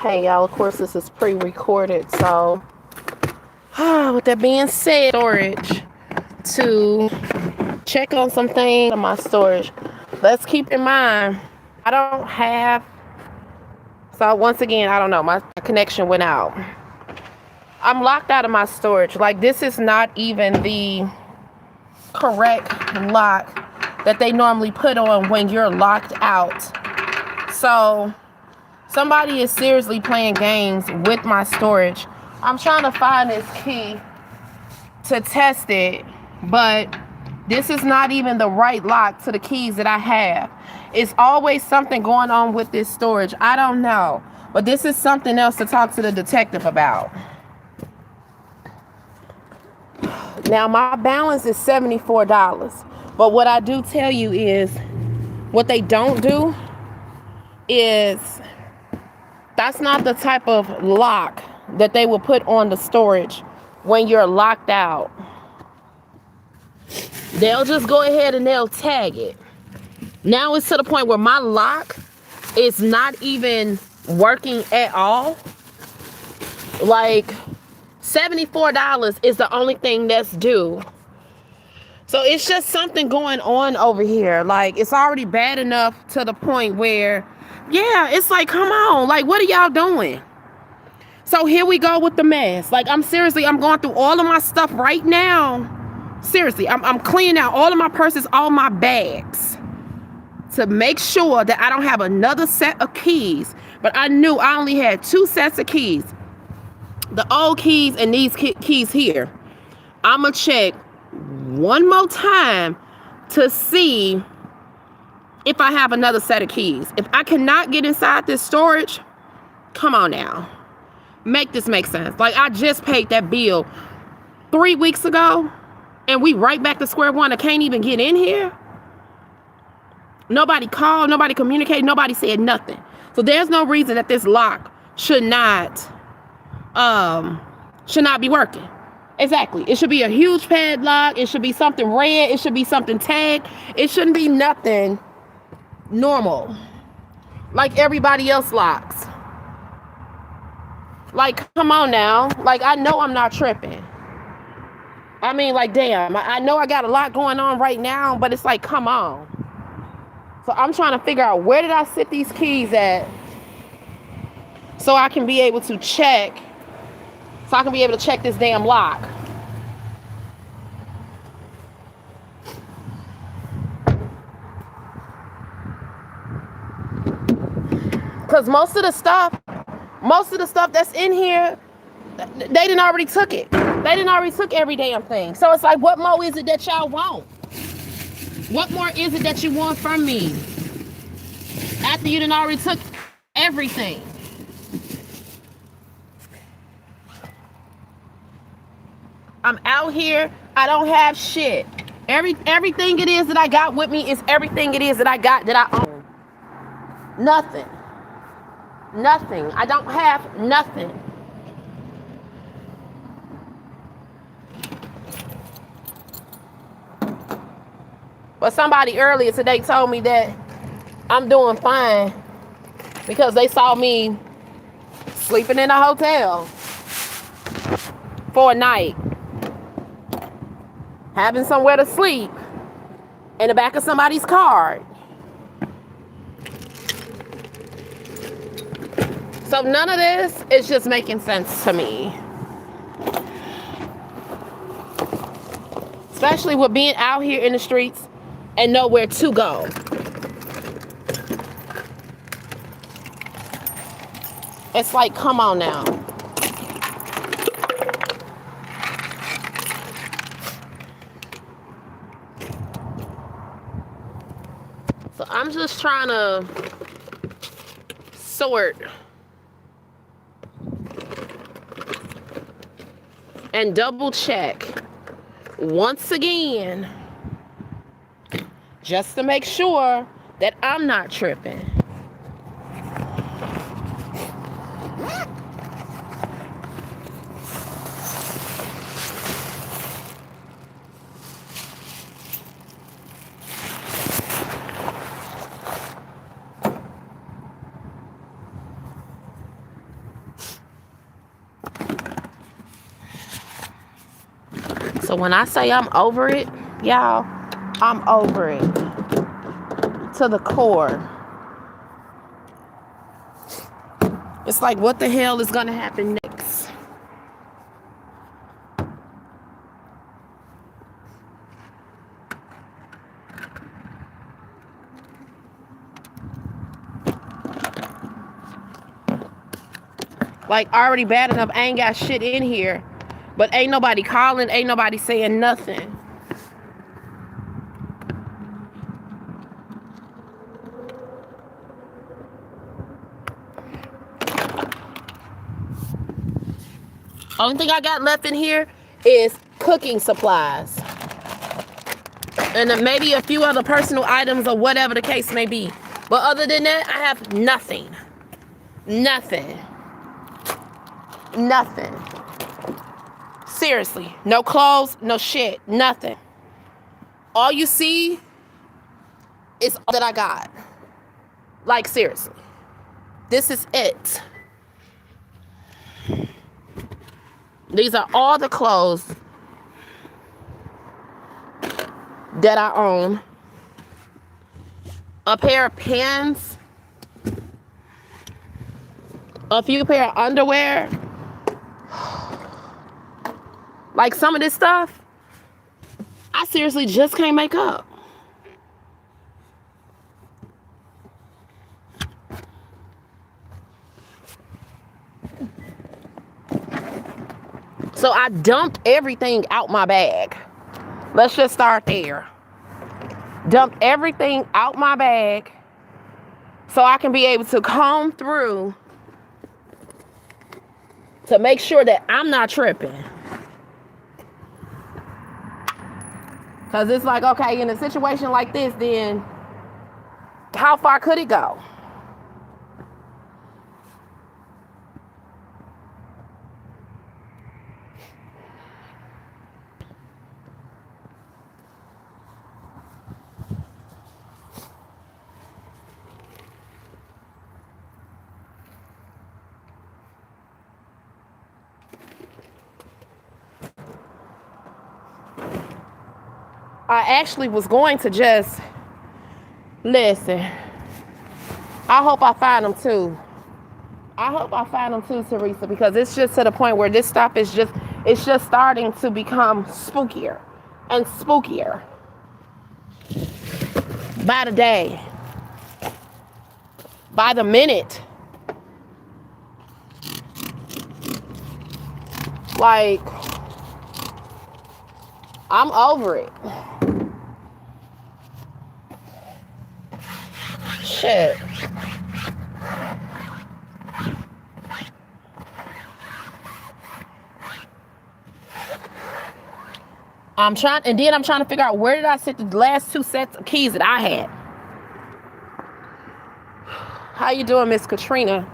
Hey y'all, of course this is pre-recorded, so with that being said, storage to check on some things in my storage. Let's keep in mind, I don't have, so once again, I don't know, my connection went out. I'm locked out of my storage. Like, this is not even the correct lock that they normally put on when you're locked out. So somebody is seriously playing games with my storage. I'm trying to find this key to test it, but this is not even the right lock to the keys that I have. It's always something going on with this storage. I don't know, but this is something else to talk to the detective about. Now, my balance is $74, but what I do tell you is, what they don't do is, that's not the type of lock that they will put on the storage when you're locked out. They'll just go ahead and they'll tag it. Now it's to the point where my lock is not even working at all. Like, $74 is the only thing that's due. So it's just something going on over here. Like, it's already bad enough to the point where, yeah, it's like, come on, like, what are y'all doing? So here we go with the mess. Like, I'm going through all of my stuff right now. Seriously, I'm cleaning out all of my purses, all my bags, to make sure that I don't have another set of keys. But I knew I only had 2 sets of keys. The old keys and these keys here. I'm going to check one more time to see if I have another set of keys. If I cannot get inside this storage, come on now. Make this make sense. Like, I just paid that bill 3 weeks ago, and we right back to square one. I can't even get in here. Nobody called, nobody communicated, nobody said nothing. So there's no reason that this lock should not be working. Exactly. It should be a huge padlock. It should be something red. It should be something tagged. It shouldn't be nothing normal like everybody else locks. Like, come on now. Like, I know I'm not tripping. I mean, like, damn, I know I got a lot going on right now, but it's like, come on. So I'm trying to figure out, where did I sit these keys at so I can be able to check, this damn lock. Because most of the stuff that's in here, they didn't already took it. They didn't already took every damn thing. So it's like, what more is it that y'all want? What more is it that you want from me? After you done already took everything. I'm out here. I don't have shit. Everything it is that I got with me is everything it is that I got that I own. Nothing. Nothing. I don't have nothing. But somebody earlier today told me that I'm doing fine because they saw me sleeping in a hotel for a night, having somewhere to sleep in the back of somebody's car. So none of this is just making sense to me. Especially with being out here in the streets and nowhere to go. It's like, come on now. So I'm just trying to sort and double check once again, just to make sure that I'm not tripping. So when I say I'm over it, y'all, I'm over it to the core. It's like, what the hell is gonna happen next? Like, already bad enough, I ain't got shit in here, but ain't nobody calling, ain't nobody saying nothing. Only thing I got left in here is cooking supplies. And then maybe a few other personal items or whatever the case may be. But other than that, I have nothing. Nothing. Nothing. Seriously. No clothes, no shit, nothing. All you see is all that I got. Like, seriously. This is it. These are all the clothes that I own. A pair of pants. A few pair of underwear. Like, some of this stuff, I seriously just can't make up. So I dumped everything out my bag. Let's just start there. Dumped everything out my bag so I can be able to comb through to make sure that I'm not tripping. Because it's like, okay, in a situation like this, then how far could it go? I actually was going to just listen. I hope I find them too. I hope I find them too, Teresa, because it's just to the point where this stuff is just, it's just starting to become spookier and spookier by the day, by the minute. Like, I'm over it. Shit. I'm trying to figure out, where did I set the last 2 sets of keys that I had? How you doing, Miss Katrina?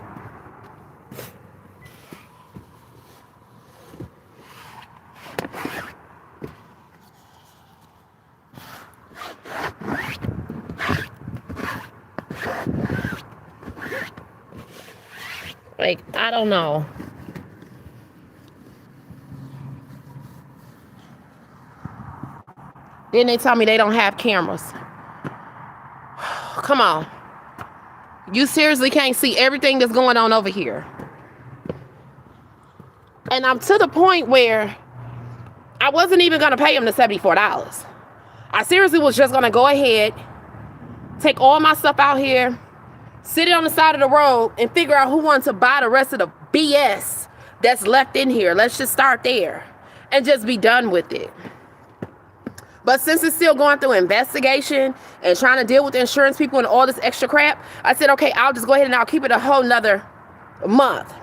Like, I don't know. Then they tell me they don't have cameras. Come on. You seriously can't see everything that's going on over here. And I'm to the point where I wasn't even going to pay him the $74. I seriously was just going to go ahead, take all my stuff out here, sit it on the side of the road, and figure out who wants to buy the rest of the BS that's left in here. Let's just start there and just be done with it. But since it's still going through investigation and trying to deal with the insurance people and all this extra crap, I said, okay, I'll just go ahead and I'll keep it a whole nother month.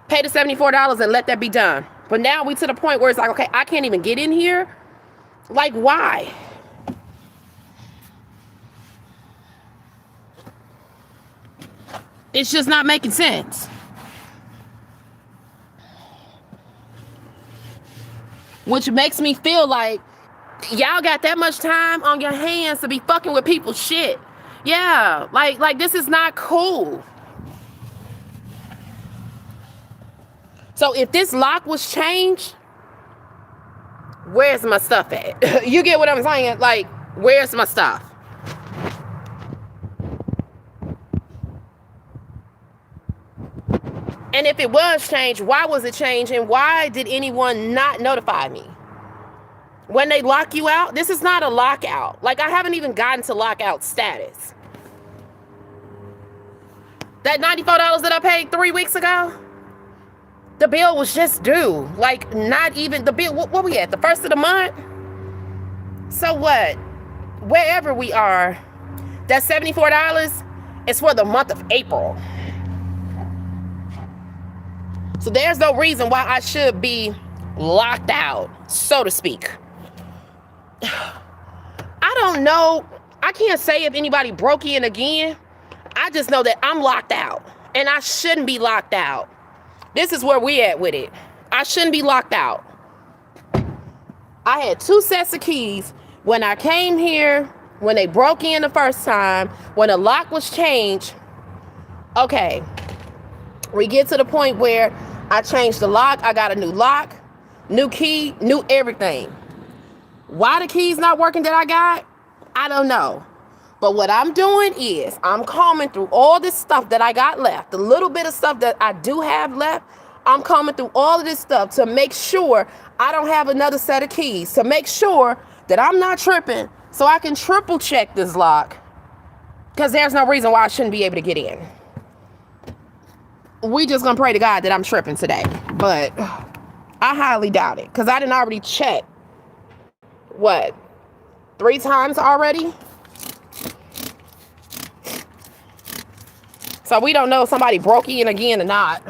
Pay the $74 and let that be done. But now we to the point where it's like, okay, I can't even get in here. Like, why? It's just not making sense. Which makes me feel like y'all got that much time on your hands to be fucking with people's shit. Yeah, like this is not cool. So if this lock was changed, Where's my stuff at? You get what I'm saying? Like, where's my stuff? And if it was changed, why was it changed? And why did anyone not notify me? When they lock you out, this is not a lockout. Like, I haven't even gotten to lockout status. That $94 that I paid 3 weeks ago, the bill was just due. Like, not even the bill. What we at? The first of the month? So what? Wherever we are, that $74 is for the month of April. So there's no reason why I should be locked out, so to speak. I don't know. I can't say if anybody broke in again. I just know that I'm locked out, and I shouldn't be locked out. This is where we at with it. I shouldn't be locked out. I had 2 sets of keys when I came here, when they broke in the first time, when the lock was changed. Okay, we get to the point where I changed the lock. I got a new lock, new key, new everything. Why the key's not working that I got, I don't know. But what I'm doing is I'm combing through all this stuff that I got left, the little bit of stuff that I do have left. I'm combing through all of this stuff to make sure I don't have another set of keys, to make sure that I'm not tripping, so I can triple check this lock, because there's no reason why I shouldn't be able to get in. We just gonna pray to God that I'm tripping today, but I highly doubt it, because I didn't already check, what, 3 times already? So we don't know if somebody broke in again or not.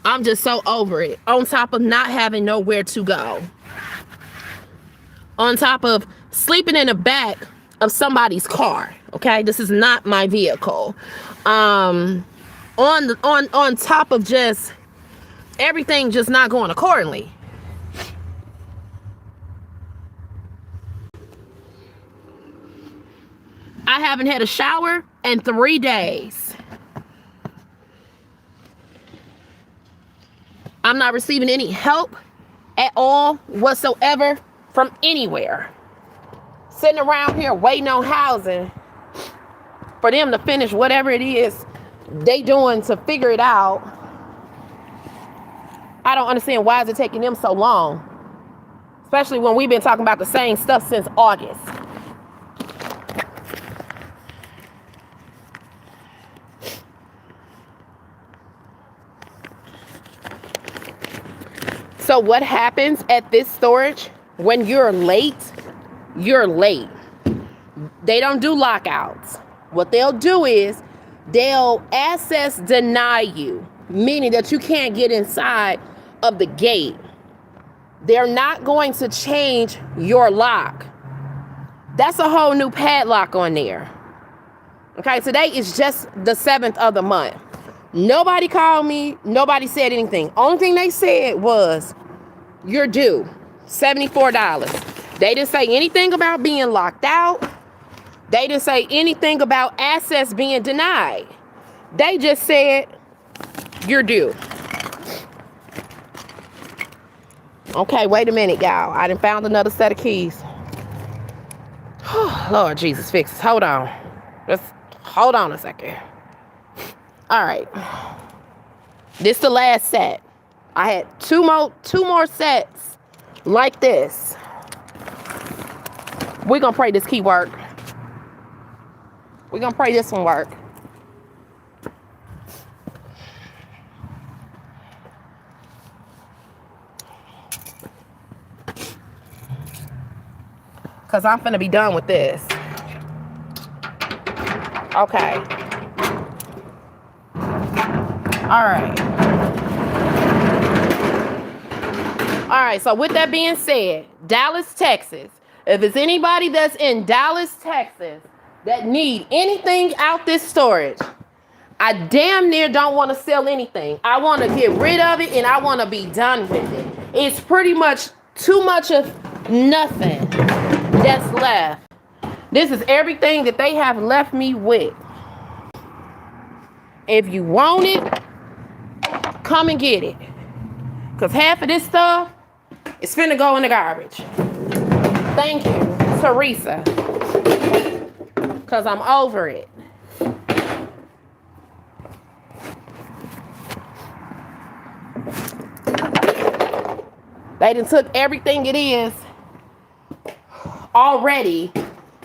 I'm just so over it. On top of not having nowhere to go. On top of sleeping in the back of somebody's car. Okay, this is not my vehicle. On top of just everything just not going accordingly. I haven't had a shower in 3 days. I'm not receiving any help at all whatsoever from anywhere. Sitting around here waiting on housing for them to finish whatever it is they doing to figure it out. I don't understand why is it taking them so long, especially when we've been talking about the same stuff since August. So what happens at this storage when you're late? You're late. They don't do lockouts. What they'll do is they'll access deny you, meaning that you can't get inside of the gate. They're not going to change your lock. That's a whole new padlock on there. Okay, today is just the 7th of the month. Nobody called me. Nobody said anything. Only thing they said was, you're due $74. They didn't say anything about being locked out. They didn't say anything about access being denied. They just said, you're due. Okay, wait a minute, y'all. I done found another set of keys. Lord Jesus, fix this. Hold on. Just hold on a second. All right. This is the last set. I had two more sets like this. We're gonna pray this key work. We're gonna pray this one work. Cause I'm finna be done with this. Okay. All right, so with that being said, Dallas, Texas. If it's anybody that's in Dallas, Texas that need anything out this storage, I damn near don't want to sell anything. I want to get rid of it and I want to be done with it. It's pretty much too much of nothing that's left. This is everything that they have left me with. If you want it, come and get it. Because half of this stuff is finna go in the garbage. Thank you, Teresa. Because I'm over it. They done took everything it is already,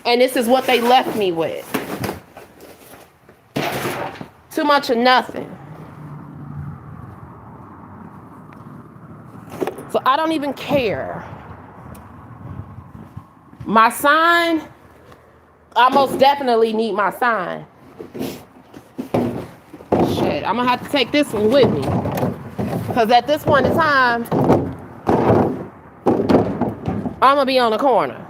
and this is what they left me with. Too much of nothing. So I don't even care. My sign, I most definitely need my sign. Shit, I'm gonna have to take this one with me. Because at this point in time, I'm gonna be on the corner.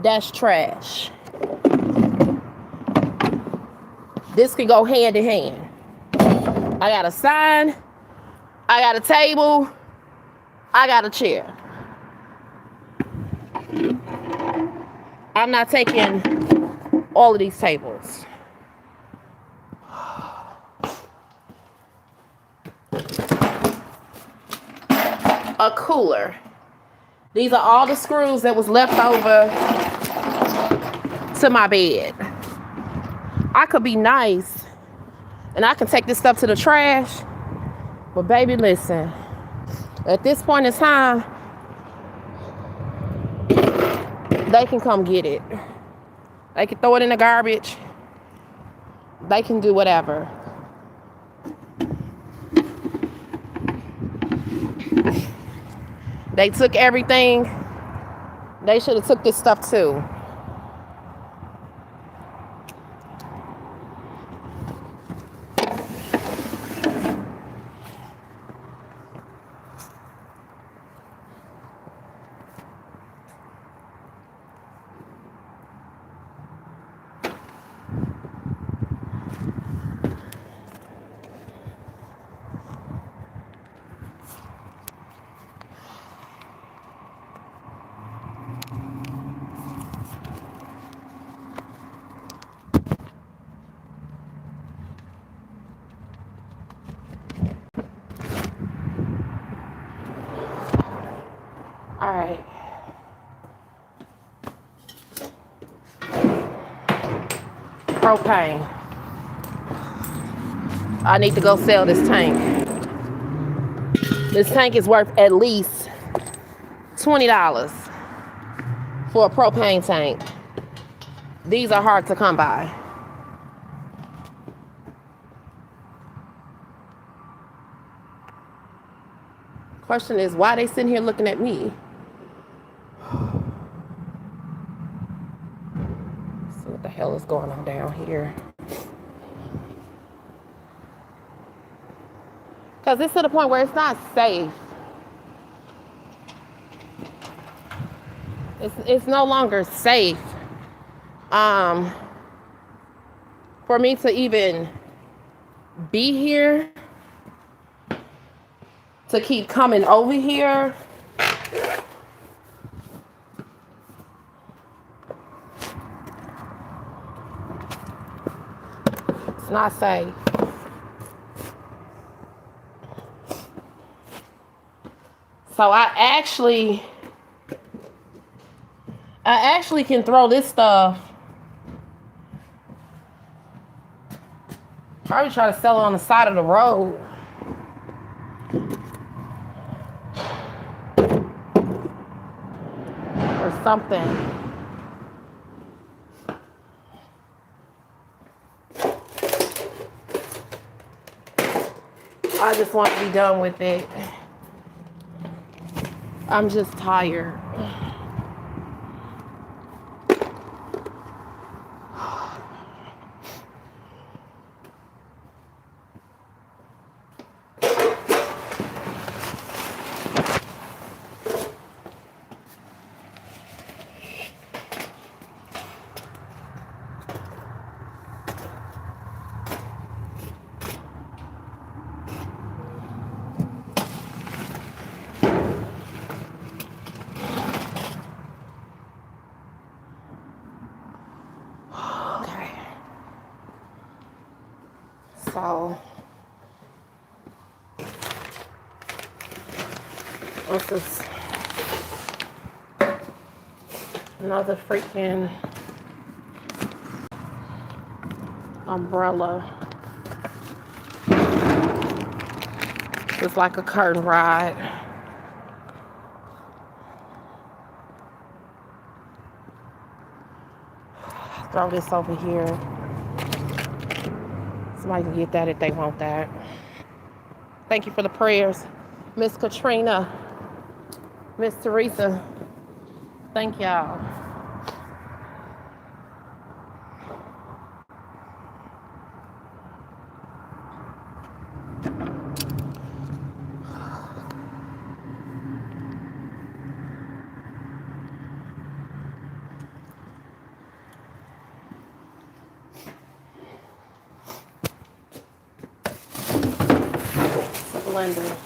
That's trash. This could go hand in hand. I got a sign, I got a table, I got a chair. I'm not taking all of these tables. A cooler. These are all the screws that was left over to my bed. I could be nice and I can take this stuff to the trash, but baby, listen, at this point in time, they can come get it. They can throw it in the garbage. They can do whatever. They took everything. They should have took this stuff too. All right. Propane. I need to go sell this tank. This tank is worth at least $20 for a propane tank. These are hard to come by. Question is, why they sitting here looking at me? Let's see what the hell is going on down here. Because it's to the point where it's not safe. It's no longer safe for me to even be here, to keep coming over here. It's not safe. So I actually can throw this stuff. Probably try to sell it on the side of the road. Or something. I just want to be done with it. I'm just tired. So this is another freaking umbrella. It's like a curtain rod. Throw this over here. Somebody can get that if they want that. Thank you for the prayers, Miss Katrina, Miss Teresa. Thank y'all. Blender.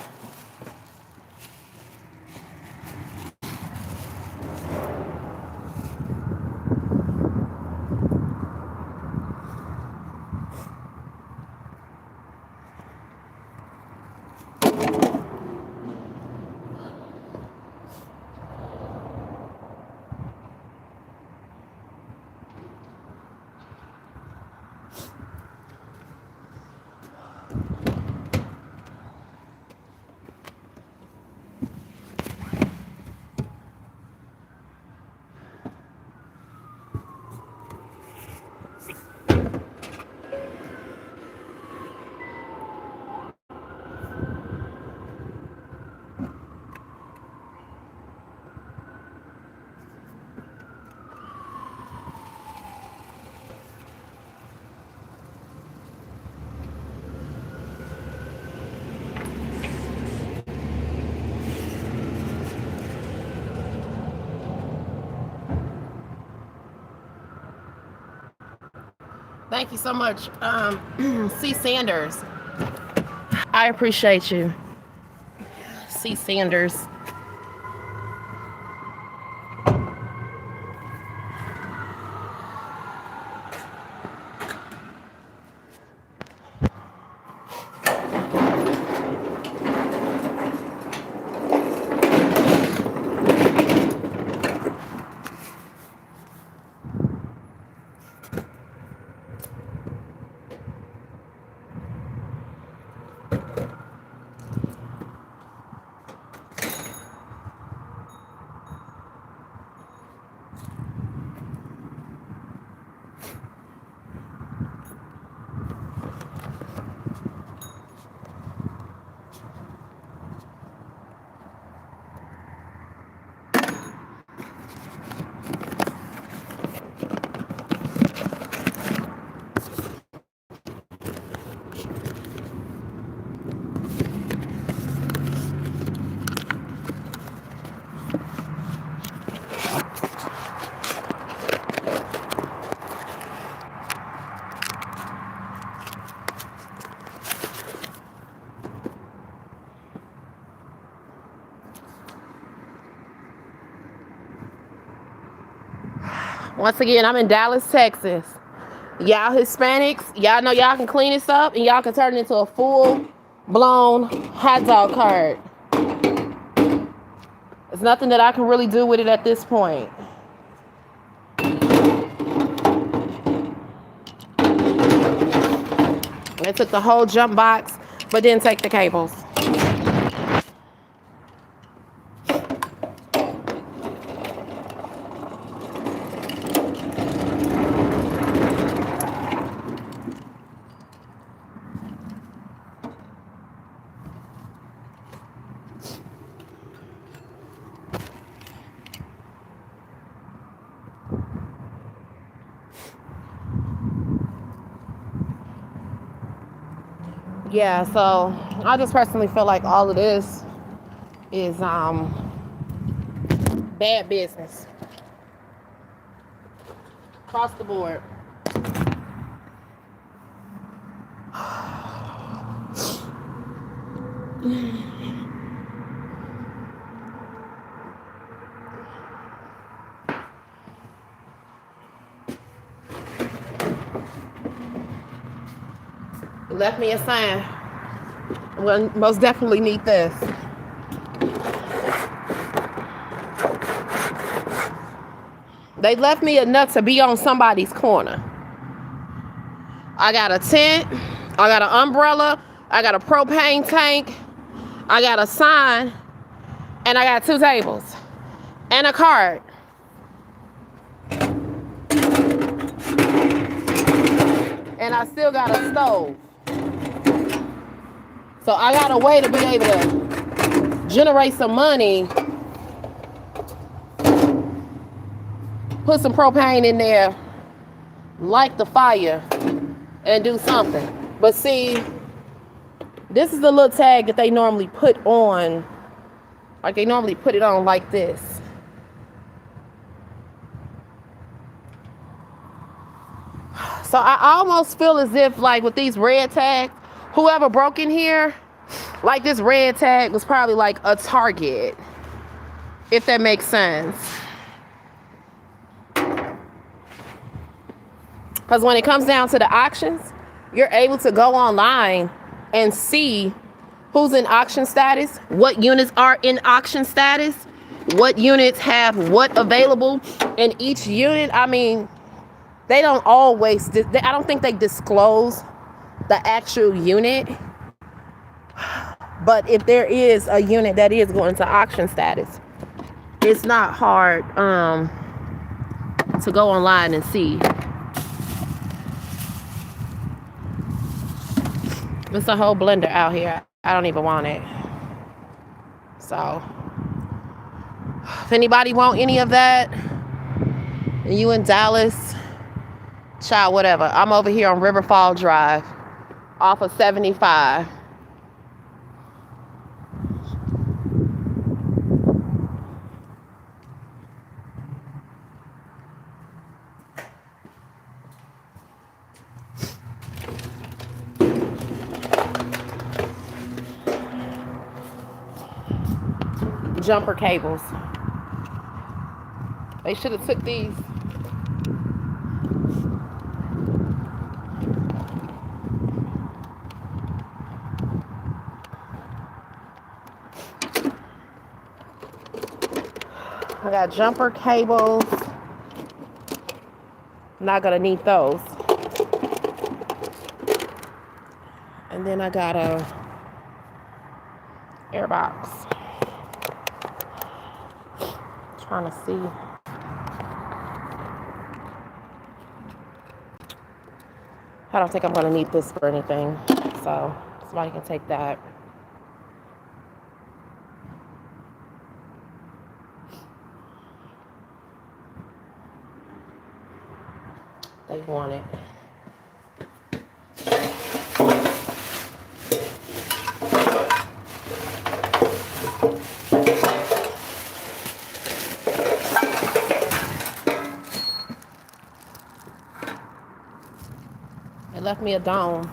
Thank you so much, C. Sanders. I appreciate you, C. Sanders. Once again, I'm in Dallas, Texas. Y'all Hispanics, y'all know y'all can clean this up and y'all can turn it into a full-blown hot dog cart. There's nothing that I can really do with it at this point. They took the whole jump box, but didn't take the cables. Yeah, so I just personally feel like all of this is bad business across the board. left me a sign. Well, most definitely need this. They left me enough to be on somebody's corner. I got a tent, I got an umbrella, I got a propane tank, I got a sign, and I got 2 tables and a cart. And I still got a stove. So I got a way to be able to generate some money, put some propane in there, light the fire, and do something. But see, this is the little tag that they normally put on. Like they normally put it on like this. So I almost feel as if like with these red tags, whoever broke in here, like this red tag was probably like a target, if that makes sense. Because when it comes down to the auctions, you're able to go online and see who's in auction status, what units are in auction status, what units have what available in each unit. I mean, they don't always, I don't think they disclose the actual unit. But if there is a unit that is going to auction status, it's not hard to go online and see. It's a whole blender out here. I don't even want it. So, if anybody want any of that, and you in Dallas, child, whatever. I'm over here on Riverfall Drive, off of 75. Jumper cables. They should have took these. I got jumper cables. Not gonna need those. And then I got a air box. Trying to see. I don't think I'm gonna need this for anything, so somebody can take that. They want it. They left me a dome.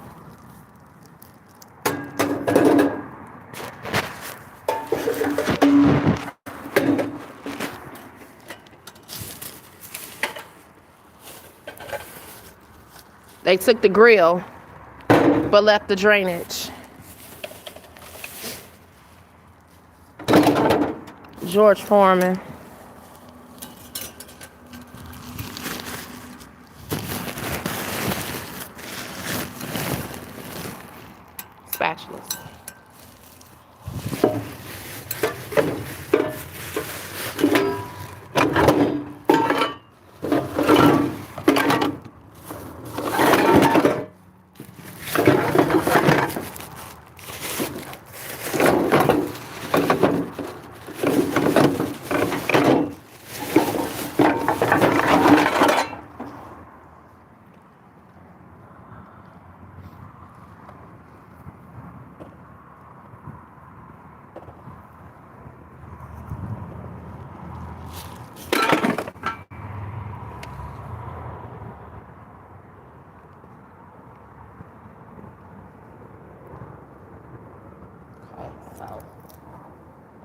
They took the grill, but left the drainage. George Foreman. Spatulas.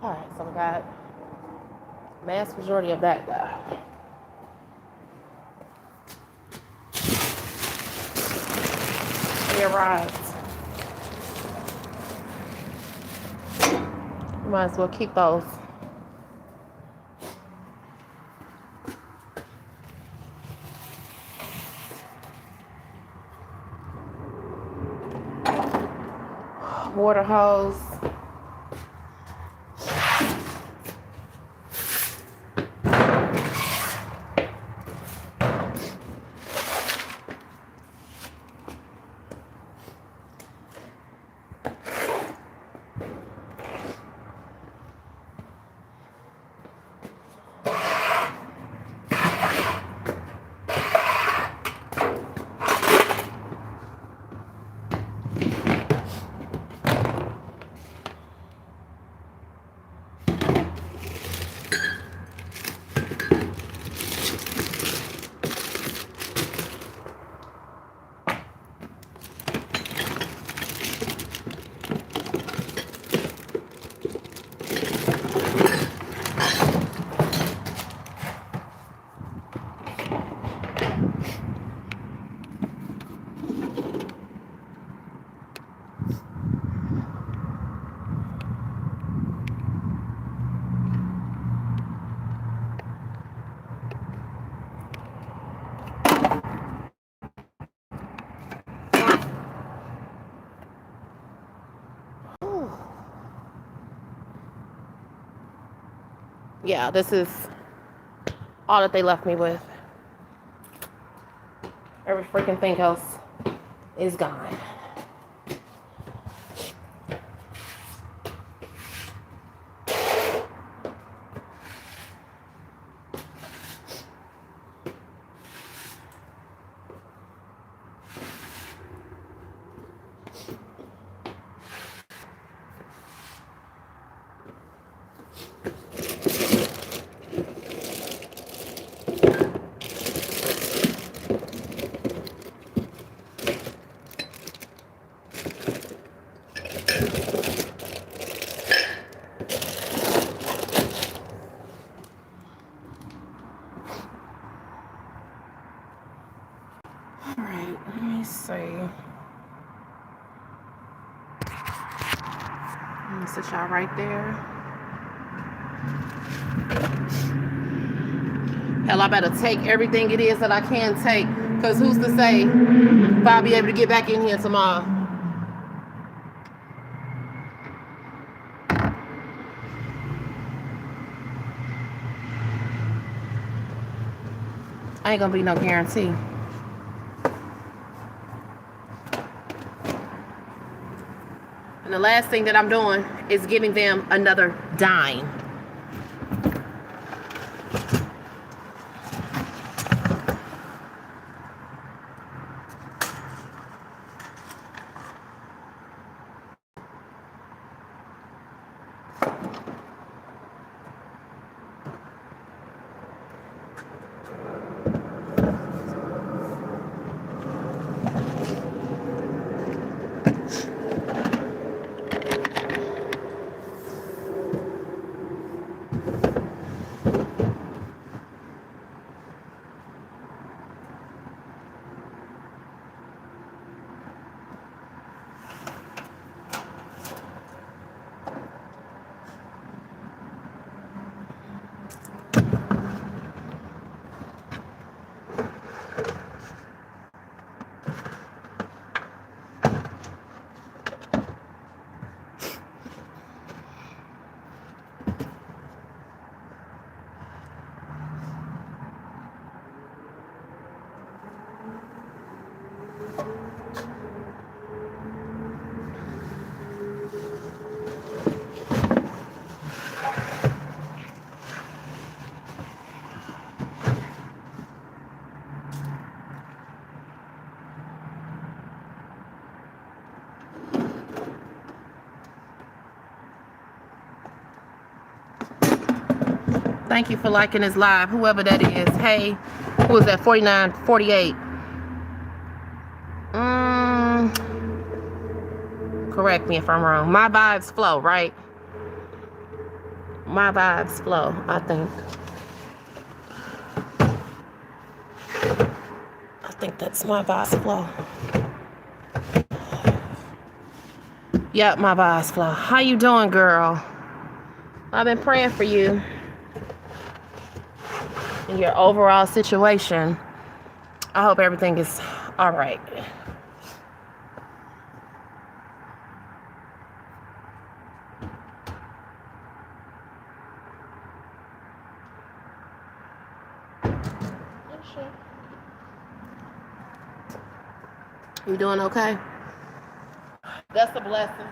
Alright, so we got vast majority of that guy. Here rides. Might as well keep those. Water hose. Yeah, this is all that they left me with. Every freaking thing else is gone. Alright, let me see. Let me sit y'all right there. Hell, I better take everything it is that I can take. Because who's to say if I'll be able to get back in here tomorrow? Ain't gonna be no guarantee. And the last thing that I'm doing is giving them another dime. Thank you for liking this live, whoever that is. Hey, who is that? 4948. Correct me if I'm wrong. My vibes flow, right? My vibes flow, I think. I think that's my vibes flow. Yep, my vibes flow. How you doing, girl? I've been praying for you in your overall situation. I hope everything is all right. You doing okay? That's a blessing.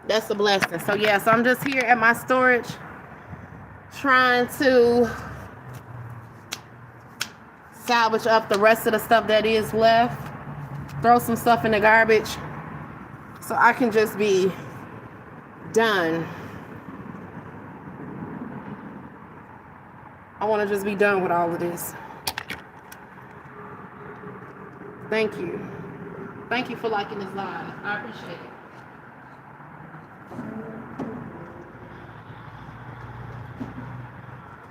That's a blessing. So yeah, so I'm just here at my storage trying to salvage up the rest of the stuff that is left. Throw some stuff in the garbage so I can just be done. I want to just be done with all of this. Thank you. Thank you for liking this live. I appreciate it.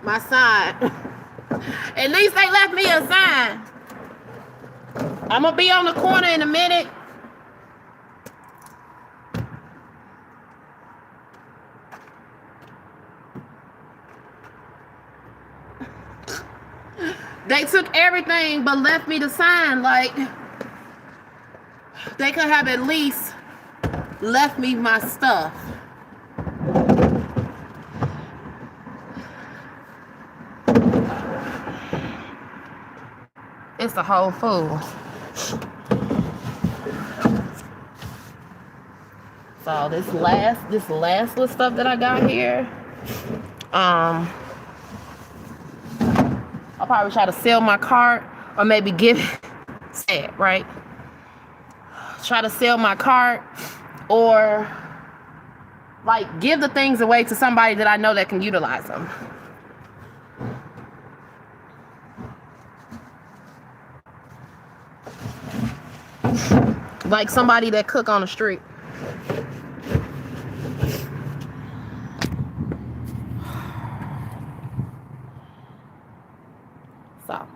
My sign. At least they left me a sign. I'm going to be on the corner in a minute. They took everything but left me the sign. Like, they could have at least left me my stuff. It's a whole fool. So this last little stuff that I got here, I'll probably try to sell my cart or maybe give it, right? Try to sell my cart or like give the things away to somebody that I know that can utilize them. Like somebody that cook on the street. So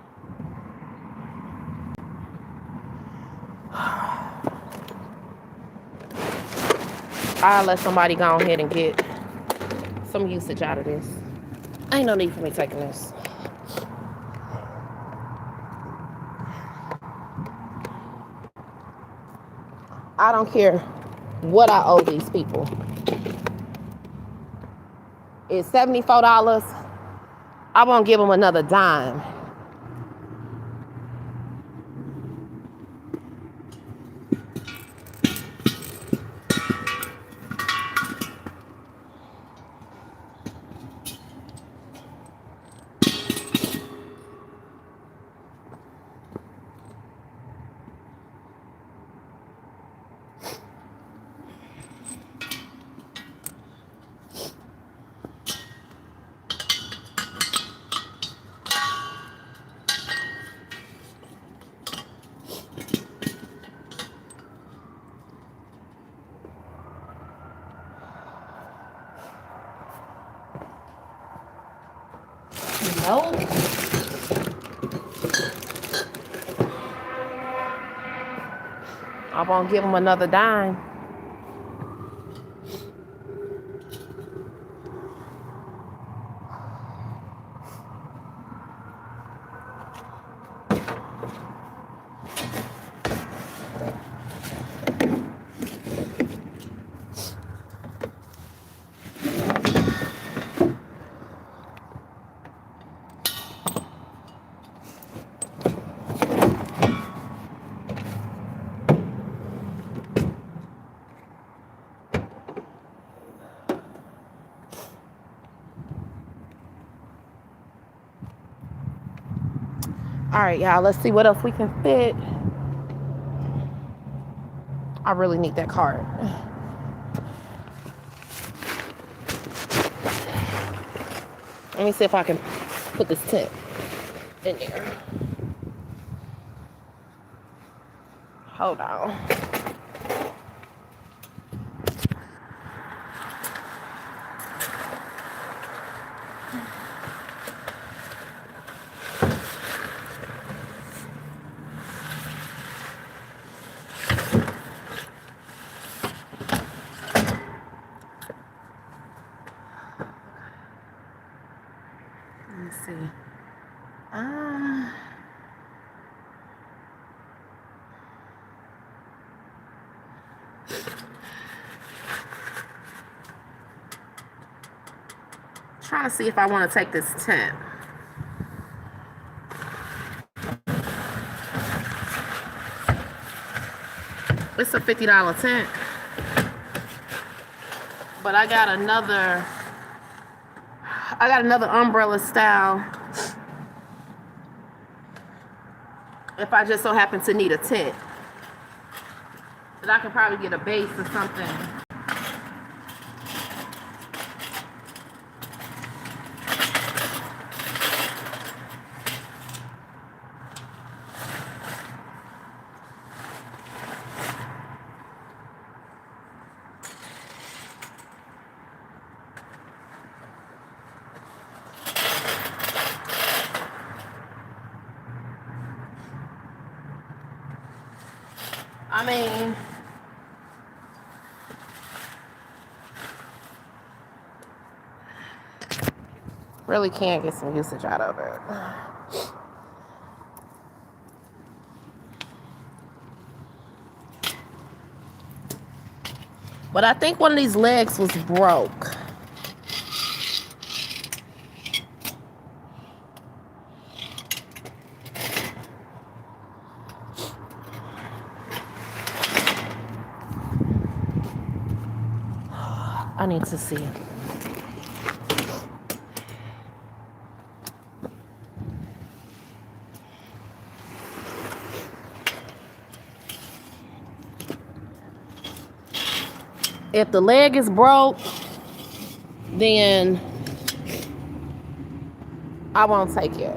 I'll let somebody go ahead and get some usage out of this. Ain't no need for me taking this. I don't care what I owe these people. It's $74. I won't give them another dime. No. I won't give them another dime. All right, y'all, let's see what else we can fit. I really need that card. Let me see if I can put this tip in there. Hold on. Uh, Trying to see if I want to take this tent. It's a $50 tent. But I got another umbrella style if I just so happen to need a tent. But I could probably get a base or something. I mean, really can get some usage out of it. But I think one of these legs was broke. I need to see. If the leg is broke, then I won't take it.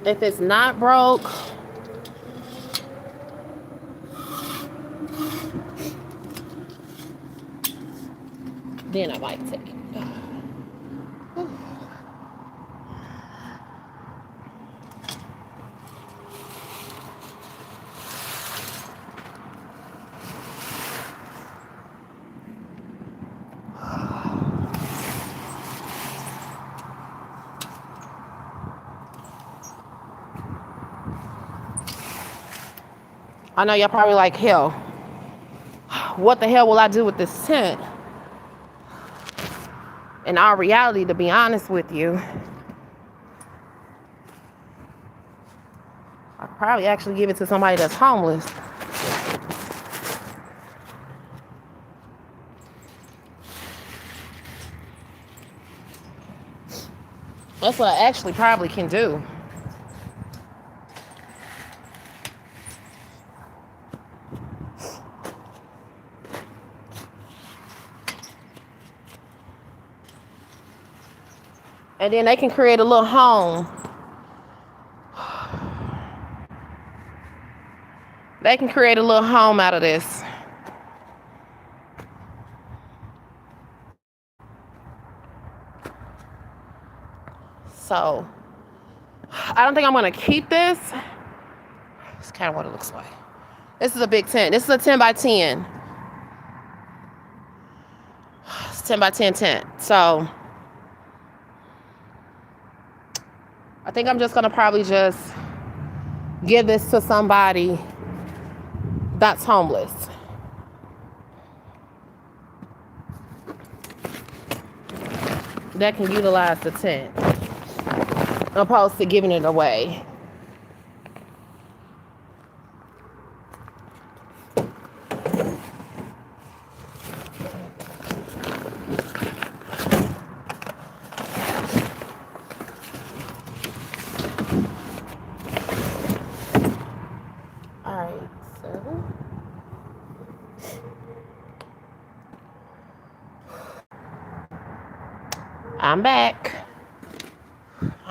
If it's not broke, then I might take it. I know y'all probably like, hell, what the hell will I do with this tent? In our reality, to be honest with you, I'd probably actually give it to somebody that's homeless. That's what I actually probably can do. And then they can create a little home. They can create a little home out of this. So, I don't think I'm going to keep this. It's kind of what it looks like. This is a big tent. This is a 10 by 10. It's 10 by 10 tent. So, I think I'm just going to probably just give this to somebody that's homeless. That can utilize the tent, opposed to giving it away.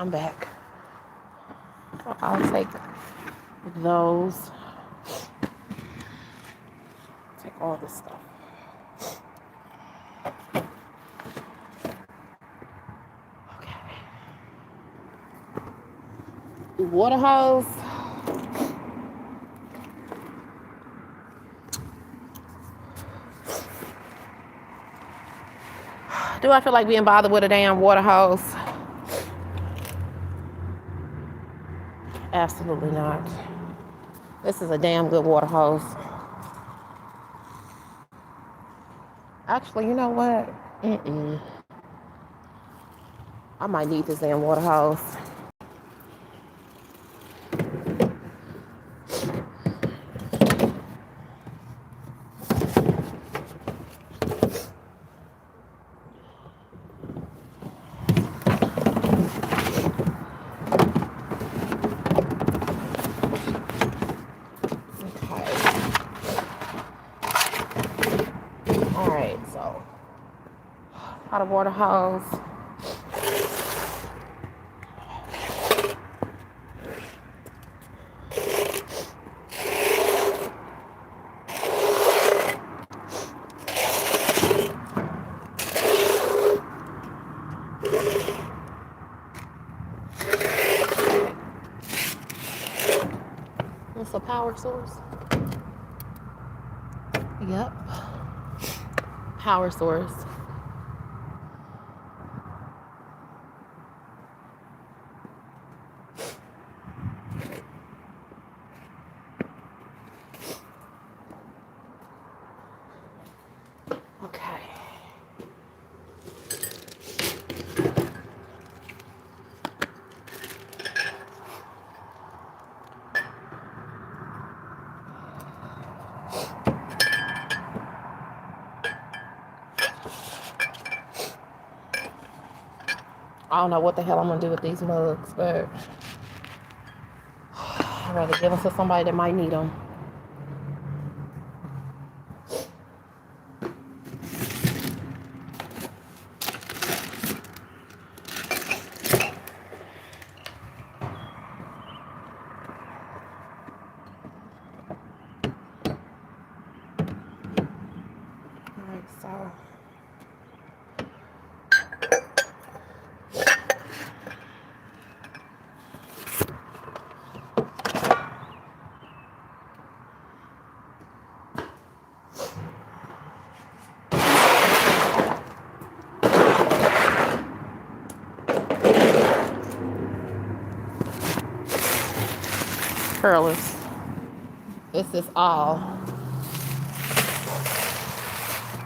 I'm back. I'll take those. Take all this stuff. Okay. Water hose. Do I feel like being bothered with a damn water hose? Absolutely not. This is a damn good water hose. Actually, you know what? I might need this damn water hose. Alright, so hot water hose. It's a power source. Yep. Power source. Okay. I don't know what the hell I'm gonna do with these mugs, but I'd rather give them to somebody that might need them. Alright, so curlers. This is all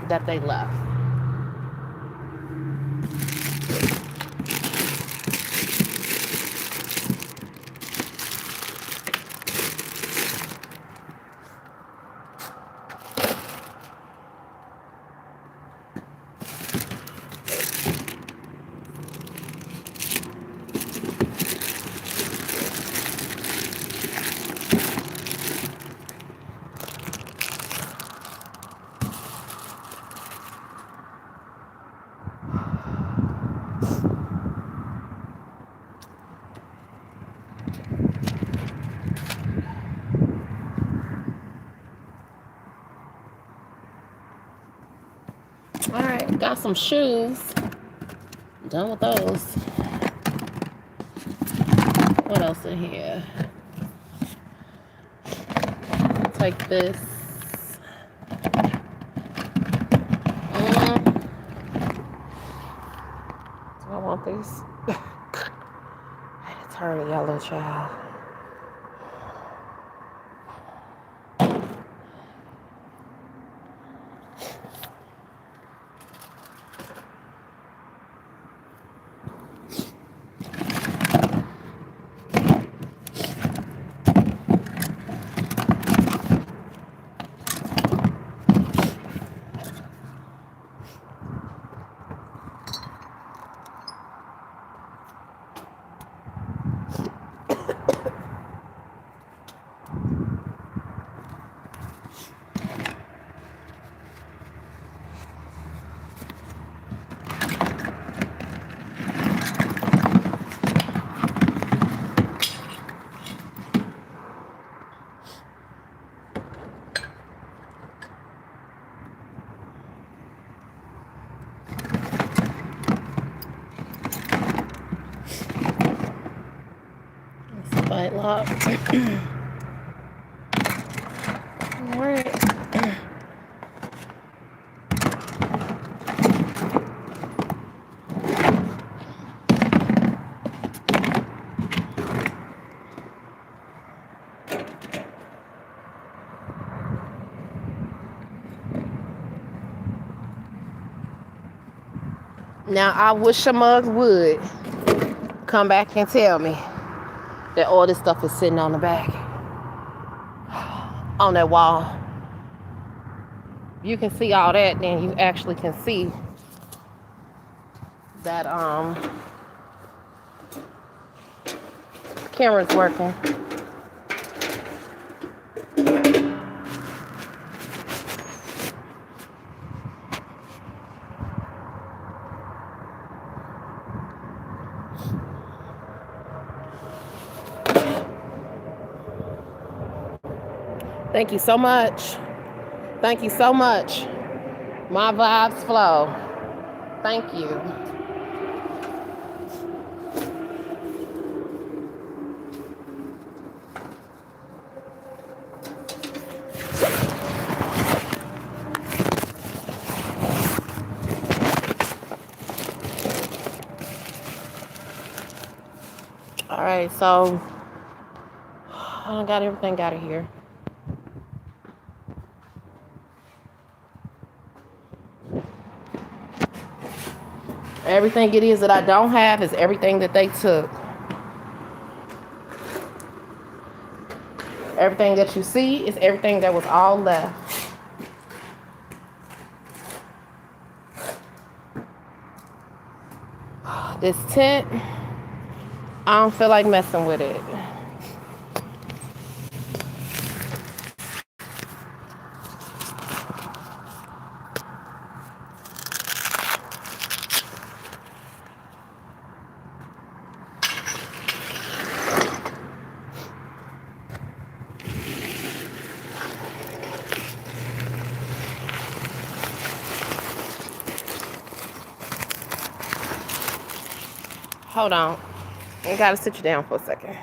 that they left. Alright, got some shoes. Done with those. What else in here? Take this. Do I want these? I had to turn yellow, child. Bite lock. Alright. Now, I wish a mug would come back and tell me that all this stuff is sitting on the back, on that wall. You can see all that, then you actually can see that camera's working. Thank you so much. Thank you so much. My vibes flow. Thank you. All right, so I got everything out of here. Everything it is that I don't have is everything that they took. Everything that you see is everything that was all left. This tent, I don't feel like messing with it. Hold on. I gotta sit you down for a second.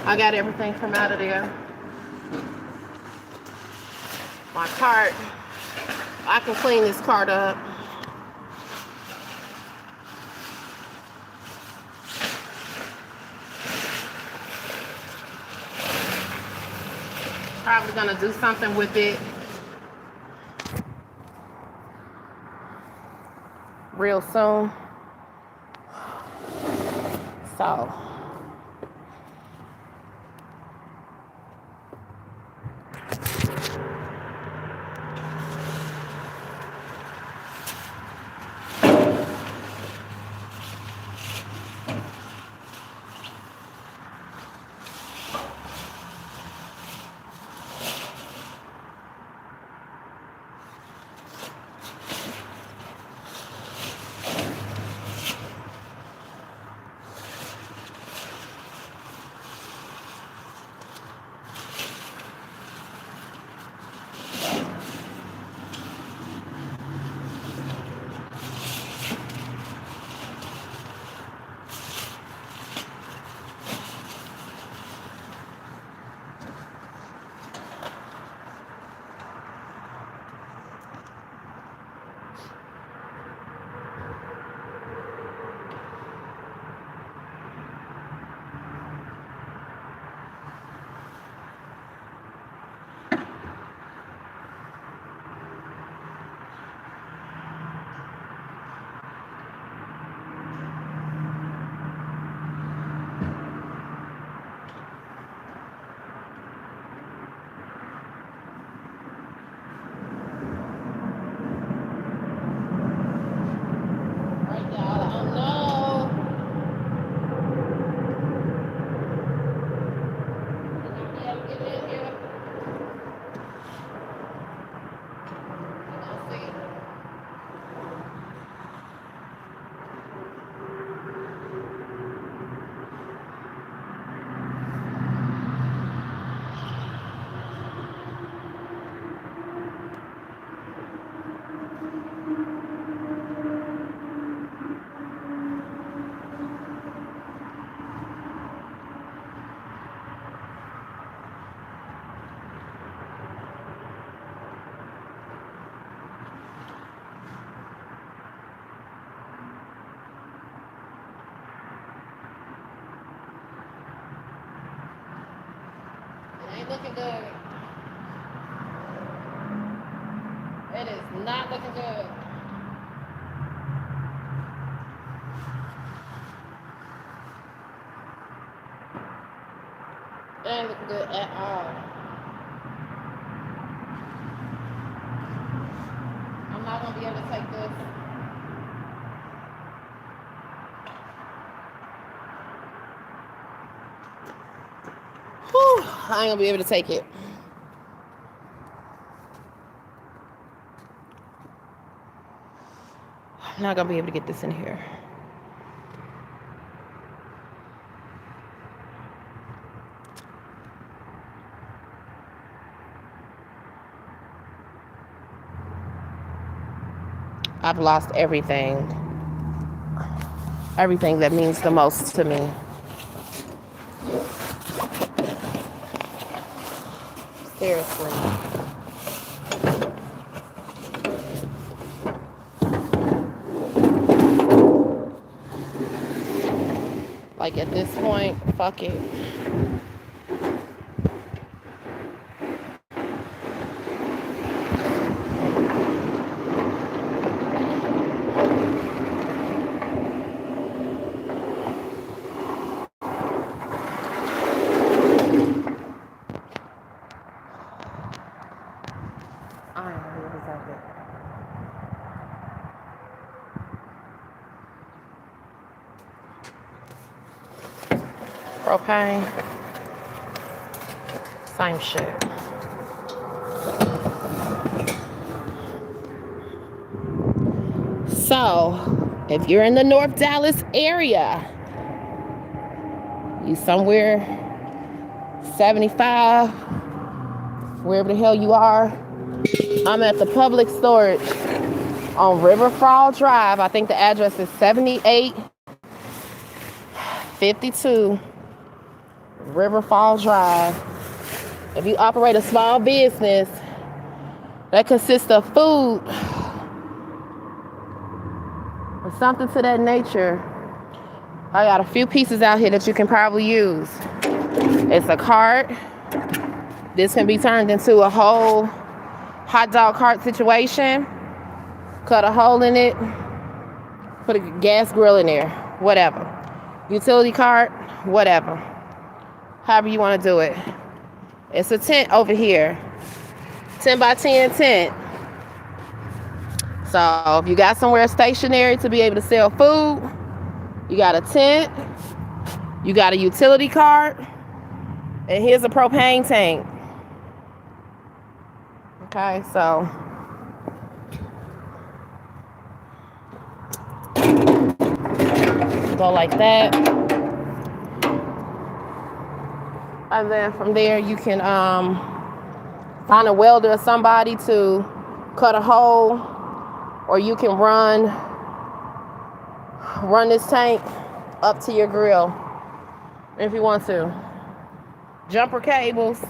I got everything from out of there. My cart, I can clean this cart up. Probably gonna do something with it. real soon. So ain't looking good. It is not looking good. It ain't looking good at all. I'm not gonna be able to take this. Whew, I ain't gonna be able to take it. I'm not gonna be able to get this in here. I've lost everything. Everything that means the most to me. Seriously. Like at this point, fuck it. Propane, same shit. So, if you're in the North Dallas area, you somewhere 75, wherever the hell you are. I'm at the public storage on Riverfall Drive. I think the address is 7852 Riverfall Drive. If you operate a small business that consists of food or something to that nature, I got a few pieces out here that you can probably use. It's a cart. This can be turned into a whole hot dog cart situation. Cut a hole in it. Put a gas grill in there. Whatever. Utility cart. Whatever. However you want to do it. It's a tent over here. 10 by 10 tent. So if you got somewhere stationary to be able to sell food, you got a tent, you got a utility cart, and here's a propane tank. Okay, so go like that. And then from there you can find a welder or somebody to cut a hole, or you can run this tank up to your grill if you want to. Jumper cables.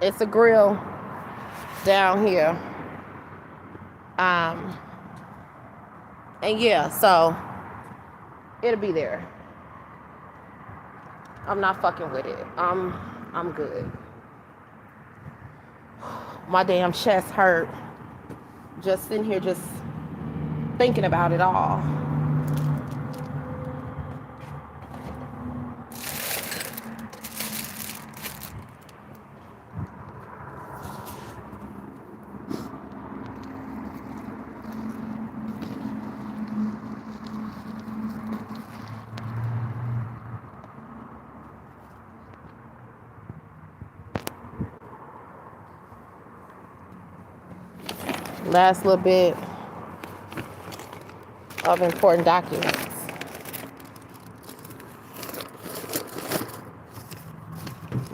It's a grill down here. And yeah, so it'll be there. I'm not fucking with it. I'm good. My damn chest hurt. Just sitting here just thinking about it all. Last little bit of important documents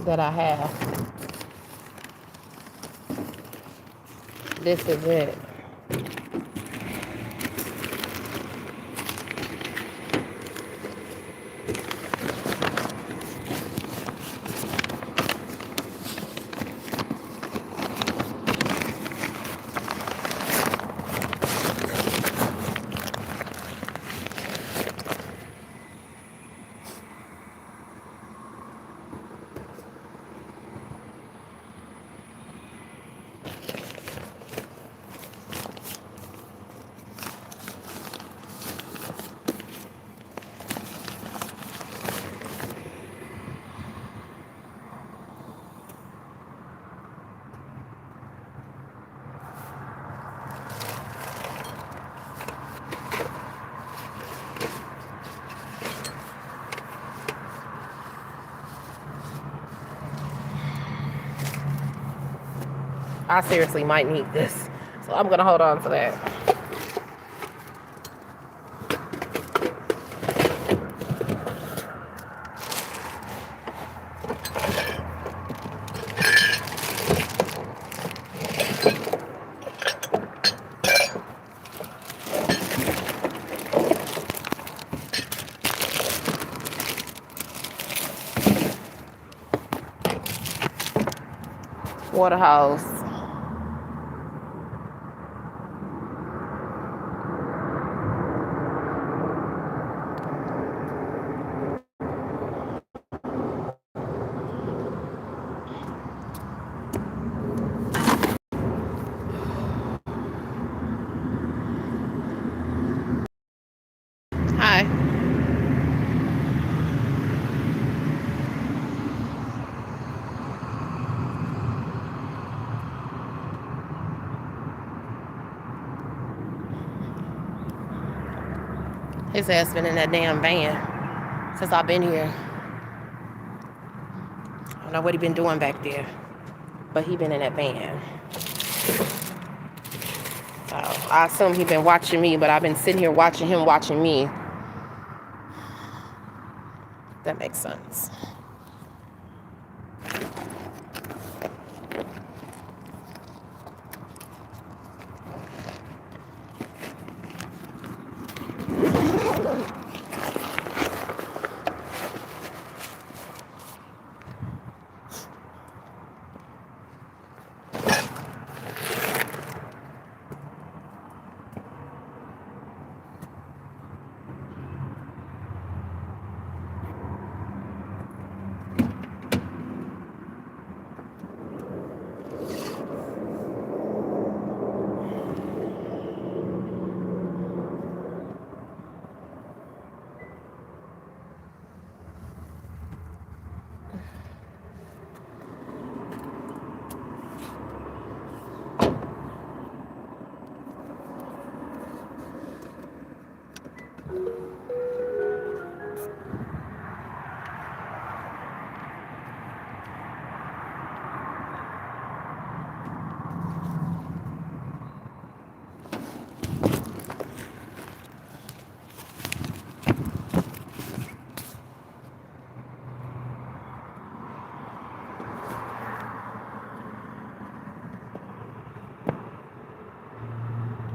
that I have. This is it. I seriously might need this, so I'm gonna hold on to that. Water hose. Hi. His ass been in that damn van since I've been here. I don't know what he been doing back there, but he been in that van. So I assume he been watching me, but I've been sitting here watching him watching me. That makes sense.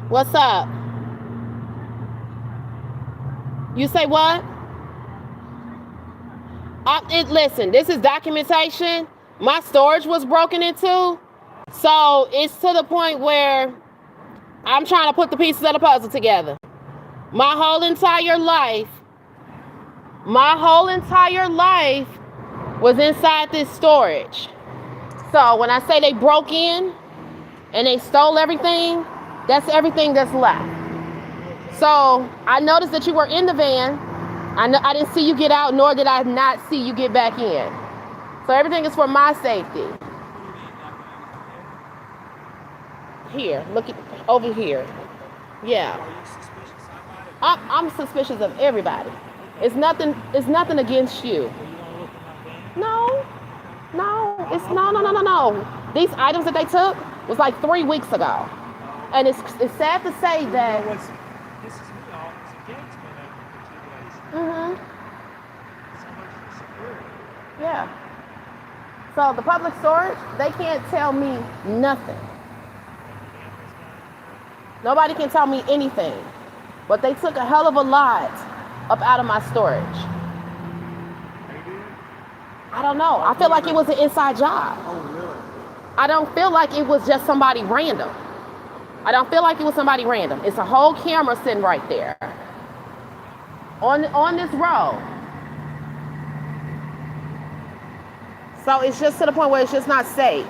What's up? You say what? Listen, this is documentation. My storage was broken into. So it's to the point where I'm trying to put the pieces of the puzzle together. My whole entire life was inside this storage. So when I say they broke in and they stole everything, that's everything that's left. So I noticed that you were in the van. I didn't see you get out, nor did I not see you get back in. So everything is for my safety. Here, look at over here. Yeah. I'm suspicious of everybody. It's nothing against you. No. These items that they took was like 3 weeks ago. And it's sad to say that. This is me, all it's against me that Yeah. So the public storage, they can't tell me nothing. Nobody can tell me anything. But they took a hell of a lot up out of my storage. I don't know. I feel like it was an inside job. Oh, really? I don't feel like it was just somebody random. It's a whole camera sitting right there on this road. So it's just to the point where it's just not safe.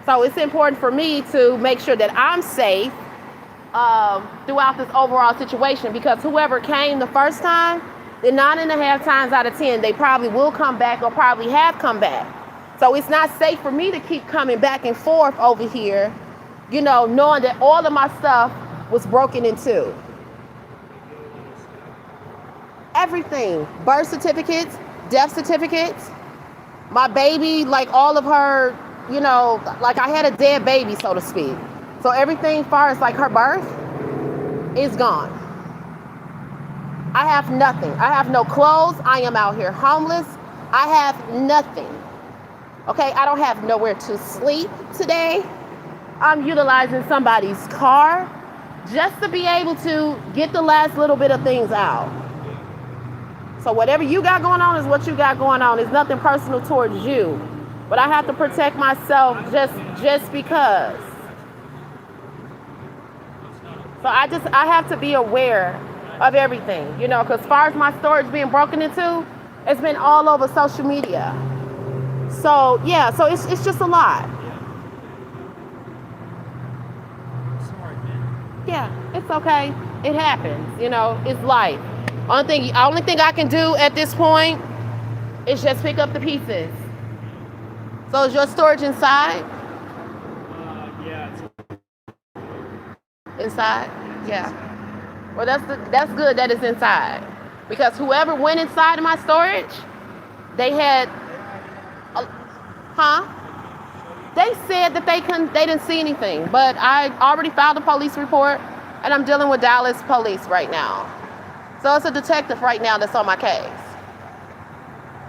So it's important for me to make sure that I'm safe throughout this overall situation, because whoever came the first time, then 9.5 times out of 10, they probably will come back or probably have come back. So it's not safe for me to keep coming back and forth over here, you know, knowing that all of my stuff was broken into. Everything. Birth certificates, death certificates, my baby, like all of her, you know, like I had a dead baby, so to speak. So everything far as like her birth is gone. I have nothing. I have no clothes. I am out here homeless. I have nothing. Okay, I don't have nowhere to sleep today. I'm utilizing somebody's car just to be able to get the last little bit of things out. So whatever you got going on is what you got going on. It's nothing personal towards you. But I have to protect myself just because. So I have to be aware of everything, you know, because as far as my storage being broken into, it's been all over social media. So yeah, so it's just a lot. Yeah, it's okay. It happens, you know, it's life. Only thing I can do at this point is just pick up the pieces. So is your storage inside? Yeah. Inside? Yeah. Well, that's good that it's inside, because whoever went inside of my storage, they had, They said that they didn't see anything, but I already filed a police report, and I'm dealing with Dallas police right now. So it's a detective right now that's on my case,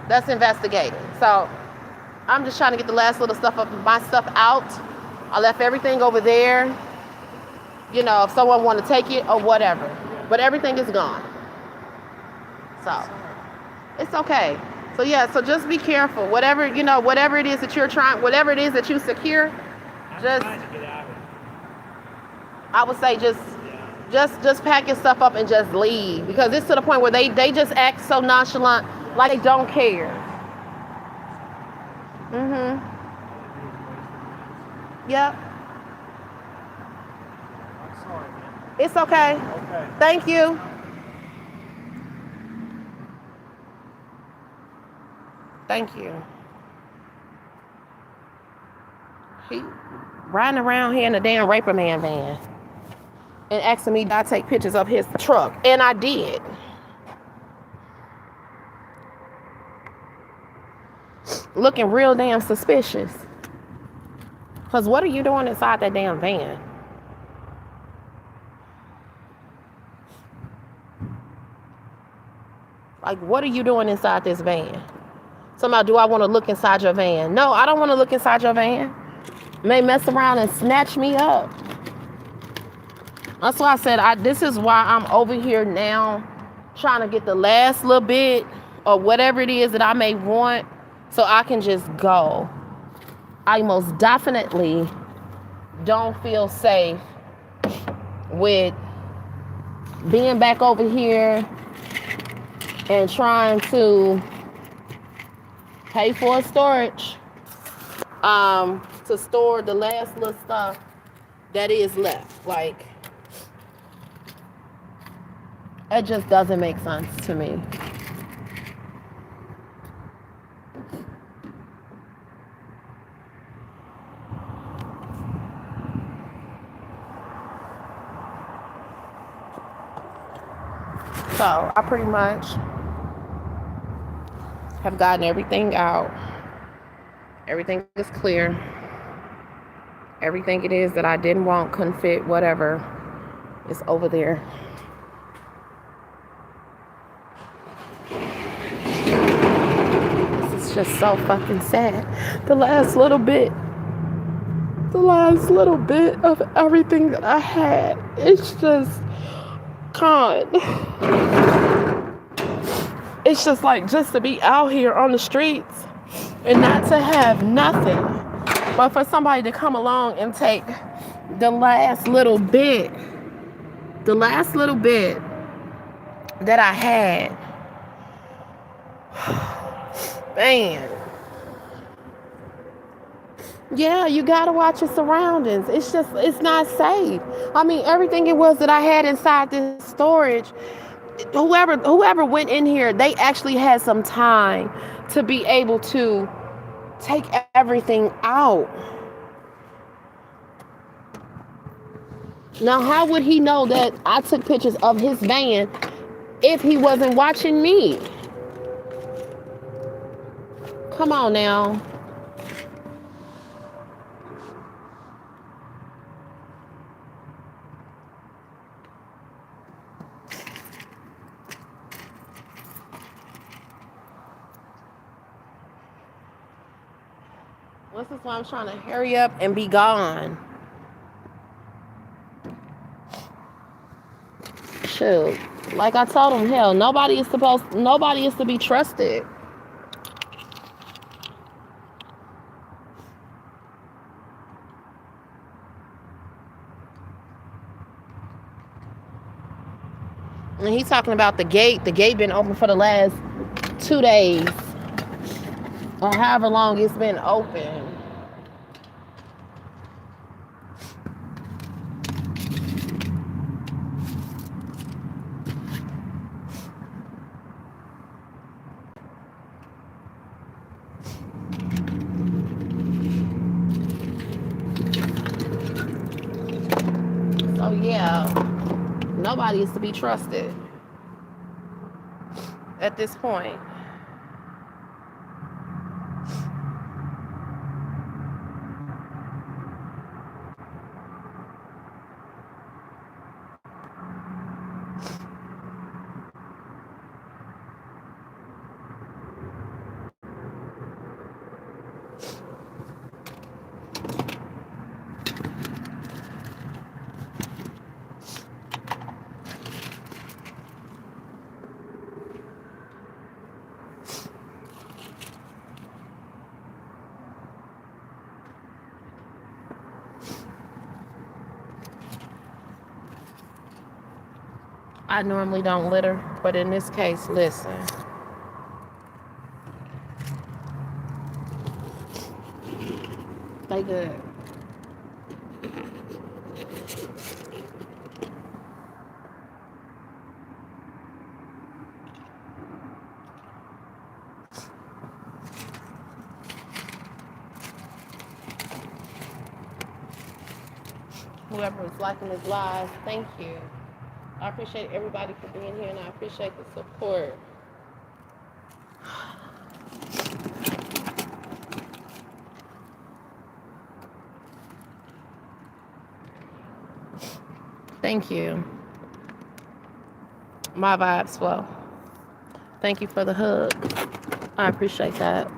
that's investigating. So I'm just trying to get the last little stuff of my stuff out. I left everything over there, you know, if someone want to take it or whatever. But everything is gone. So it's okay. So yeah, so just be careful. Whatever it is that you're trying, whatever it is that you secure, just, I would say just pack your stuff up and just leave, because it's to the point where they just act so nonchalant, like they don't care. Yep. I'm sorry, man. It's okay. Okay. Thank you. Thank you. He riding around here in a damn Raper Man van and asking me, did I take pictures of his truck? And I did. Looking real damn suspicious. Because what are you doing inside that damn van? Like, what are you doing inside this van? Somehow, do I want to look inside your van? No, I don't want to look inside your van. May mess around and snatch me up. That's why I said this is why I'm over here now trying to get the last little bit or whatever it is that I may want so I can just go. I most definitely don't feel safe with being back over here and trying to pay for a storage to store the last little stuff that is left. Like, it just doesn't make sense to me. So I pretty much have gotten everything out. Everything is clear. Everything it is that I didn't want, couldn't fit, whatever, is over there. This is just so fucking sad. The last little bit of everything that I had, it's just gone. It's just like, just to be out here on the streets and not to have nothing, but for somebody to come along and take the last little bit that I had. Man. Yeah, you gotta watch your surroundings. It's not safe. I mean, everything it was that I had inside this storage, whoever went in here, they actually had some time to be able to take everything out. Now, how would he know that I took pictures of his van if he wasn't watching me? Come on now. This is why I'm trying to hurry up and be gone. Shoot. Like I told him, hell, nobody is to be trusted. And he's talking about the gate. The gate been open for the last 2 days. Or however long it's been open. So yeah, nobody is to be trusted at this point. I normally don't litter, but in this case, listen. They good. Whoever is liking this live, thank you. I appreciate everybody for being here, and I appreciate the support. Thank you. My vibes flow. Thank you for the hug. I appreciate that.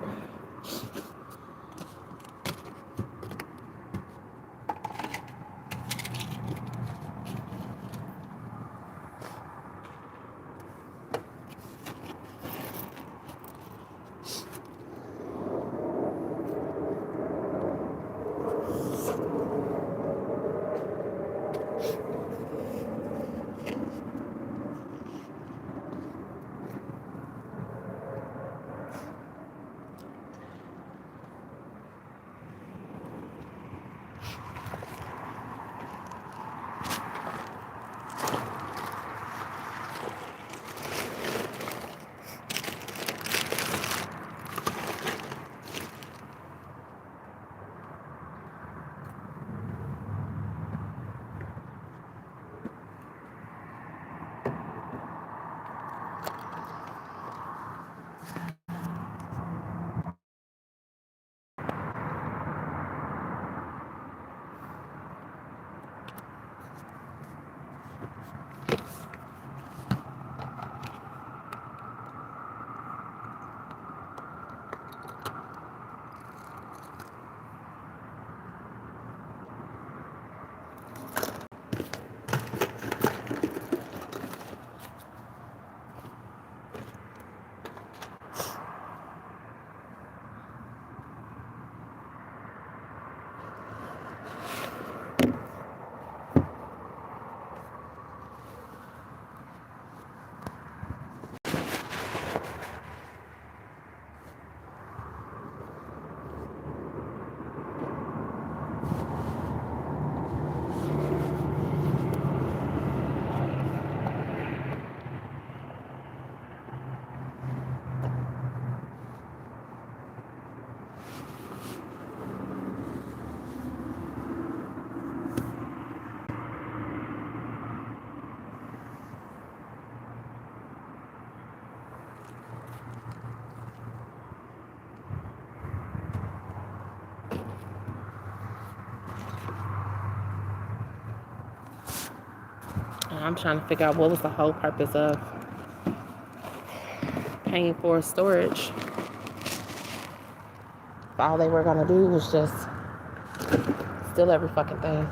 I'm trying to figure out what was the whole purpose of paying for storage. If all they were gonna do was just steal every fucking thing.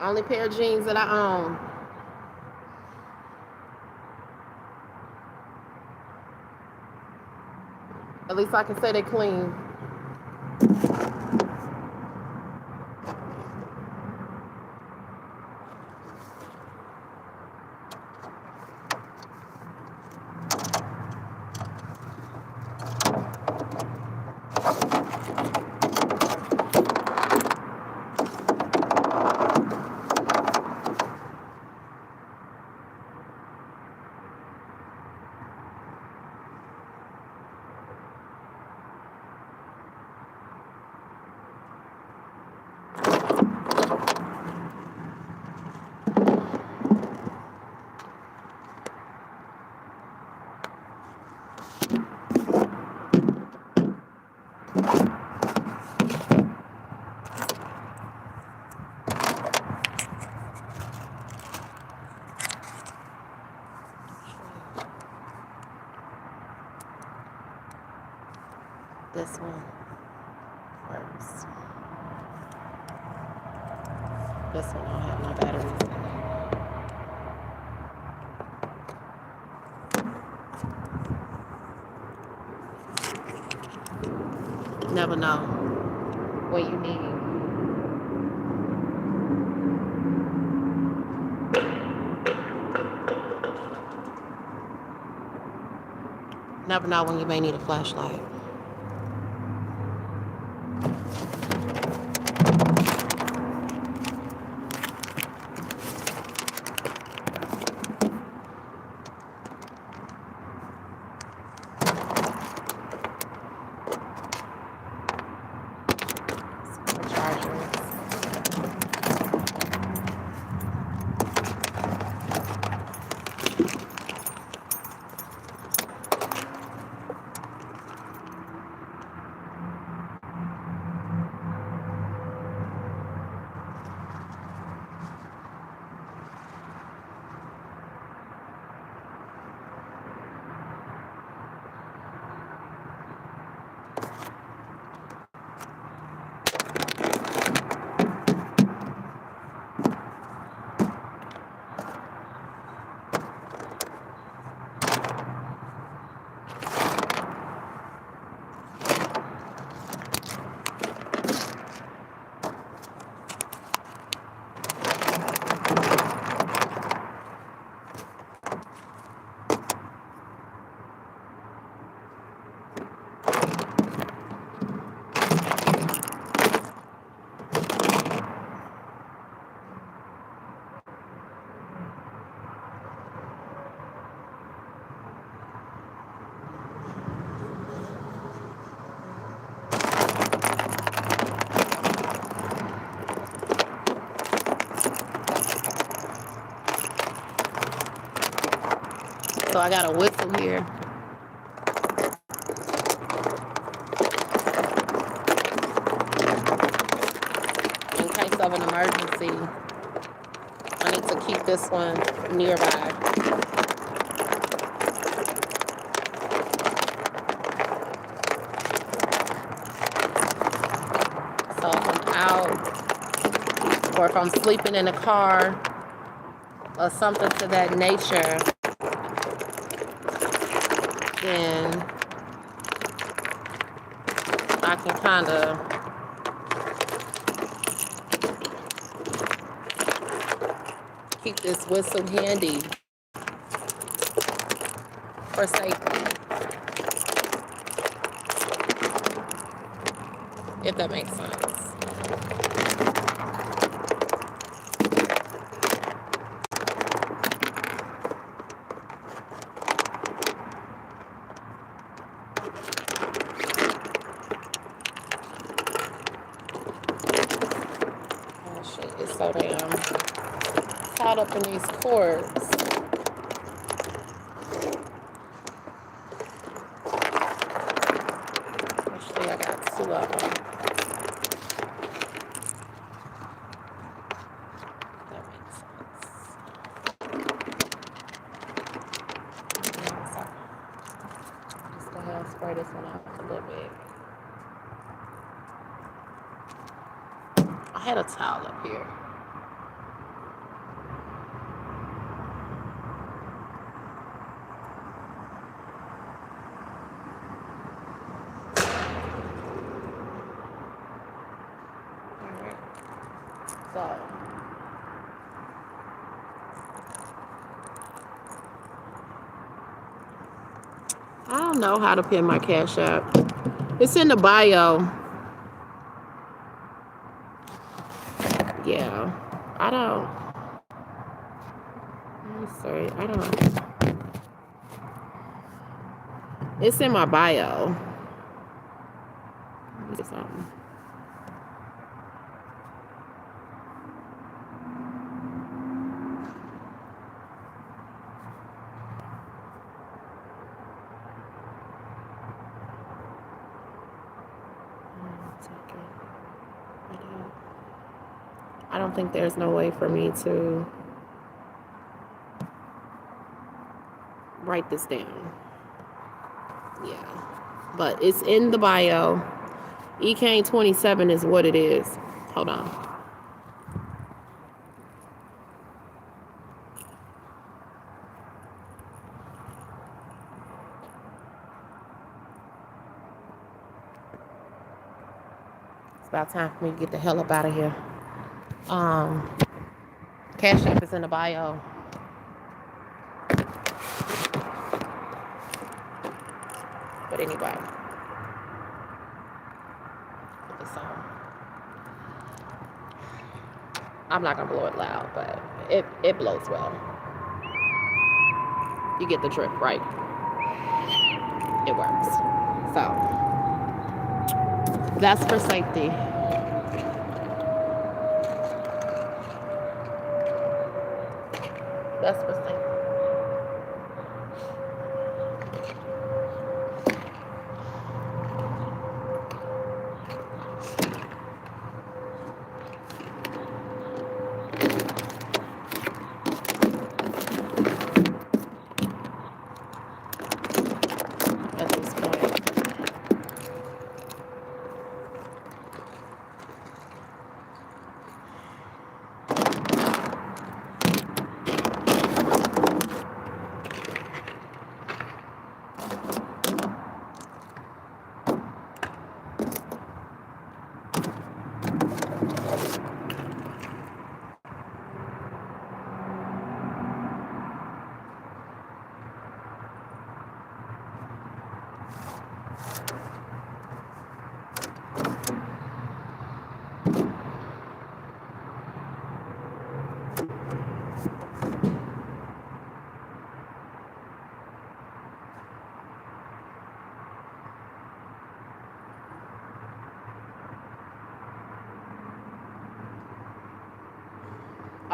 Only pair of jeans that I own. At least I can say they clean. This one works. This one don't have no batteries in it. Never know what you need. Never know when you may need a flashlight. So I got a whistle here. In case of an emergency, I need to keep this one nearby. So if I'm out or if I'm sleeping in a car or something to that nature, then I can kind of keep this whistle handy for safety, if that makes sense. Oh shit, it's so damn tied up in these cords. Actually, I got two of them. That makes sense. Just go ahead and spray this one out a little bit. I had a towel up here. Alright. So I don't know how to pin my Cash App. It's in the bio. Yeah. I don't. I'm sorry. I don't. It's in my bio. Let me do something. I don't think there's no way for me to write this down. Yeah. But it's in the bio. EK27 is what it is. Hold on. It's about time for me to get the hell up out of here. Cash App is in the bio. But anyway. So I'm not gonna blow it loud, but it blows well. You get the drift, right? It works. So that's for safety. That's for safety. At this point.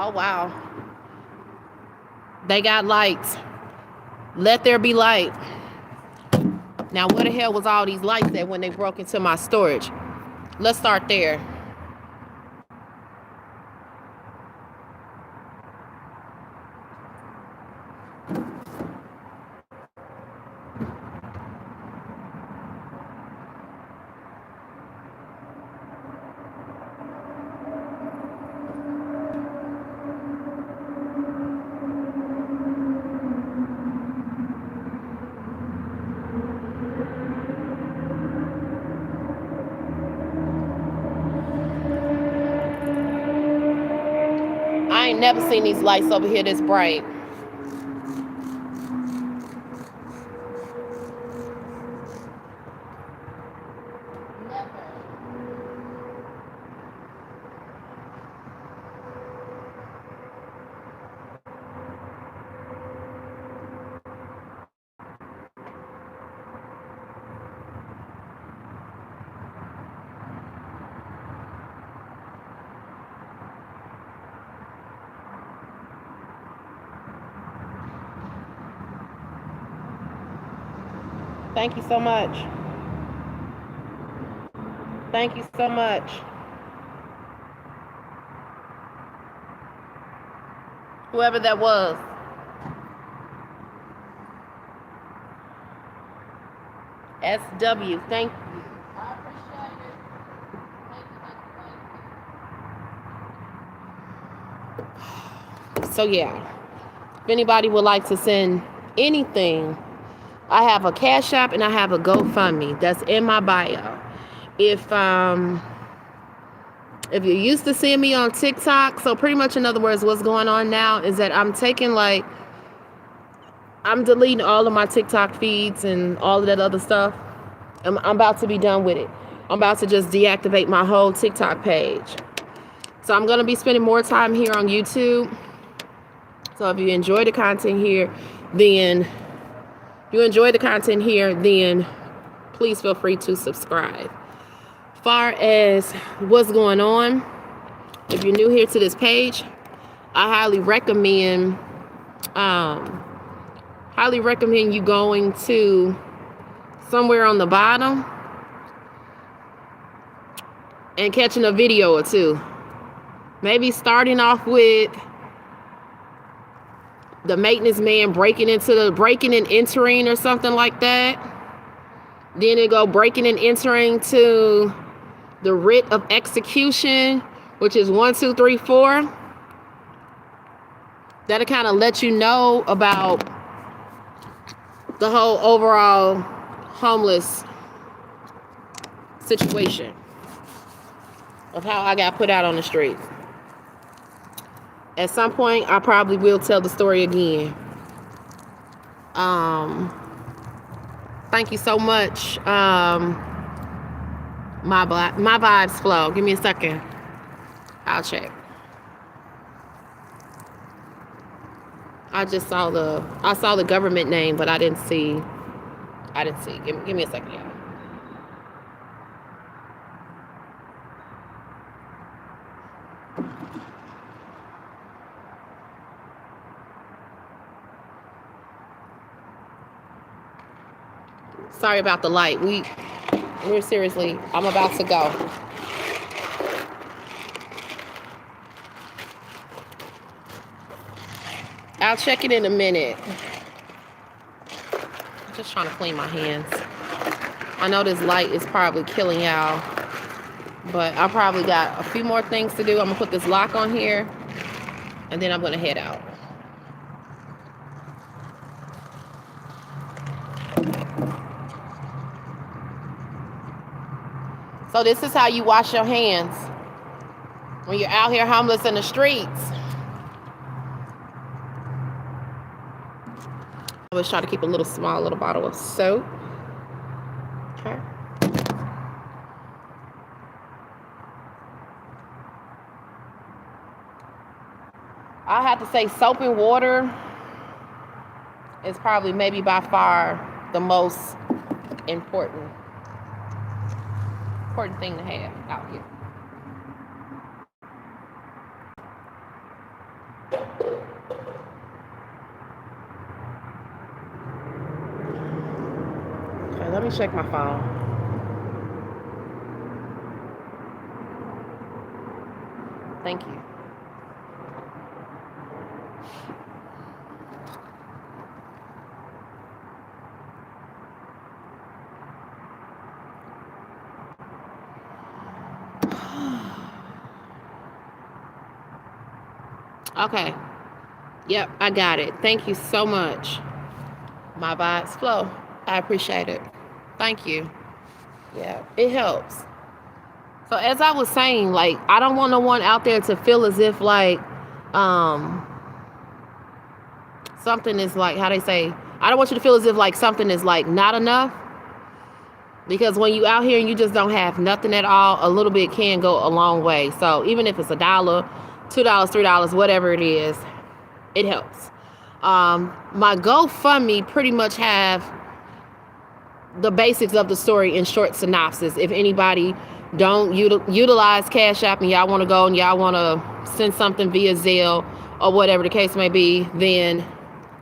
Oh wow. They got lights. Let there be light. Now where the hell was all these lights at when they broke into my storage? Let's start there. ain't never seen these lights over here this bright. Thank you so much. Thank you so much. Whoever that was. SW, thank you. I appreciate it. So yeah, if anybody would like to send anything, I have a Cash App and I have a GoFundMe that's in my bio. If you used to see me on TikTok, so pretty much in other words, what's going on now is that I'm deleting all of my TikTok feeds and all of that other stuff. I'm about to be done with it. I'm about to just deactivate my whole TikTok page. So I'm going to be spending more time here on YouTube. So if you enjoy the content here, then please feel free to subscribe. Far as what's going on, if you're new here to this page, I highly recommend you going to somewhere on the bottom and catching a video or two. Maybe starting off with the maintenance man breaking and entering or something like that. Then it go breaking and entering to the writ of execution, which is 1, 2, 3, 4. That'll kind of let you know about the whole overall homeless situation of how I got put out on the streets. At some point, I probably will tell the story again. Thank you so much. My vibes flow. Give me a second. I'll check. I saw the government name, but I didn't see. Give me a second, y'all. Sorry about the light. We're seriously, I'm about to go. I'll check it in a minute. I'm just trying to clean my hands. I know this light is probably killing y'all, but I probably got a few more things to do. I'm gonna put this lock on here, and then I'm gonna head out. So this is how you wash your hands when you're out here homeless in the streets. I always try to keep a small little bottle of soap. Okay. I have to say soap and water is probably maybe by far the most important thing to have out here. Okay, let me check my phone. Thank you. Okay. Yep, I got it. Thank you so much. My vibes flow. I appreciate it. Thank you. Yeah, it helps. So as I was saying, like, I don't want no one out there to feel as if, like, um something is like, how they say, I don't want you to feel as if like something is like not enough, because when you out here and you just don't have nothing at all, a little bit can go a long way. So even if it's $1, $2, $3, whatever it is, it helps. My GoFundMe pretty much have the basics of the story in short synopsis. If anybody don't utilize Cash App and y'all want to go and y'all want to send something via Zelle or whatever the case may be, then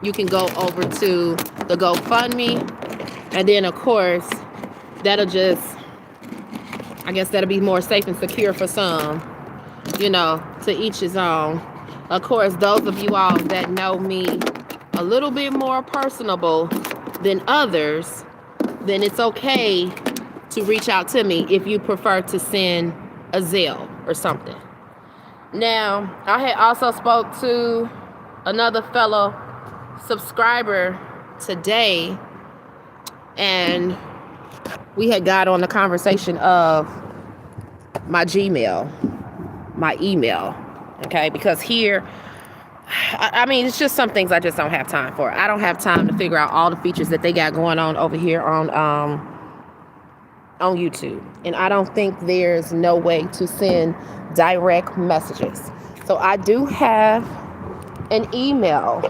you can go over to the GoFundMe. And then, of course, that'll just, I guess that'll be more safe and secure for some, you know, to each his own. Of course, those of you all that know me a little bit more personable than others, then it's okay to reach out to me if you prefer to send a Zelle or something. Now, I had also spoke to another fellow subscriber today, and we had got on the conversation of my Gmail, my email, okay? Because here, I mean, it's just some things I just don't have time for. I don't have time to figure out all the features that they got going on over here on YouTube. And I don't think there's no way to send direct messages. So I do have an email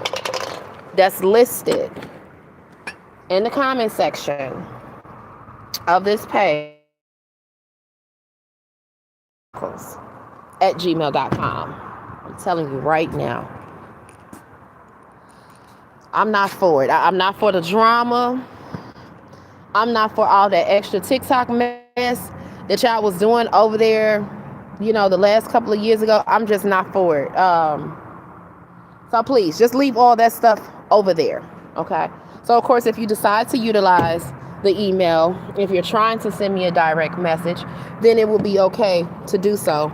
that's listed in the comment section of this page at gmail.com. I'm telling you right now, I'm not for it. I'm not for the drama. I'm not for all that extra TikTok mess that y'all was doing over there, you know, the last couple of years ago. I'm just not for it. So please, just leave all that stuff over there, okay? So, of course, if you decide to utilize the email, if you're trying to send me a direct message, then it will be okay to do so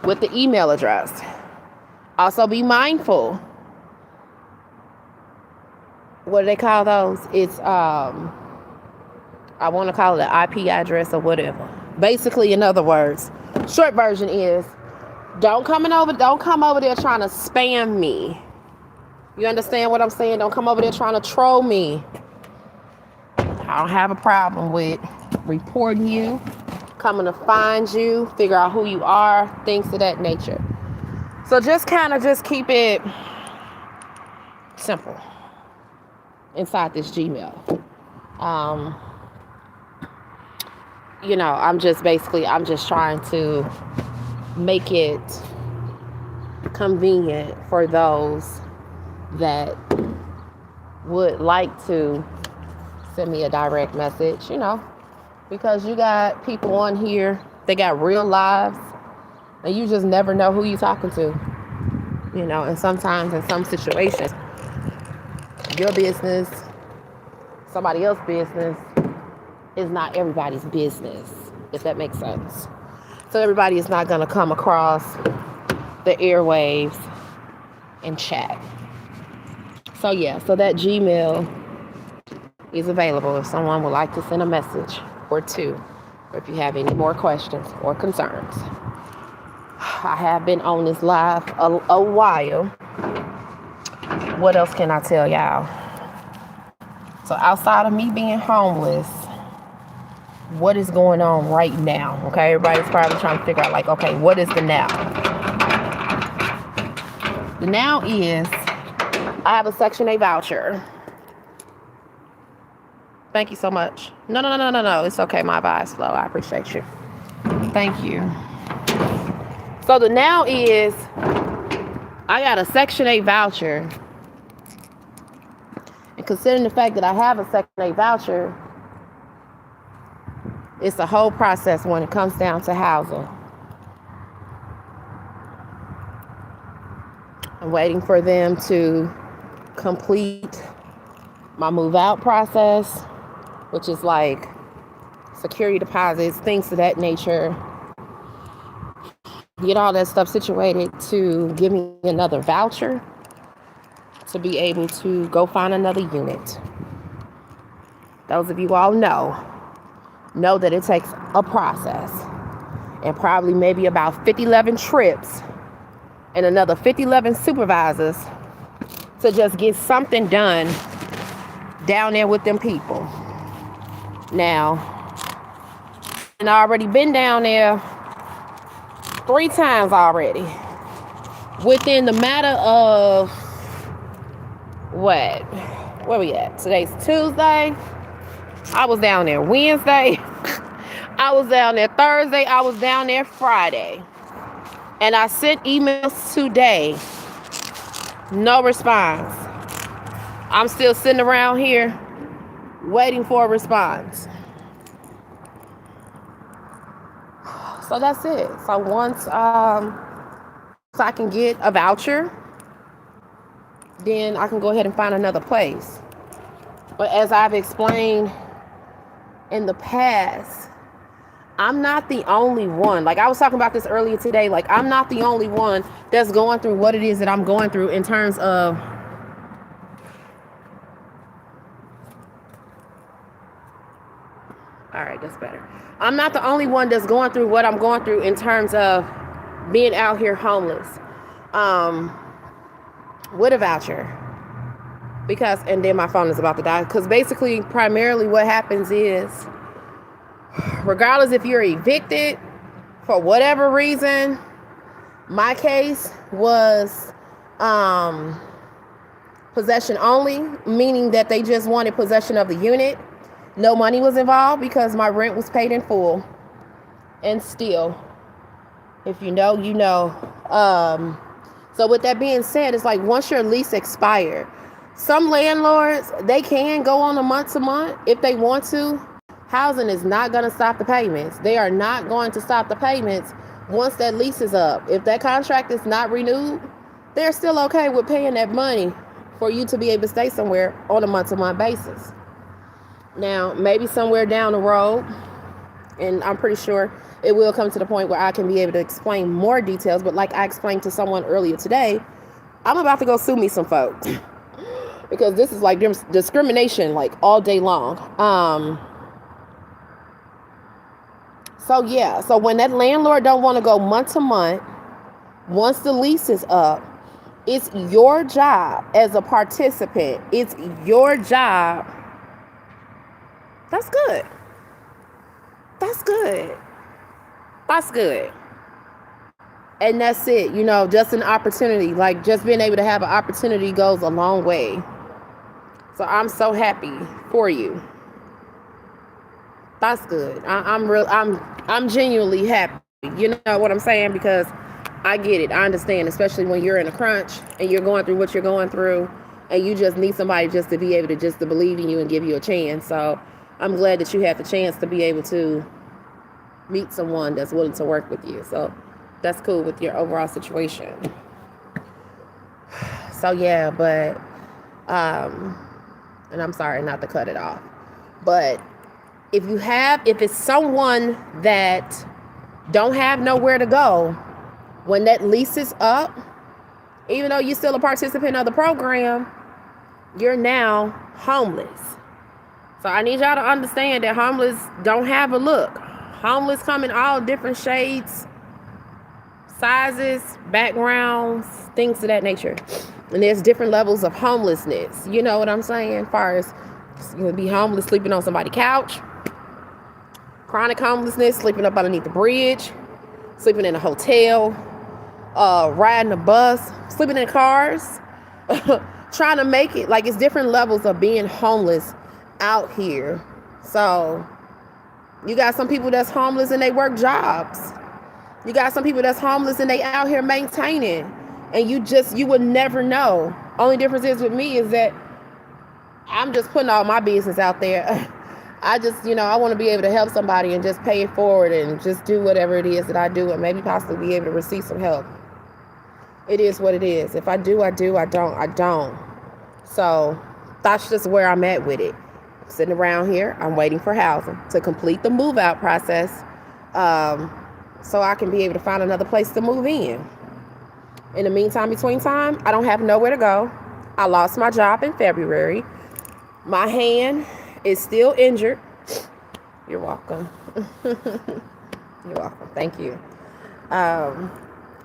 with the email address. Also, be mindful. What do they call those? It's, I want to call it an IP address or whatever. Basically, in other words, short version is, don't come over there trying to spam me. You understand what I'm saying? Don't come over there trying to troll me. I don't have a problem with reporting you, coming to find you, figure out who you are, things of that nature. So just kind of just keep it simple inside this Gmail. You know, I'm just trying to make it convenient for those that would like to send me a direct message, you know, because you got people on here, they got real lives, and you just never know who you're talking to, you know, and sometimes in some situations, your business, somebody else's business is not everybody's business, if that makes sense. So everybody is not going to come across the airwaves and chat. So yeah, so that Gmail is available if someone would like to send a message or two, or if you have any more questions or concerns. I have been on this live a while. What else can I tell y'all? So outside of me being homeless, what is going on right now? Okay, everybody's probably trying to figure out, like, okay, what is the now? The now is, I have a Section 8 voucher. Thank you so much. No. It's okay. My vibe's slow. I appreciate you. Thank you. So the now is, I got a Section 8 voucher. And considering the fact that I have a Section 8 voucher, it's a whole process when it comes down to housing. I'm waiting for them to complete my move out process, which is like security deposits, things of that nature. Get all that stuff situated to give me another voucher to be able to go find another unit. Those of you all know that it takes a process. and probably maybe about 50-11 trips and another 50-11 supervisors to just get something done down there with them people. Now, and I already been down there 3 times already. Within the matter of what? Where we at? Today's Tuesday. I was down there Wednesday. I was down there Thursday. I was down there Friday. And I sent emails today. No response. I'm still sitting around here waiting for a response. So that's it. So once I can get a voucher, then I can go ahead and find another place. But as I've explained in the past, I'm not the only one. Like I was talking about this earlier today. Like I'm not the only one that's going through what it is that I'm going through in terms of all right, that's better. I'm not the only one that's going through what I'm going through in terms of being out here homeless with a voucher. Because, and then my phone is about to die. Because basically, primarily what happens is, regardless if you're evicted for whatever reason, my case was possession only, meaning that they just wanted possession of the unit. No money was involved because my rent was paid in full. And still, if you know, you know. So with that being said, it's like once your lease expired, some landlords, they can go on a month-to-month if they want to. Housing is not going to stop the payments. They are not going to stop the payments once that lease is up. If that contract is not renewed, they're still okay with paying that money for you to be able to stay somewhere on a month-to-month basis. Now, maybe somewhere down the road, and I'm pretty sure it will come to the point where I can be able to explain more details, but like I explained to someone earlier today, I'm about to go sue me some folks. Because this is like discrimination like all day long. So yeah, so when that landlord don't want to go month to month, once the lease is up, it's your job as a participant. It's your job. That's good. That's good. That's good. And that's it. You know, just an opportunity. Like just being able to have an opportunity goes a long way. So I'm so happy for you. That's good. I'm genuinely happy. You know what I'm saying? Because I get it. I understand, especially when you're in a crunch and you're going through what you're going through and you just need somebody just to be able to just to believe in you and give you a chance. So I'm glad that you had the chance to be able to meet someone that's willing to work with you. So that's cool with your overall situation. So yeah, but and I'm sorry not to cut it off, but if it's someone that don't have nowhere to go when that lease is up, even though you're still a participant of the program, you're now homeless. So I need y'all to understand that homeless don't have a look. Homeless come in all different shades, sizes, backgrounds, things of that nature. And there's different levels of homelessness. You know what I'm saying? As far as you would be homeless, sleeping on somebody's couch. Chronic homelessness, sleeping up underneath the bridge. Sleeping in a hotel. Riding a bus. Sleeping in cars. Trying to make it. Like, it's different levels of being homeless out here. So, you got some people that's homeless and they work jobs. You got some people that's homeless and they out here maintaining. And you would never know. Only difference is with me is that I'm just putting all my business out there. I just, I want to be able to help somebody and just pay it forward and just do whatever it is that I do and maybe possibly be able to receive some help. It is what it is. If I do, I do. I don't, I don't. So that's just where I'm at with it. I'm sitting around here. I'm waiting for housing to complete the move out process so I can be able to find another place to move in. In the meantime, between time, I don't have nowhere to go. I lost my job in February. My hand is still injured. You're welcome. You're welcome. Thank you. Um,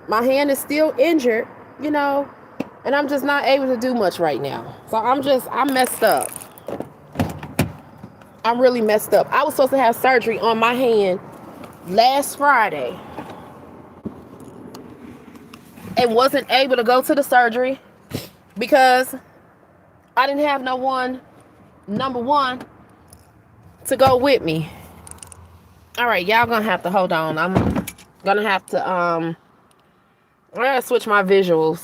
my hand is still injured, you know, and I'm just not able to do much right now. So I'm messed up. I'm really messed up. I was supposed to have surgery on my hand last Friday and wasn't able to go to the surgery because I didn't have no one, number one, to go with me. All right, y'all gonna have to hold on. I'm gonna have to, I gotta switch my visuals.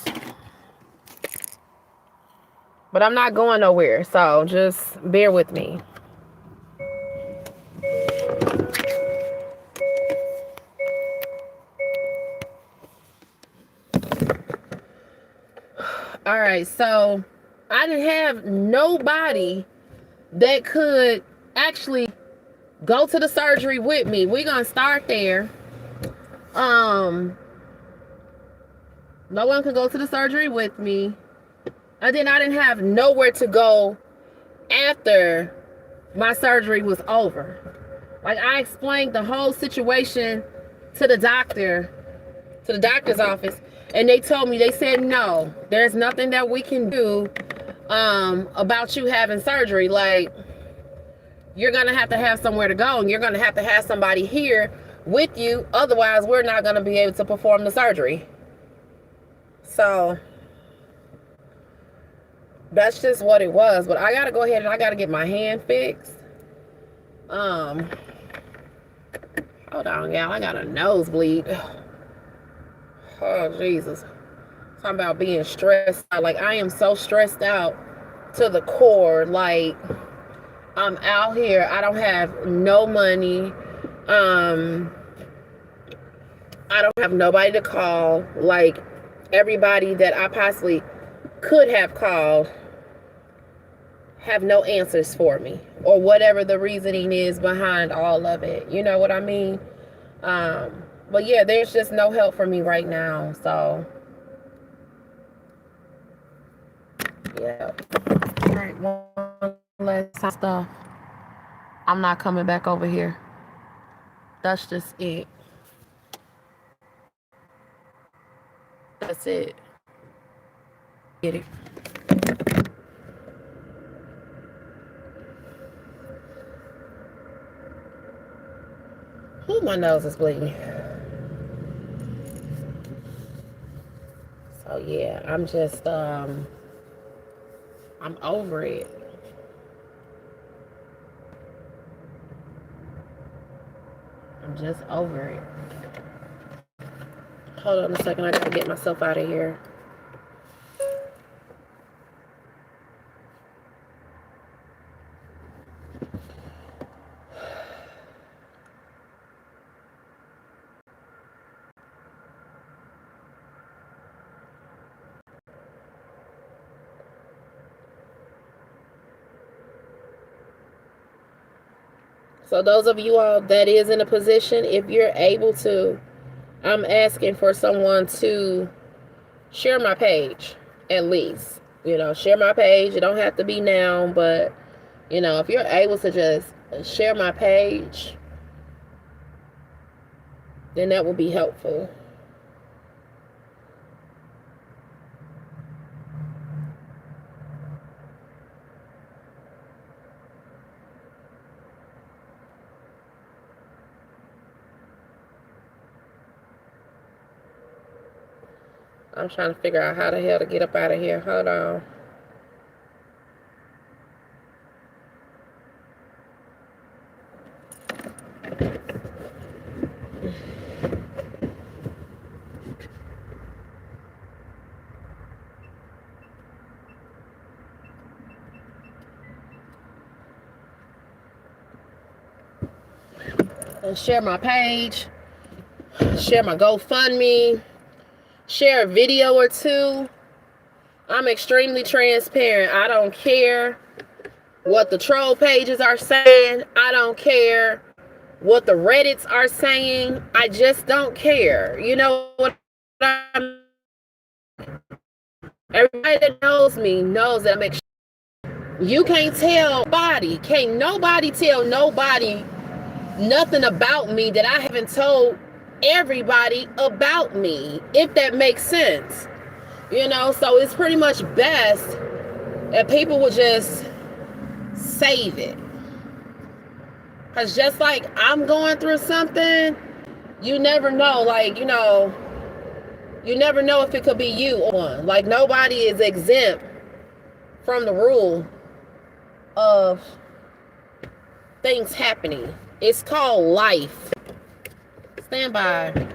But I'm not going nowhere, so just bear with me. All right, so I didn't have nobody that could actually go to the surgery with me. We're gonna start there. No one could go to the surgery with me. And then I didn't have nowhere to go after my surgery was over. Like, I explained the whole situation to the doctor's office, and they told me, they said, no, there's nothing that we can do about you having surgery. Like, you're gonna have to have somewhere to go, and you're gonna have to have somebody here with you, otherwise we're not gonna be able to perform the surgery. So that's just what it was. But I gotta go ahead and I gotta get my hand fixed. Hold on, y'all, I got a nosebleed. Oh, Jesus. Talking about being stressed out. Like, I am so stressed out to the core. Like, I'm out here. I don't have no money. I don't have nobody to call. Like, everybody that I possibly could have called have no answers for me, or whatever the reasoning is behind all of it. You know what I mean? But yeah, there's just no help for me right now. So yeah. All right, one last stuff. I'm not coming back over here. That's just it. That's it. Get it. Ooh, my nose is bleeding. So yeah, I'm just I'm over it. I'm just over it. Hold on a second, I gotta get myself out of here. So those of you all that is in a position, if you're able to, I'm asking for someone to share my page, at least. You know, share my page. It don't have to be now, but, you know, if you're able to just share my page, then that will be helpful. I'm trying to figure out how the hell to get up out of here. Hold on. And share my page, share my GoFundMe, share a video or two. I'm extremely transparent. I don't care what the troll pages are saying. I don't care what the Reddits are saying. I just don't care. You know what I'm... Everybody that knows me knows that I'm you can't tell nobody. Can't nobody tell nobody nothing about me that I haven't told everybody about me, if that makes sense. You know, so it's pretty much best that people would just save it. Because just like I'm going through something, you never know. Like, you know, you never know if it could be you or one. Like, nobody is exempt from the rule of things happening. It's called life. Stand by.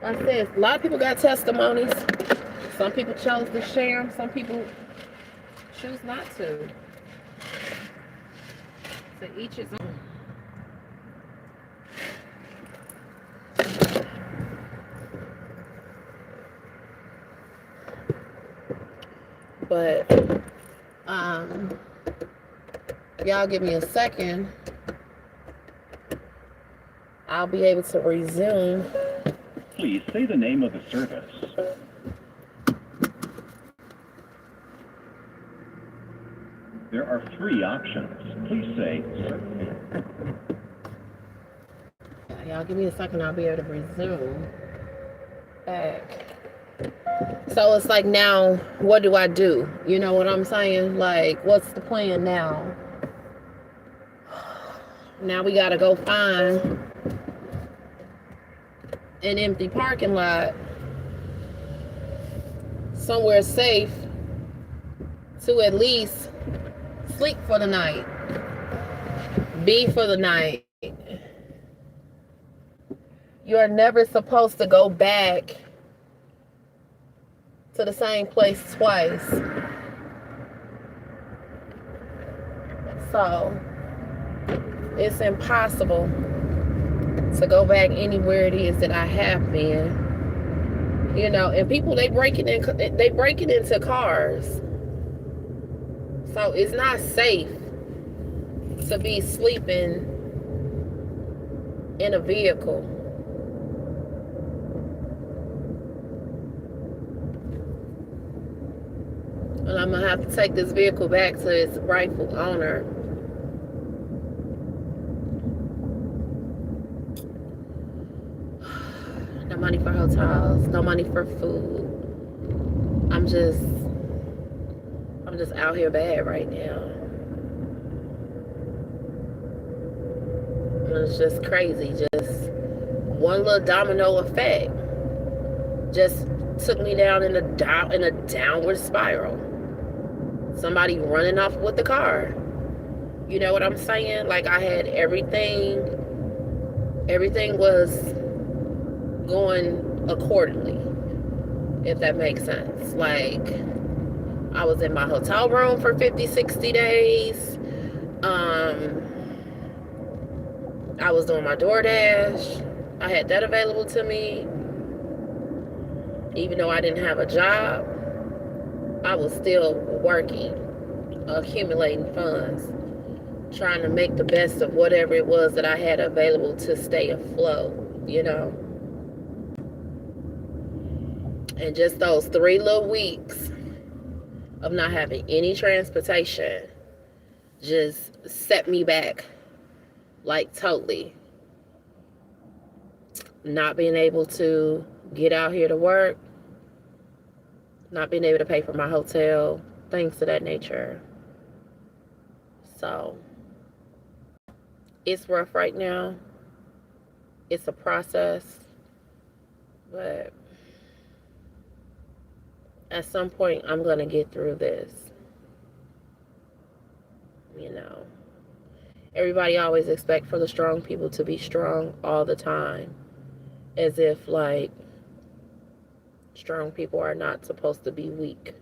I said, a lot of people got testimonies. Some people chose to share them. Some people choose not to. To each his own. But y'all give me a second. I'll be able to resume. Please say the name of the service. There are 3 options. Please say. Y'all give me a second. I'll be able to resume back. So it's like, now, what do I do? You know what I'm saying? Like, what's the plan now? Now we gotta go find an empty parking lot somewhere safe to at least sleep for the night, be for the night. You are never supposed to go back to the same place twice. So it's impossible to go back anywhere it is that I have been. You know, and people, they break it into cars. So it's not safe to be sleeping in a vehicle. And I'm gonna have to take this vehicle back to its rightful owner. No money for hotels, no money for food. I'm just out here bad right now. It's just crazy. Just one little domino effect just took me down in a downward spiral. Somebody running off with the car. You know what I'm saying? Like, I had everything was going accordingly, if that makes sense. Like, I was in my hotel room for 50, 60 days. I was doing my DoorDash. I had that available to me. Even though I didn't have a job, I was still working, accumulating funds, trying to make the best of whatever it was that I had available to stay afloat, you know. And just those 3 little weeks of not having any transportation just set me back, like, totally. Not being able to get out here to work, not being able to pay for my hotel, things of that nature. So it's rough right now. It's a process, but at some point I'm gonna get through this. You know, everybody always expects for the strong people to be strong all the time, as if, like, strong people are not supposed to be weak.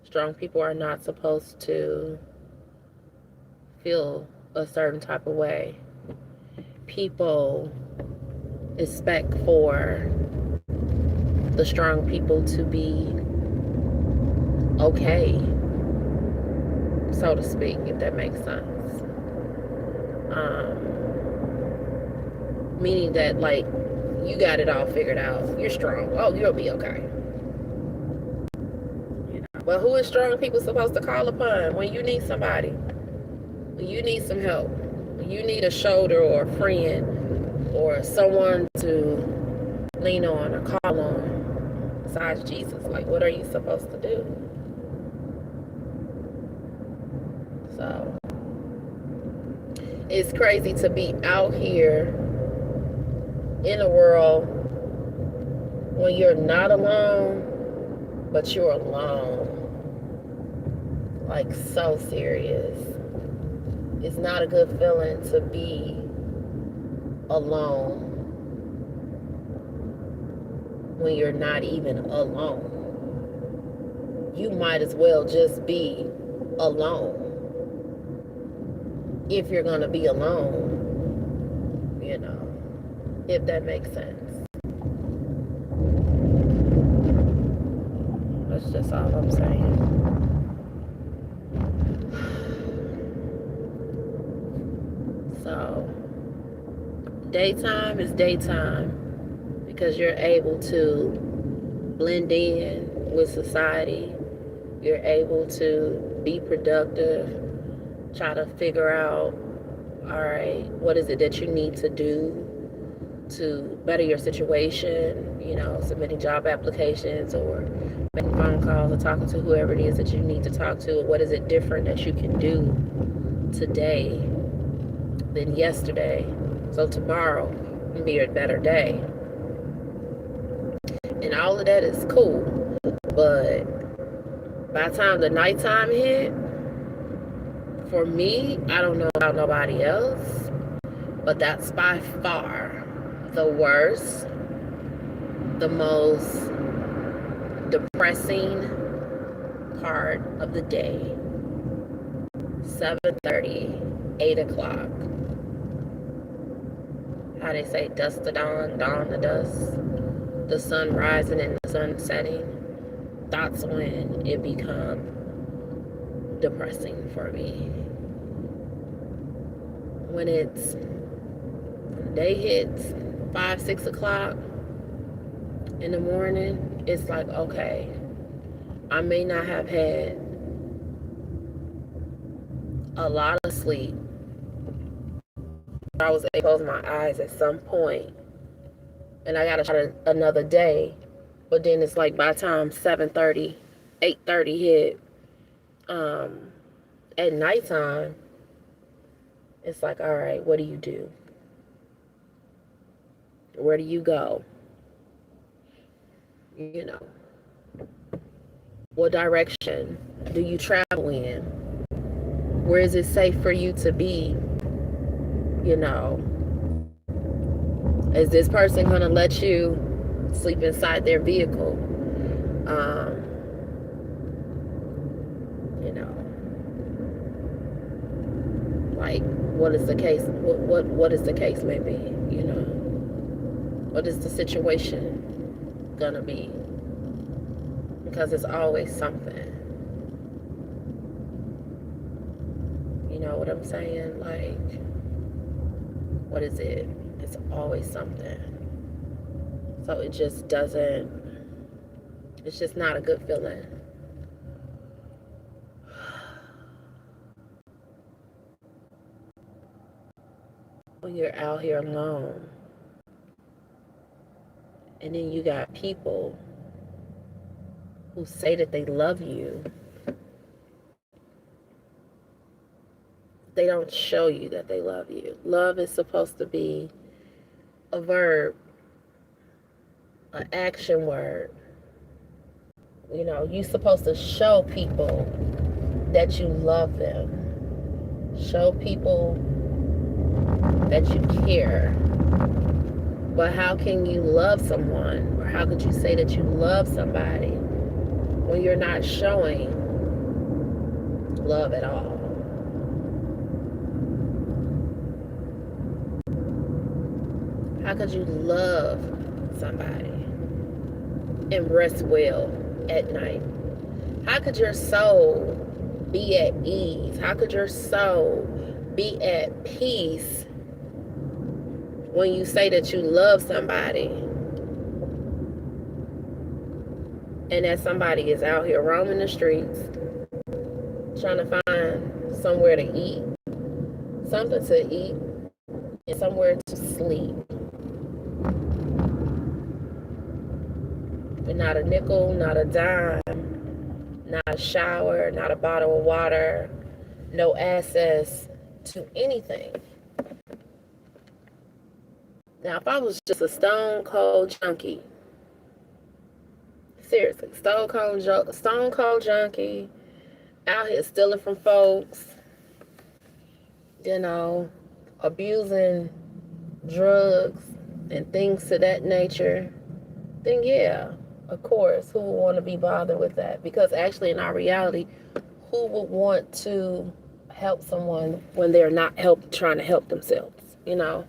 Strong people are not supposed to feel a certain type of way. People expect for the strong people to be okay, so to speak, if that makes sense. Meaning that, like, you got it all figured out. You're strong. Oh, you'll be okay. You know? But who is strong people supposed to call upon when you need somebody? When you need some help? When you need a shoulder or a friend or someone to lean on or call on besides Jesus? Like, what are you supposed to do? So it's crazy to be out here in a world when you're not alone, but you're alone. Like, so serious. It's not a good feeling to be alone when you're not even alone. You might as well just be alone if you're gonna be alone, you know, if that makes sense. That's just all I'm saying. So, daytime is daytime because you're able to blend in with society. You're able to be productive, try to figure out, all right, what is it that you need to do to better your situation, you know, submitting job applications or making phone calls or talking to whoever it is that you need to talk to. What is it different that you can do today than yesterday, so tomorrow can be a better day? And all of that is cool, but by the time the nighttime hit, for me, I don't know about nobody else, but that's by far the worst, the most depressing part of the day. 7:30, 8 o'clock. How they say, dusk to dawn, dawn to dusk. The sun rising and the sun setting. That's when it becomes depressing for me. When it's, the day hits 5, 6 o'clock in the morning, it's like, okay, I may not have had a lot of sleep. I was able to close my eyes at some point, and I gotta try another day. But then it's like by the time 7:30, 8:30 hit, at nighttime, it's like, all right, what do you do? Where do you go? You know, what direction do you travel in? Where is it safe for you to be? You know, is this person gonna let you sleep inside their vehicle? You know, like, what is the case? What is the case may be? You know, what is the situation gonna be? Because it's always something. You know what I'm saying? Like, what is it? It's always something. So it just doesn't, it's just not a good feeling. When you're out here alone, and then you got people who say that they love you. They don't show you that they love you. Love is supposed to be a verb, an action word. You know, you're supposed to show people that you love them. Show people that you care. But how can you love someone, or how could you say that you love somebody when you're not showing love at all? How could you love somebody and rest well at night? How could your soul be at ease? How could your soul be at peace when you say that you love somebody and that somebody is out here roaming the streets trying to find somewhere to eat, something to eat, and somewhere to sleep? And not a nickel, not a dime, not a shower, not a bottle of water, no access to anything. Now, if I was just a stone cold junkie, seriously, stone cold junkie, out here stealing from folks, you know, abusing drugs and things to that nature, then yeah, of course, who would want to be bothered with that? Because actually, in our reality, who would want to help someone when they're not trying to help themselves, you know?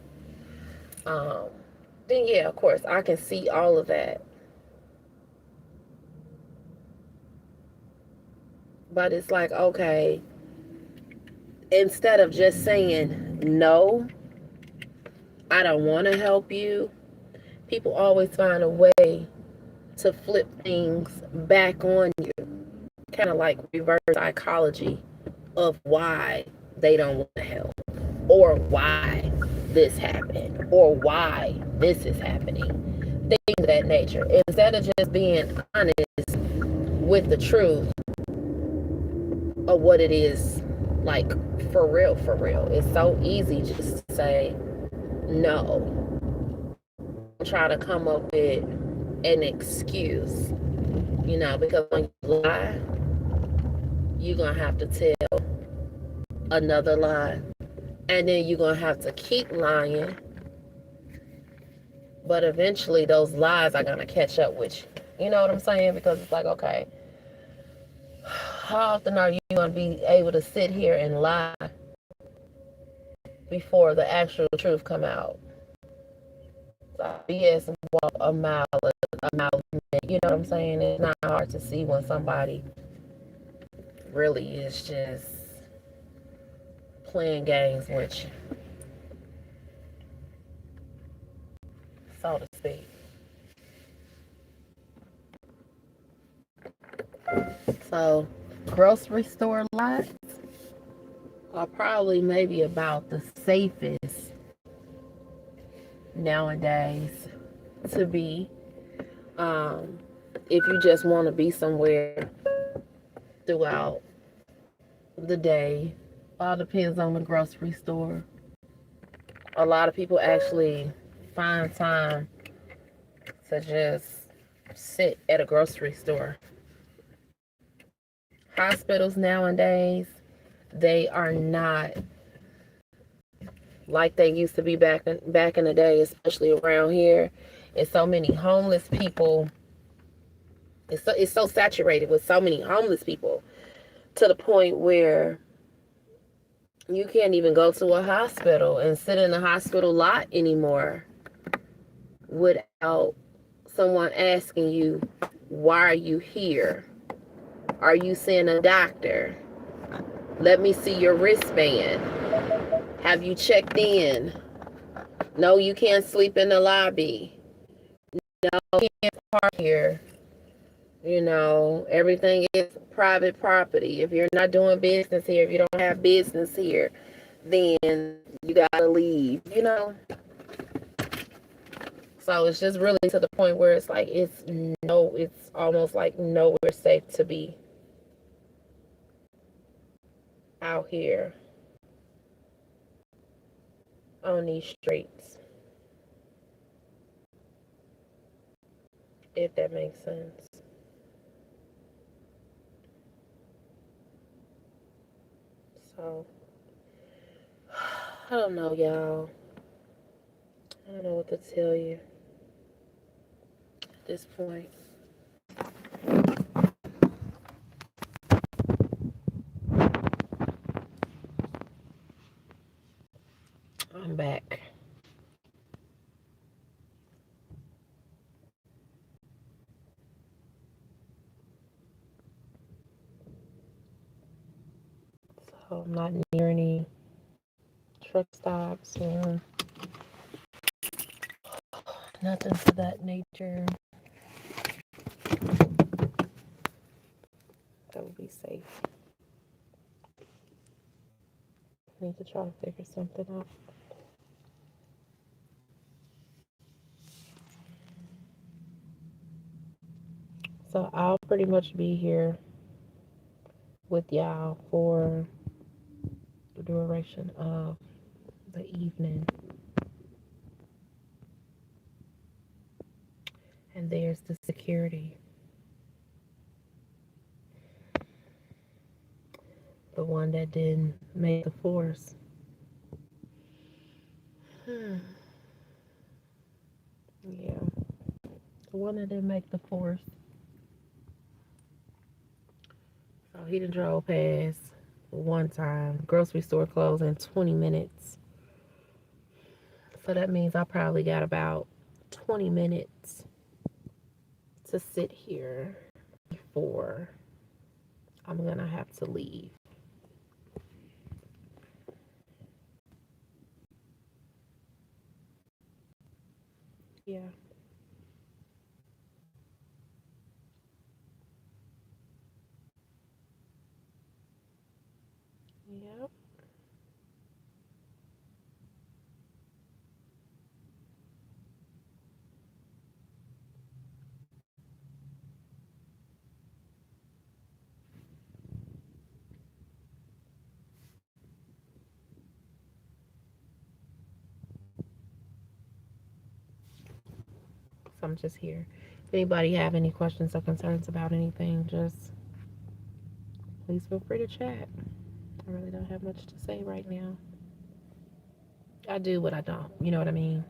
Then yeah, of course, I can see all of that. But it's like, okay, instead of just saying, no, I don't want to help you, people always find a way to flip things back on you. Kind of like reverse psychology of why they don't want to help, or why this happened, or why this is happening. Things of that nature. Instead of just being honest with the truth of what it is, like for real, for real. It's so easy just to say no. Try to come up with an excuse, you know, because when you lie, you're going to have to tell another lie. And then you're going to have to keep lying. But eventually those lies are going to catch up with you. You know what I'm saying? Because it's like, okay, how often are you going to be able to sit here and lie before the actual truth come out? So BS walk a mile, you know what I'm saying? It's not hard to see when somebody really is just playing games with you, so to speak. So grocery store lots are probably maybe about the safest nowadays to be. If you just want to be somewhere throughout the day, all depends on the grocery store. A lot of people actually find time to just sit at a grocery store. Hospitals nowadays, they are not like they used to be back in the day, especially around here. And so many homeless people. It's so saturated with so many homeless people to the point where you can't even go to a hospital and sit in a hospital lot anymore without someone asking you, why are you here? Are you seeing a doctor? Let me see your wristband. Have you checked in? No, you can't sleep in the lobby. No, you can't park here. You know, everything is private property. If you're not doing business here, if you don't have business here, then you gotta leave, you know? So it's just really to the point where it's like, it's almost like nowhere safe to be out here on these streets, if that makes sense. So, I don't know, y'all. I don't know what to tell you at this point. I'm back. So I'm not near any truck stops or nothing to that nature. That would be safe. Need to try to figure something out. So I'll pretty much be here with y'all for the duration of the evening. And there's the security. The one that didn't make the force. Yeah. The one that didn't make the force. So he done drove past one time. Grocery store closed in 20 minutes. So that means I probably got about 20 minutes to sit here before I'm gonna have to leave. Yeah. Yep. So I'm just here. If anybody have any questions or concerns about anything, just please feel free to chat. I really don't have much to say right now. I do, but I don't. You know what I mean?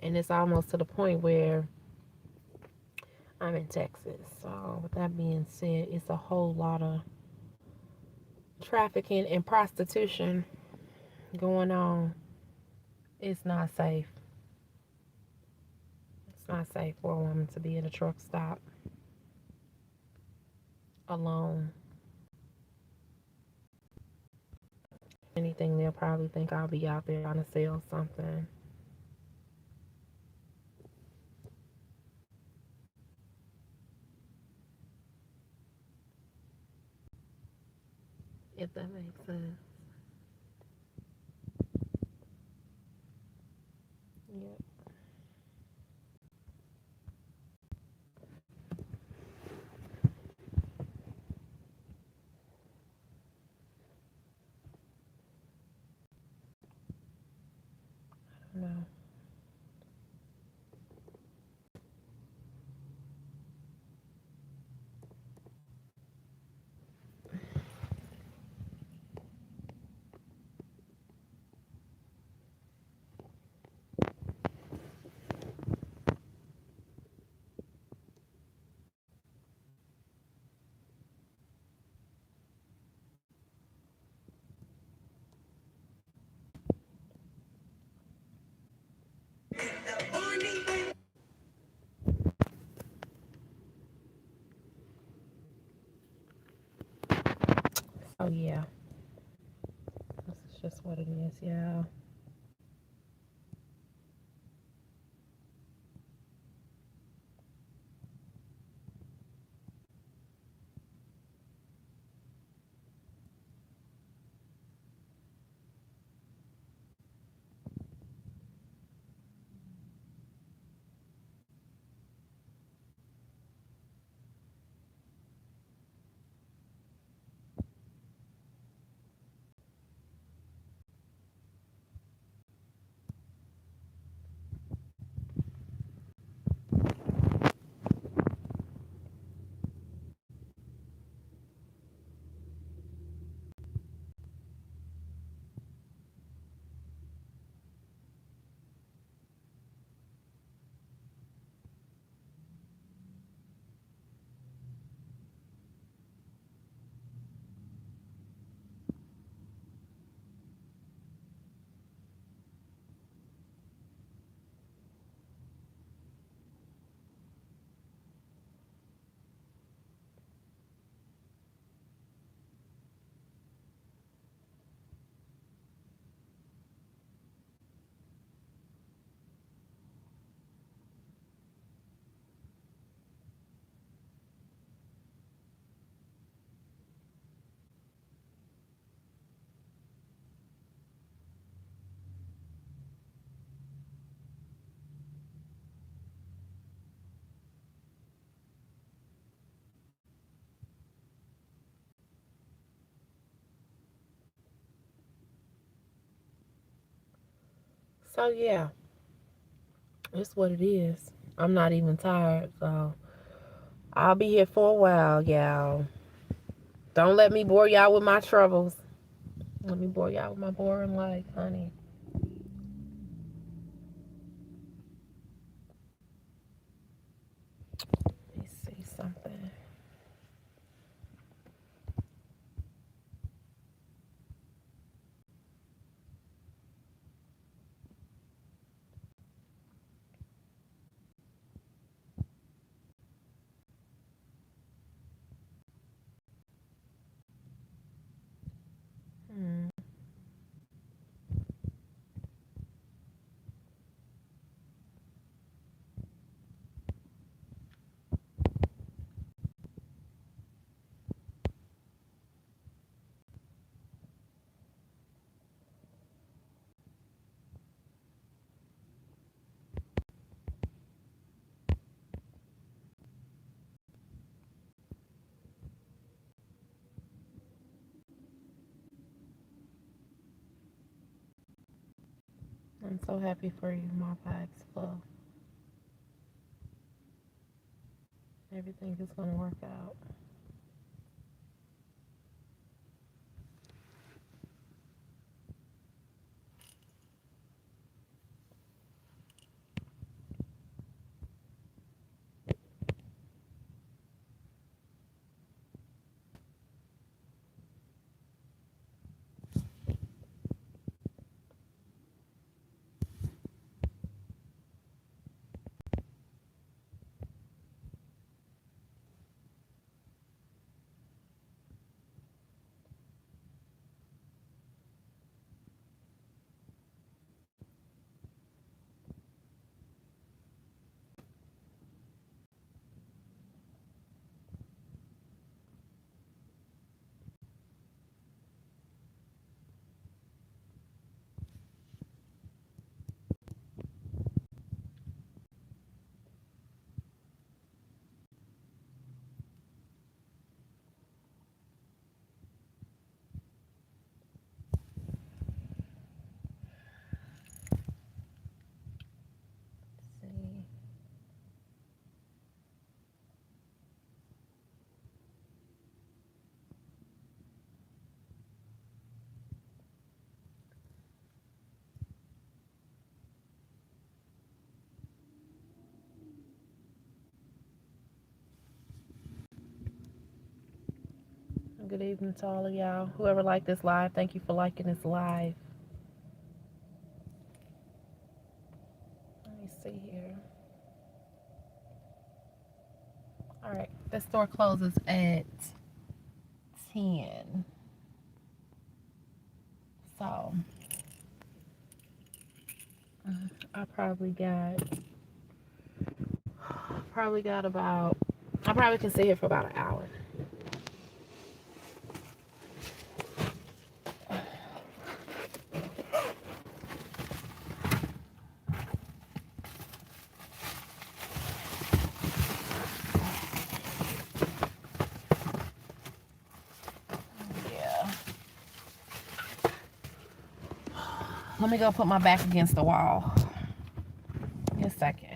And it's almost to the point where I'm in Texas. So with that being said, it's a whole lot of trafficking and prostitution going on. It's not safe. It's not safe for a woman to be in a truck stop alone. Anything, they'll probably think I'll be out there trying to sell something. If that makes sense. Yep. I don't know. So yeah, this is just what it is, yeah. So yeah, it's what it is. I'm not even tired, so I'll be here for a while, y'all. Don't let me bore y'all with my troubles. Let me bore y'all with my boring life, honey. Let me see something. Hmm. I'm so happy for you, my vibes flow. Everything is gonna work out. Let's see. Good evening to all of y'all. Whoever liked this live, thank you for liking this live. the store closes at 10. So I probably got about, I probably can sit here for about an hour. Yeah. Let me go put my back against the wall. Give me a second.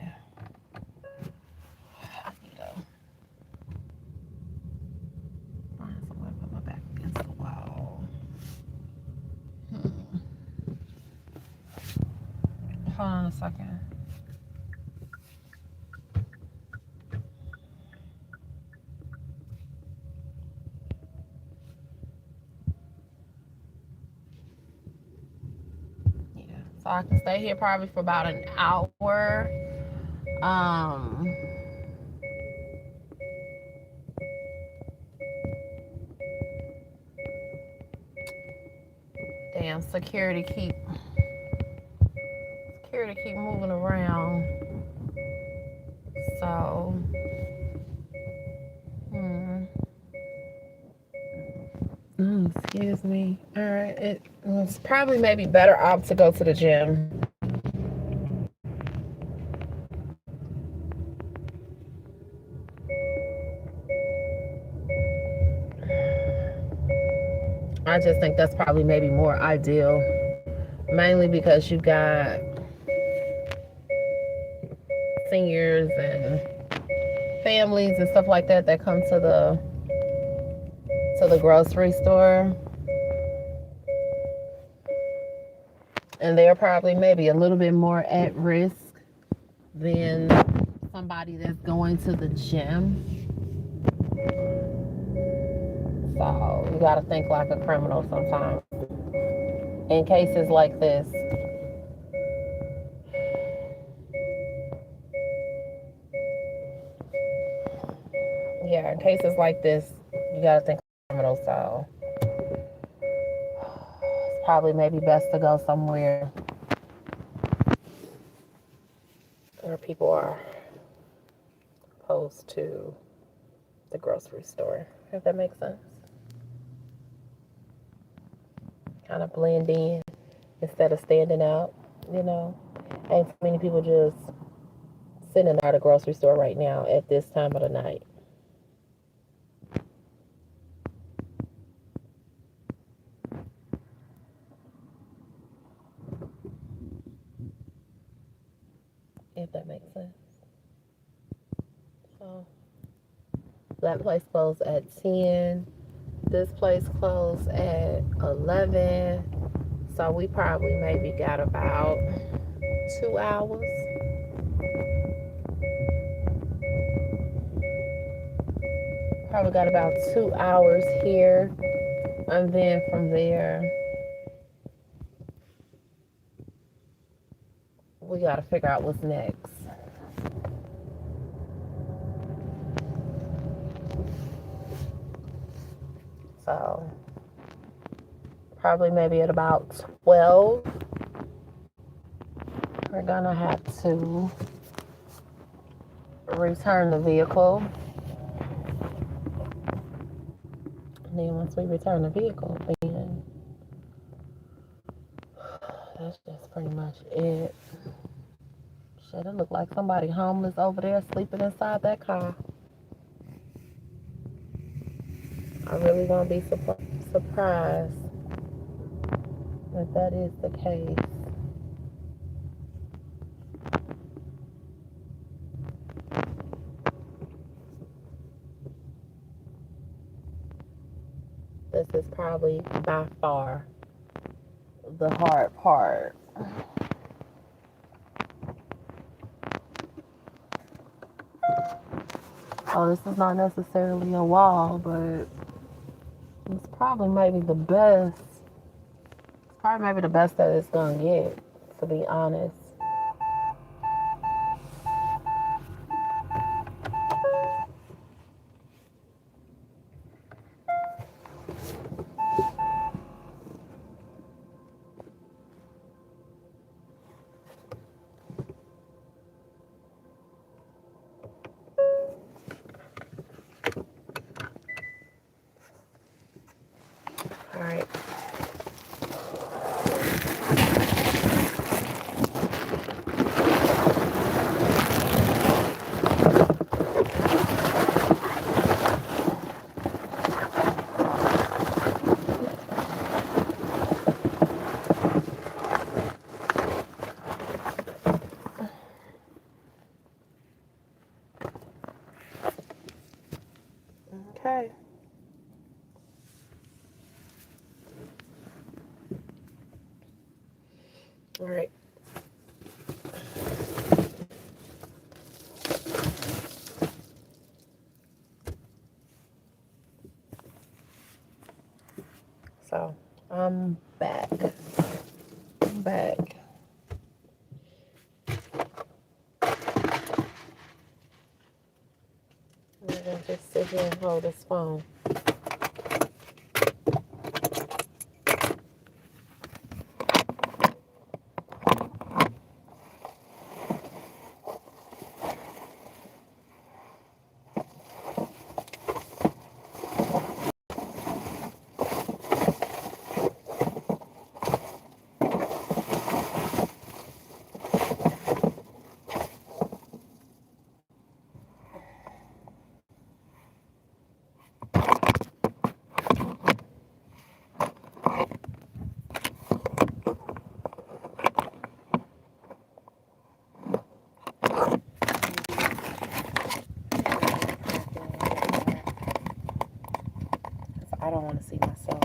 Put my back against the wall. Hold on a second. Yeah. So I can stay here probably for about an hour. Damn, security keep moving around. So, excuse me. All right, it was probably maybe better off to go to the gym. I just think that's probably maybe more ideal, mainly because you got seniors and families and stuff like that that come to the grocery store, and they're probably maybe a little bit more at risk than somebody that's going to the gym. So you got to think like a criminal sometimes in cases like this. Yeah, in cases like this, you got to think criminal. So it's probably maybe best to go somewhere where people are opposed to the grocery store, if that makes sense. Kind of blend in instead of standing out, you know. Ain't too many people just sitting at the grocery store right now at this time of the night. If that makes sense. So that place closed at 10. This place closed at 11. So we probably maybe got about 2 hours. Probably got about 2 hours here. And then from there, we got to figure out what's next. So probably maybe at about 12, we're gonna have to return the vehicle. And then once we return the vehicle, then that's just pretty much it. Shit, it looked like somebody homeless over there sleeping inside that car. I really won't be surprised if that is the case. This is probably by far the hard part. Oh, this is not necessarily a wall, but it's probably maybe the best. It's probably maybe the best that it's gonna get, to be honest. Okay. All right. So I'm back. I'm back. I'm gonna just sit here and hold this phone. I don't want to see myself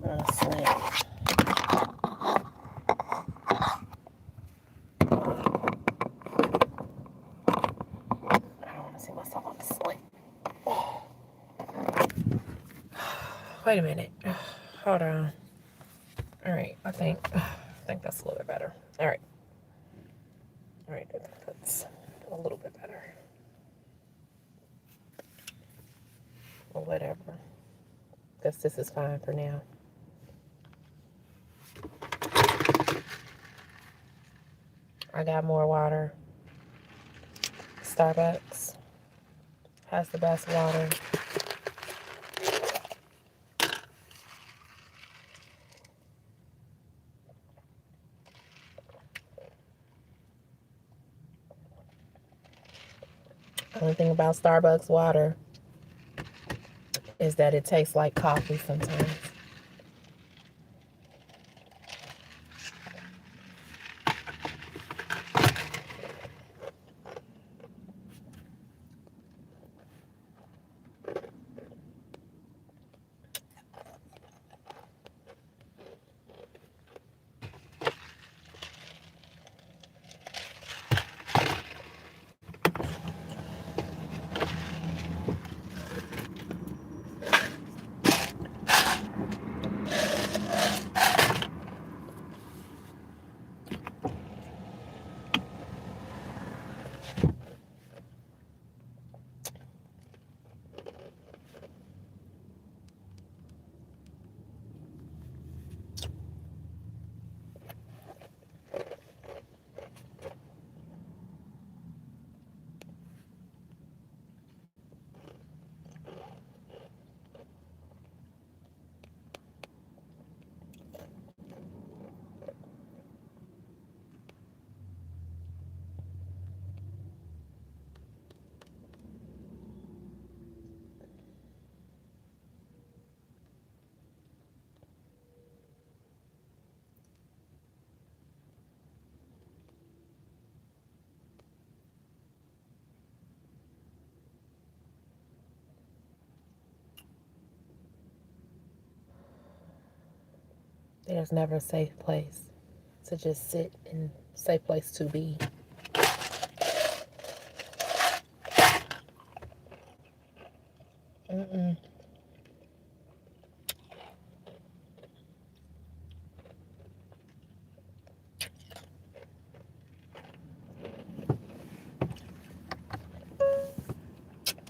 on a slant. I don't want to see myself on a slant. Wait a minute. Hold on. All right. I think that's a little bit better. All right. All right. That's a little bit better. Or whatever. Guess this is fine for now. I got more water. Starbucks has the best water. Only thing about Starbucks water is that it tastes like coffee sometimes. There's never a safe place to just sit and safe place to be. Mm-mm.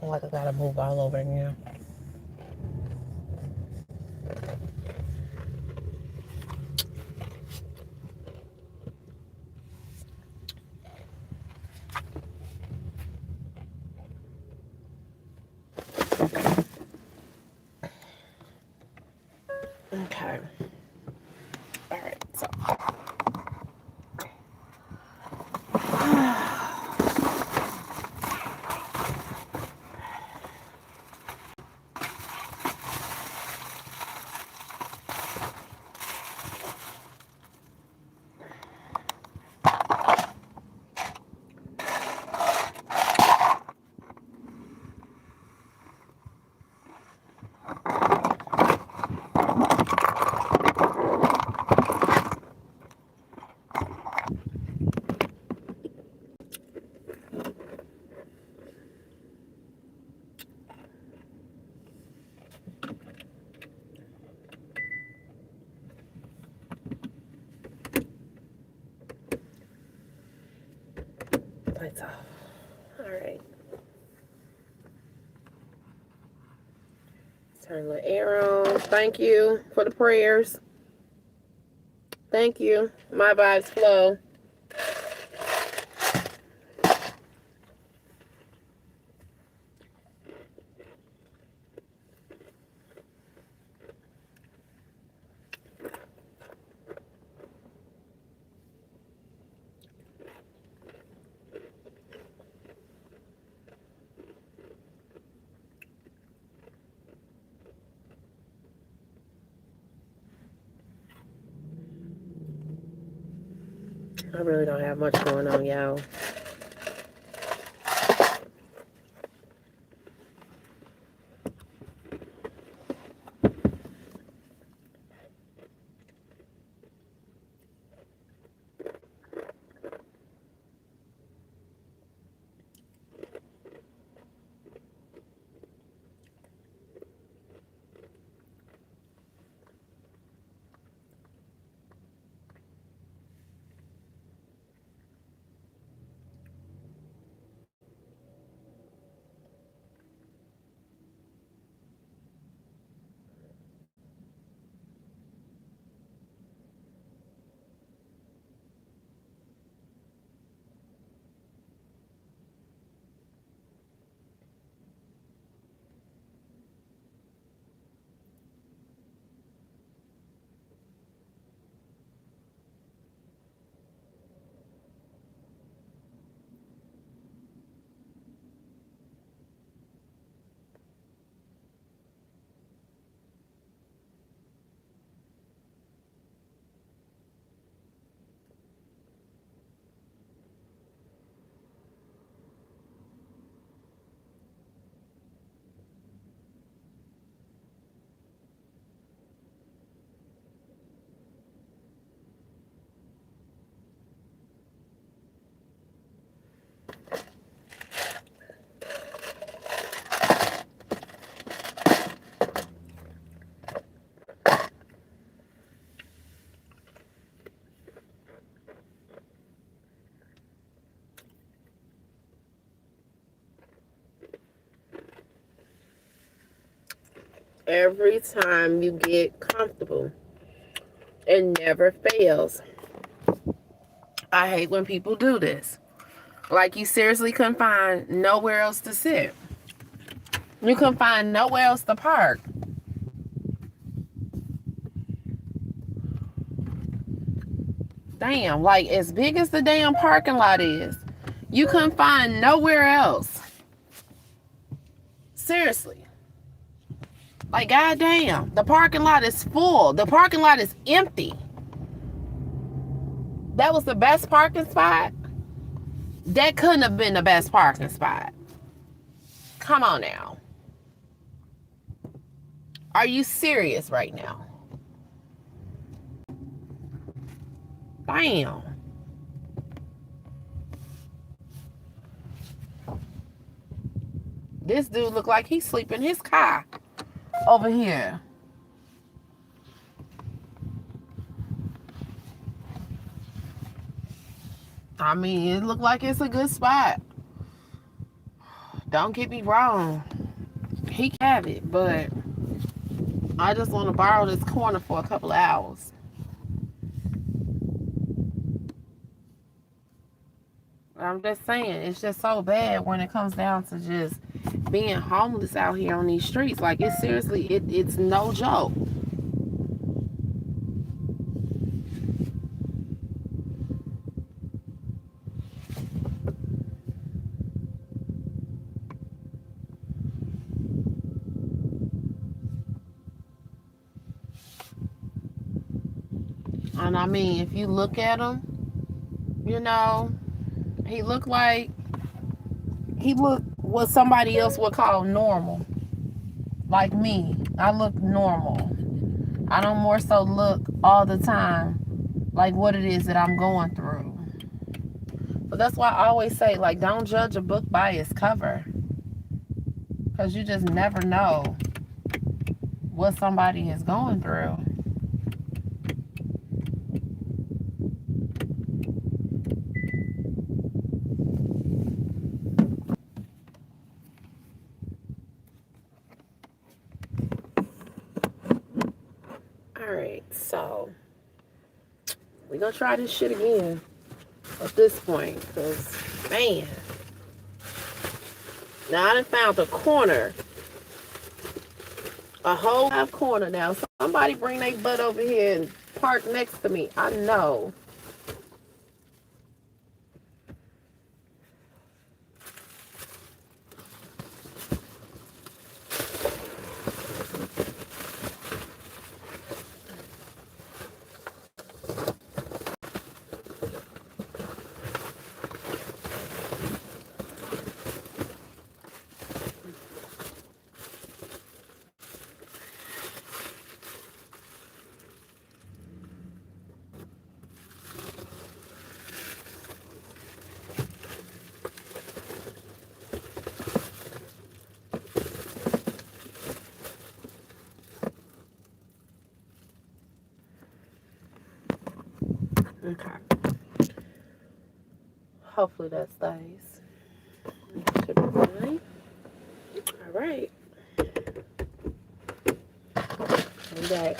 Like I gotta move all over again. Okay. All right. So. Lights off. All right. Turn the air on. Thank you for the prayers. Thank you. My vibes flow. I really don't have much going on, y'all. Every time you get comfortable, it never fails. I hate when people do this. Like, you seriously couldn't find nowhere else to sit. You couldn't find nowhere else to park. Damn, like, as big as the damn parking lot is, you couldn't find nowhere else. Seriously. Like, goddamn, the parking lot is full. The parking lot is empty. That was the best parking spot? That couldn't have been the best parking spot. Come on now. Are you serious right now? Damn. This dude look like he's sleeping in his car over here. I mean, it look like it's a good spot. Don't get me wrong. He can have it, but I just want to borrow this corner for a couple of hours. I'm just saying, it's just so bad when it comes down to just being homeless out here on these streets. Like, it's seriously, it's no joke. And I mean, if you look at him, you know, he looked what somebody else would call normal. Like me, I look normal. I don't more so look all the time like what it is that I'm going through. But that's why I always say, like, don't judge a book by its cover. Because you just never know what somebody is going through. Alright, so we're gonna try this shit again at this point, because, man. Now, I done found a corner. A whole half corner now. Somebody bring their butt over here and park next to me. I know. Okay. Hopefully that stays. Should be fine. All right. I'm back.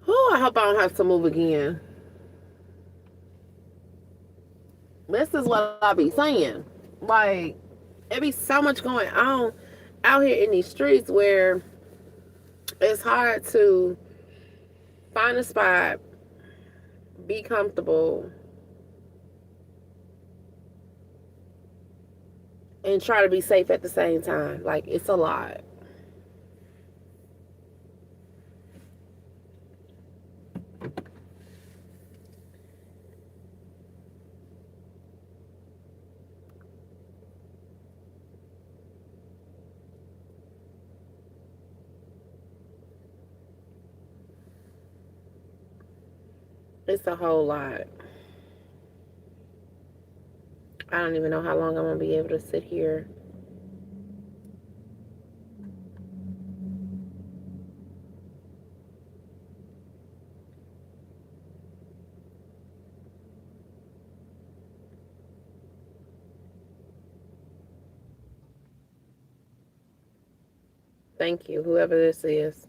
Oh, I hope I don't have to move again. This is what I be saying. Like, it be so much going on out here in these streets where it's hard to find a spot, be comfortable, and try to be safe at the same time. Like, it's a lot. It's a whole lot. I don't even know how long I'm going to be able to sit here. Thank you, whoever this is.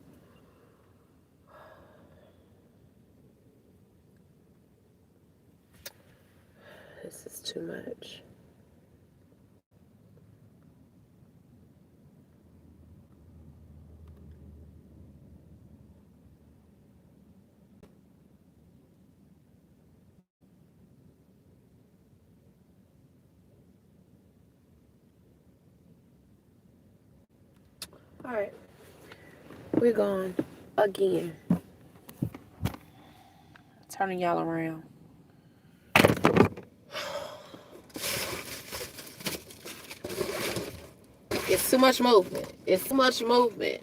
This is too much. All right, we're gone again. Turning y'all around. It's too much movement. It's too much movement.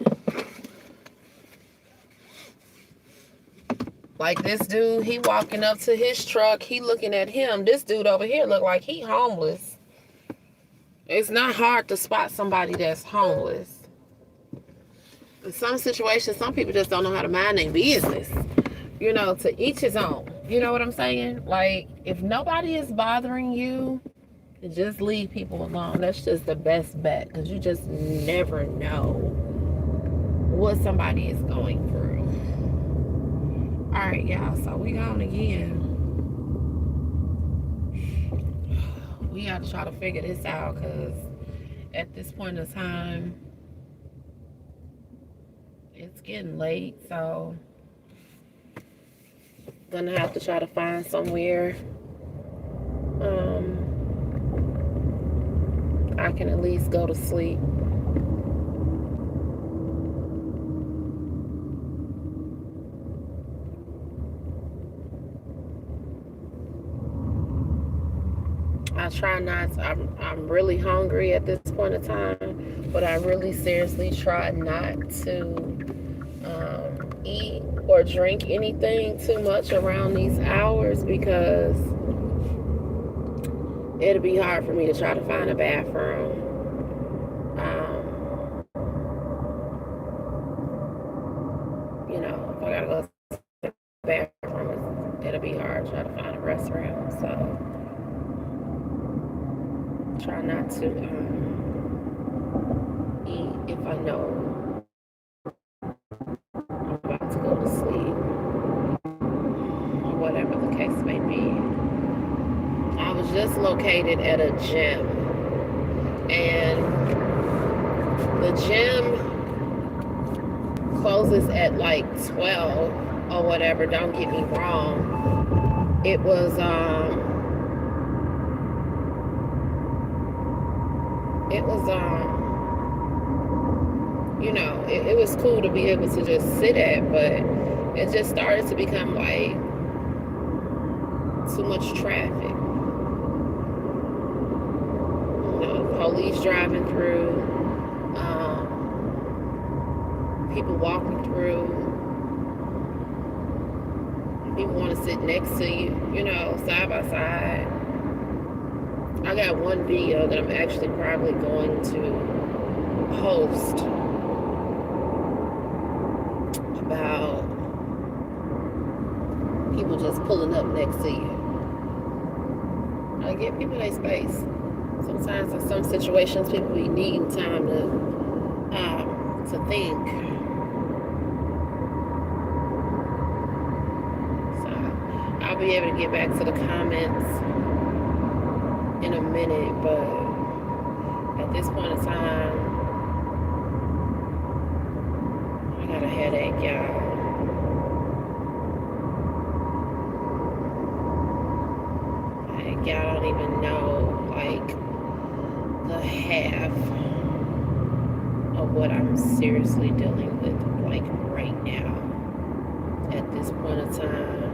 Like this dude, he walking up to his truck, he looking at him. This dude over here look like he homeless. It's not hard to spot somebody that's homeless. In some situations, some people just don't know how to mind their business. You know, to each his own. You know what I'm saying? Like, if nobody is bothering you, just leave people alone. That's just the best bet, because you just never know what somebody is going through. All right, y'all. So we gone again. We got to try to figure this out, because at this point in time, it's getting late. So gonna have to try to find somewhere I can at least go to sleep. I try not to, I'm really hungry at this point in time, but I really seriously try not to eat or drink anything too much around these hours, because it'll be hard for me to try to find a bathroom. You know, if I gotta go to the bathroom, it'll be hard to try to find a restroom. So try not to eat if I know I'm about to go to sleep, or whatever the case may be. I was just located at a gym, and the gym closes at like 12 or whatever. Don't get me wrong. It was you know, it was cool to be able to just sit at, but it just started to become like too much traffic. You know, police driving through, people walking through, people want to sit next to you, you know, side by side. I got one video that I'm actually probably going to post about people just pulling up next to you. I give people their space. Sometimes in some situations, people be needing time to think. So I'll be able to get back to the comments in a minute, but at this point in time, I got a headache, y'all. Like, y'all don't even know, like, the half of what I'm seriously dealing with, like, right now, at this point in time.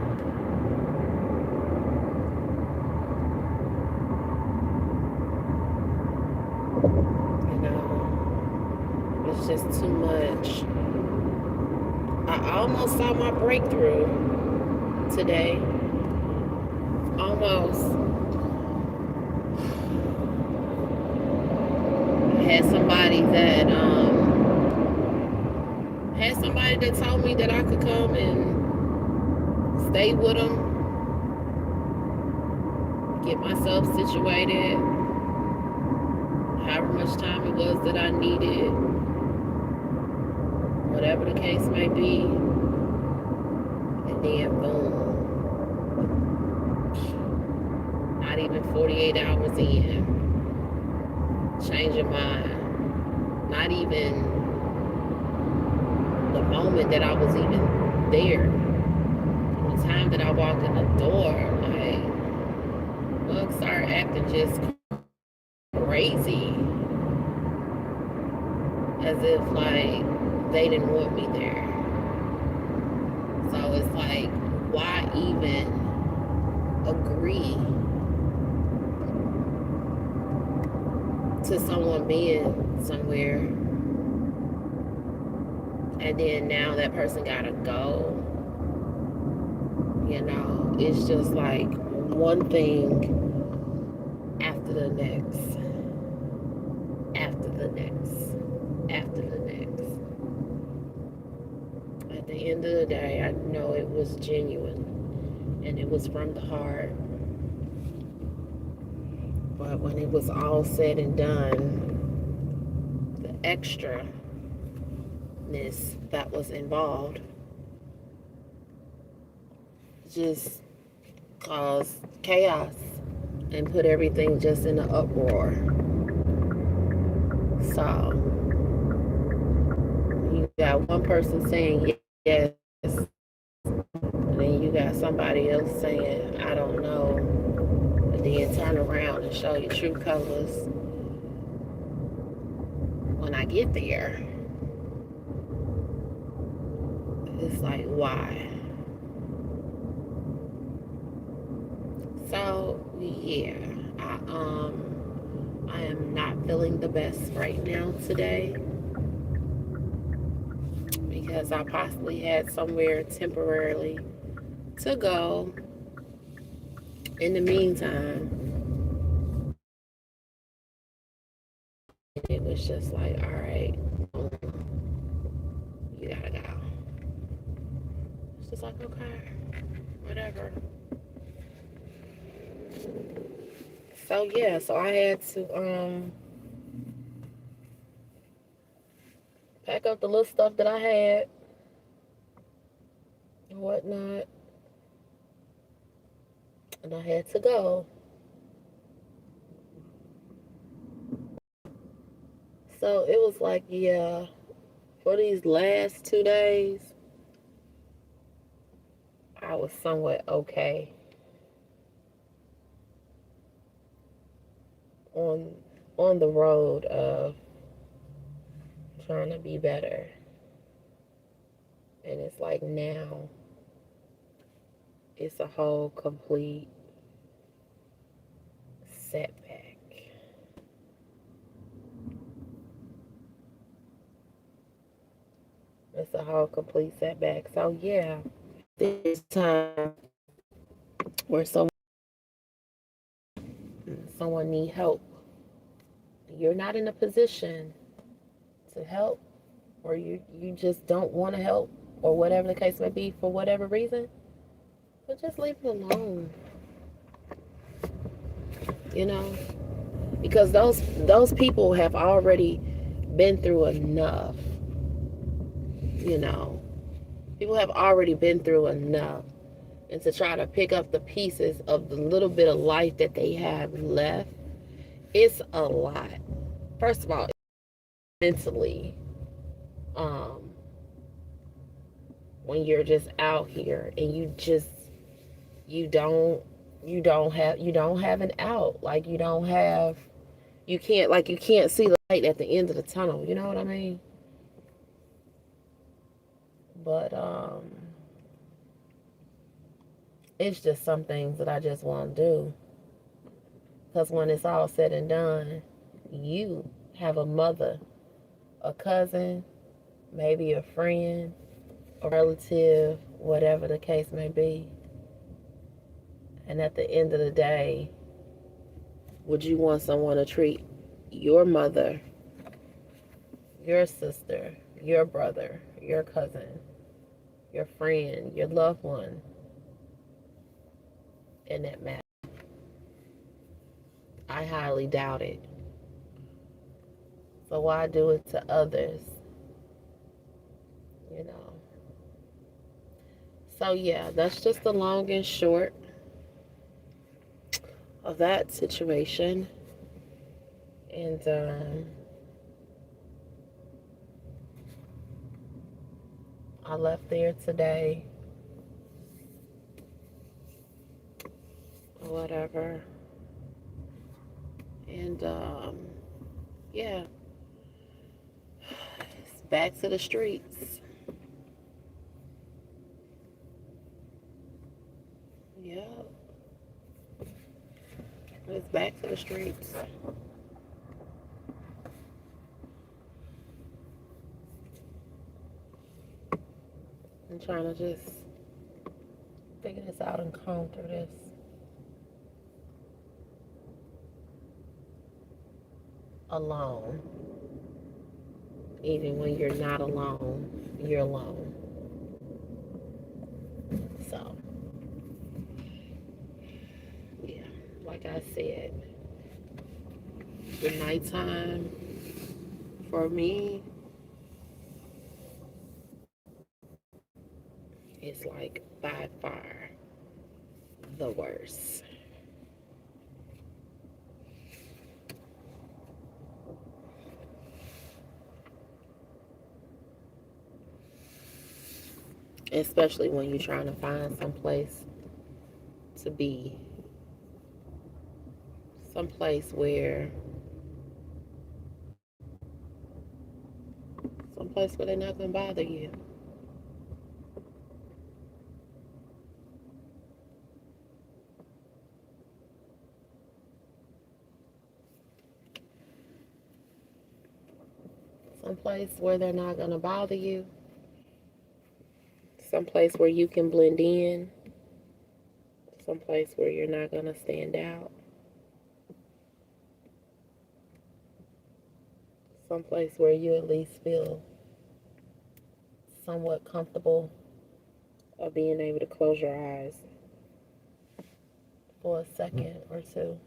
You know, it's just too much. I almost saw my breakthrough today. Almost. I had somebody that told me that I could come and stay with them, get myself situated, however much time it was that I needed, whatever the case may be, and then boom, not even 48 hours in, change your mind. Not even the moment that I was even there, from the time that I walked in the door, like, bugs started acting just crazy, as if like they didn't want me there. So it's like, why even agree to someone being somewhere, and then now that person gotta go, You know, it's just like one thing after the next, after the next, after the next. At the end of the day, I know it was genuine and it was from the heart. But when it was all said and done, the extraness that was involved just caused chaos and put everything just in an uproar. So you got one person saying yes, and then you got somebody else saying, I don't know, and then turn around and show your true colors when I get there. It's like, why? So yeah, I am not feeling the best right now today because I possibly had somewhere temporarily to go. In the meantime, it was just like, all right, you gotta go. It's just like, okay, whatever. So yeah, so I had to pack up the little stuff that I had and whatnot, and I had to go. So it was like, yeah, for these last 2 days, I was somewhat okay on on the road of trying to be better. And it's like now it's a whole complete setback. It's a whole complete setback. So yeah, this time where someone need help, you're not in a position to help, or you just don't want to help, or whatever the case may be for whatever reason, but just leave it alone. You know, because those people have already been through enough. You know, people have already been through enough, and to try to pick up the pieces of the little bit of life that they have left, it's a lot. First of all, mentally, um, when you're just out here and you don't you don't have an out. Like you can't see the light at the end of the tunnel. You know what I mean? But it's just some things that I just want to do. Because when it's all said and done, you have a mother, a cousin, maybe a friend, a relative, whatever the case may be. And at the end of the day, would you want someone to treat your mother, your sister, your brother, your cousin, your friend, your loved one in that manner? I highly doubt it. So why do it to others? You know. So yeah, that's just the long and short of that situation. And I left there today. Whatever. And yeah, it's back to the streets. Yeah, it's back to the streets. I'm trying to just figure this out and comb through this alone. Even when you're not alone, you're alone. So, yeah, like I said, the nighttime for me is like by far the worst. Especially when you're trying to find some place to be, someplace where, someplace where they're not gonna bother you. Someplace where they're not gonna bother you. Someplace where you can blend in. Someplace where you're not gonna stand out. Someplace where you at least feel somewhat comfortable of being able to close your eyes for a second or two.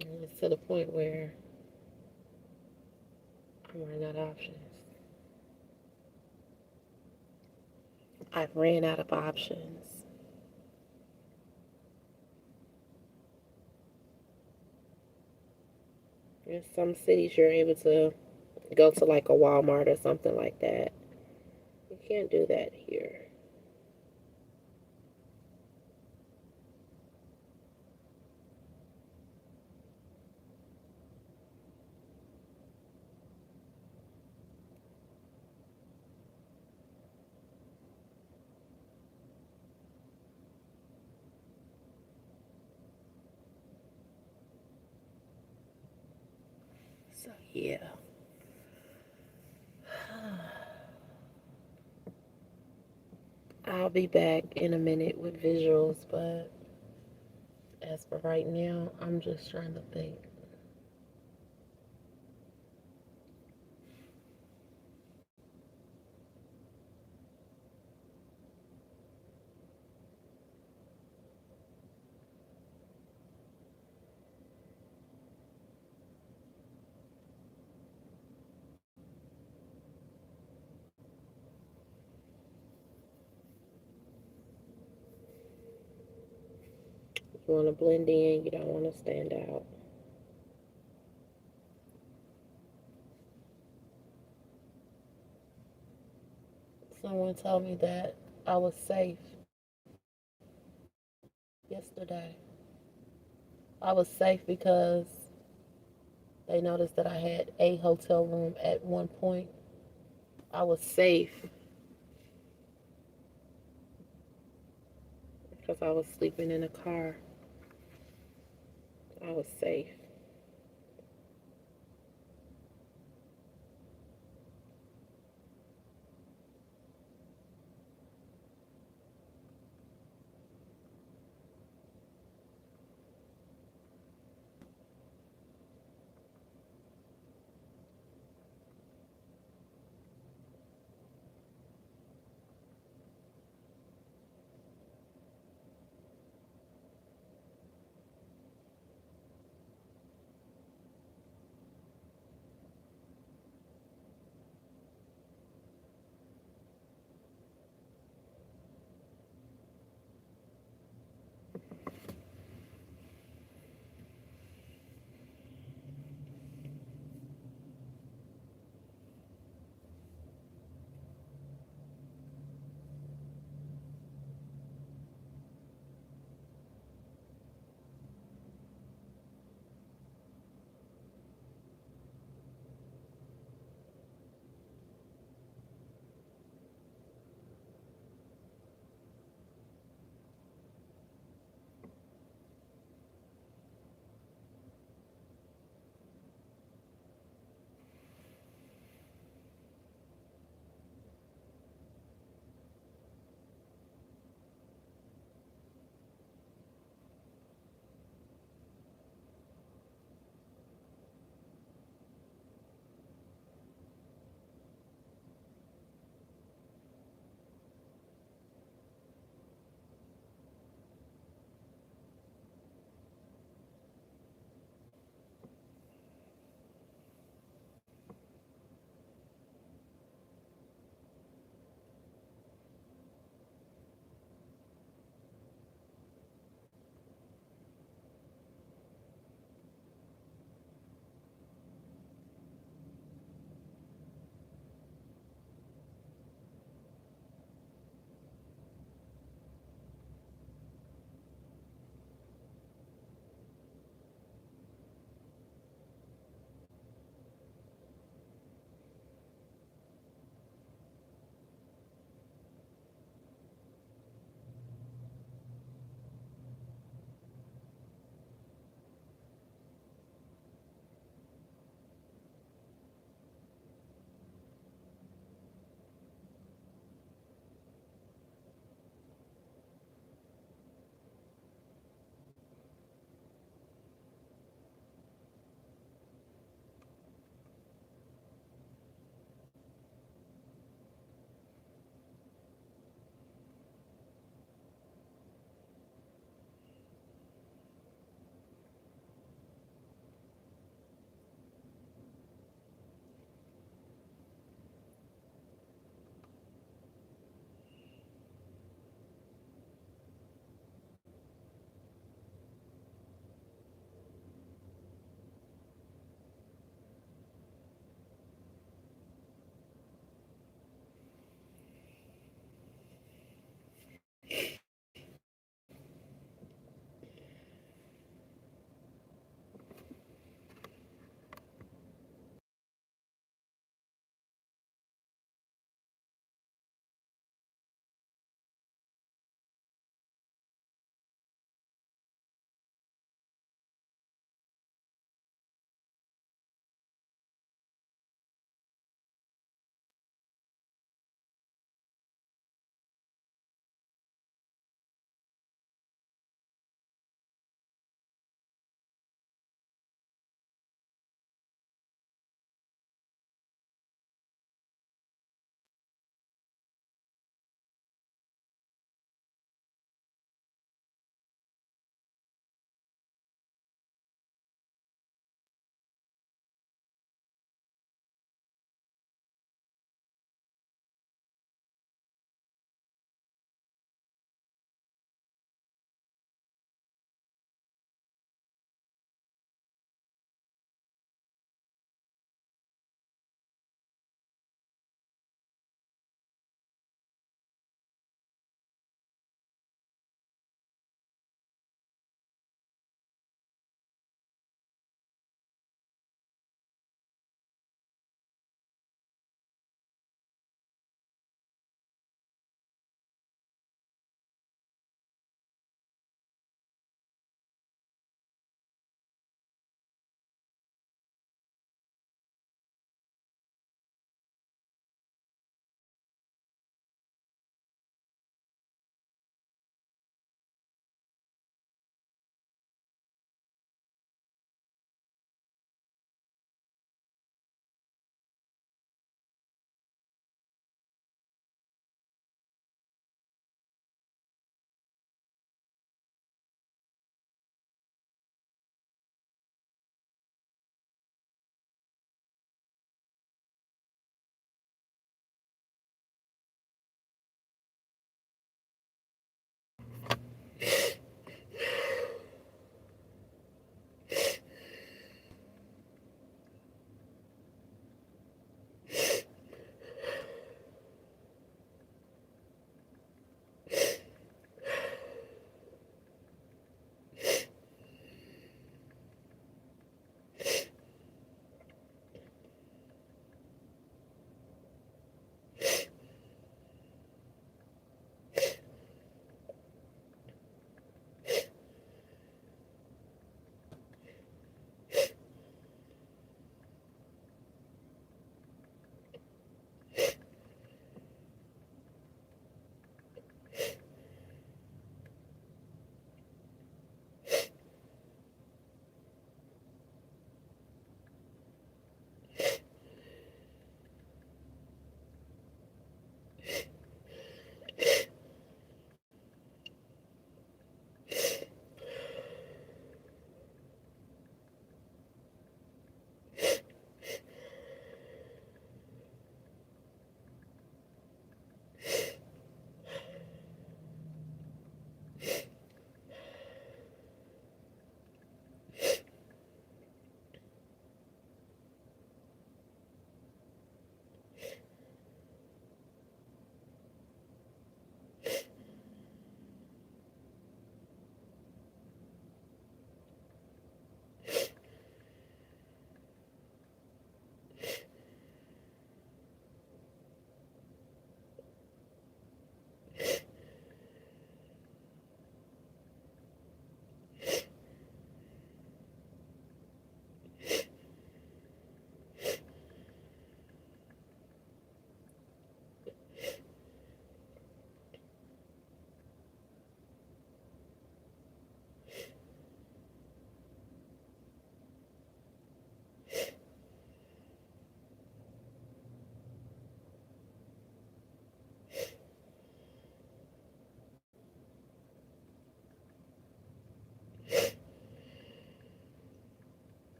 And it's to the point where I'm running out of options. I've ran out of options. In some cities, you're able to go to like a Walmart or something like that. You can't do that here. So, yeah. I'll be back in a minute with visuals, but as for right now, I'm just trying to think. You want to blend in, you don't want to stand out. Someone told me that I was safe yesterday. I was safe because they noticed that I had a hotel room at one point. I was safe because I was sleeping in a car. I was safe.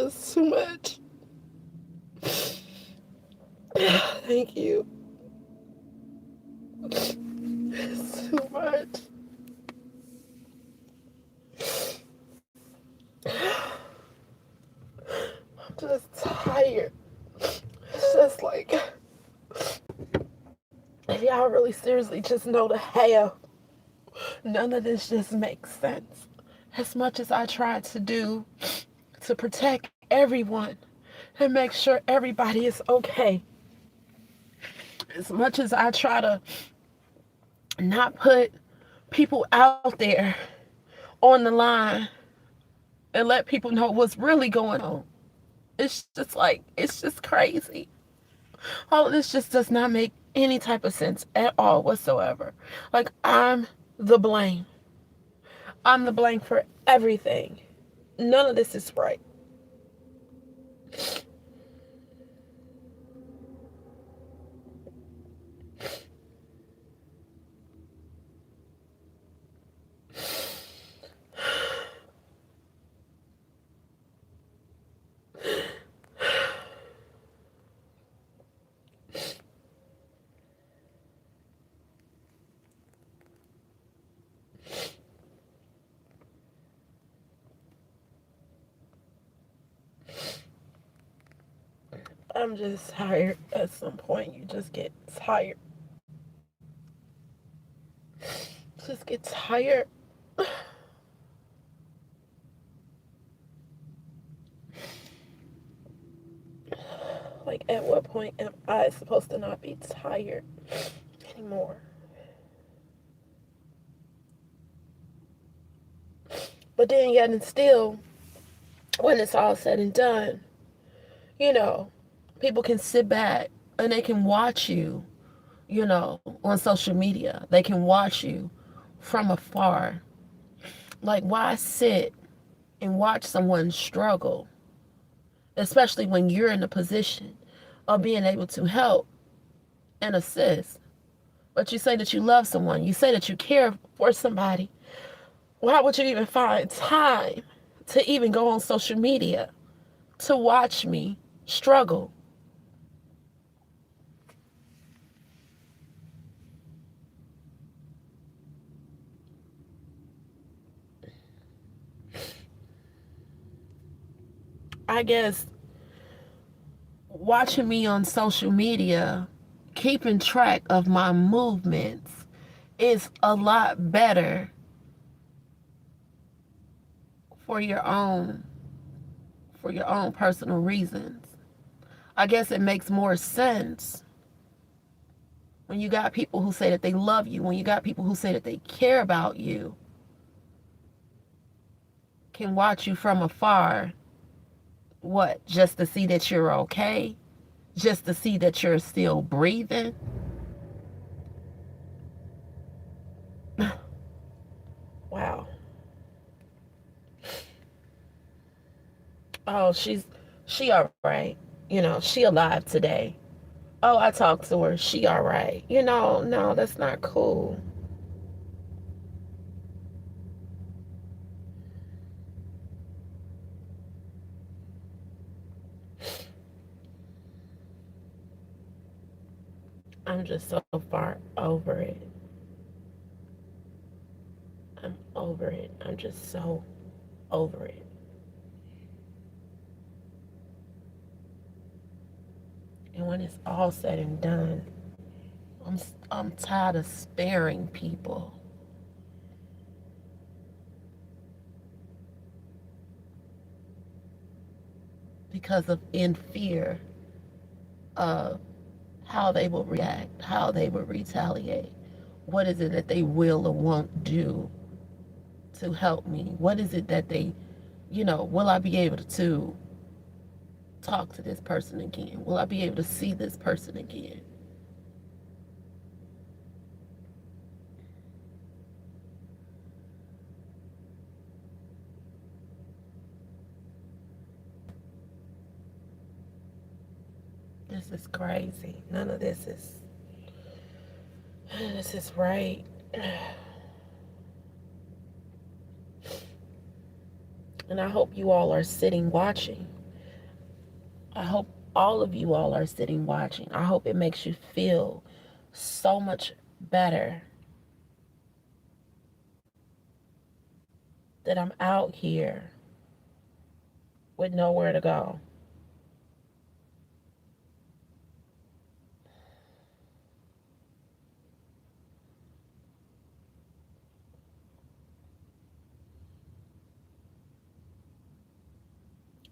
just too much. Thank you. It's too much. I'm just tired. It's just like, if y'all really seriously just know the hell, none of this just makes sense. As much as I try to do to protect everyone and make sure everybody is okay, as much as I try to not put people out there on the line and let people know what's really going on, it's just like, it's just crazy. All of this just does not make any type of sense at all whatsoever. Like, I'm the blame. I'm the blame for everything. None of this is right. I'm just tired. At some point, you just get tired. Just get tired. Like, at what point am I supposed to not be tired anymore? But then, yet and still, when it's all said and done, you know, people can sit back and they can watch you, on social media. They can watch you from afar. Like, why sit and watch someone struggle, especially when you're in a position of being able to help and assist? But you say that you love someone, you say that you care for somebody. Why would you even find time to even go on social media to watch me struggle? I guess watching me on social media, keeping track of my movements, is a lot better for your own personal reasons. I guess it makes more sense when you got people who say that they love you, when you got people who say that they care about you, can watch you from afar. What? Just to see that you're okay? Just to see that you're still breathing? Wow. Oh, she all right. She alive today. Oh, I talked to her. She all right. No, that's not cool. I'm just so far over it. I'm over it. I'm just so over it. And when it's all said and done, I'm tired of sparing people. Because of in fear of how they will react, how they will retaliate. What is it that they will or won't do to help me? What is it that they, will I be able to talk to this person again? Will I be able to see this person again? This is crazy. None of this is right. And I hope you all are sitting watching I hope all of you all are sitting watching. I hope it makes you feel so much better that I'm out here with nowhere to go.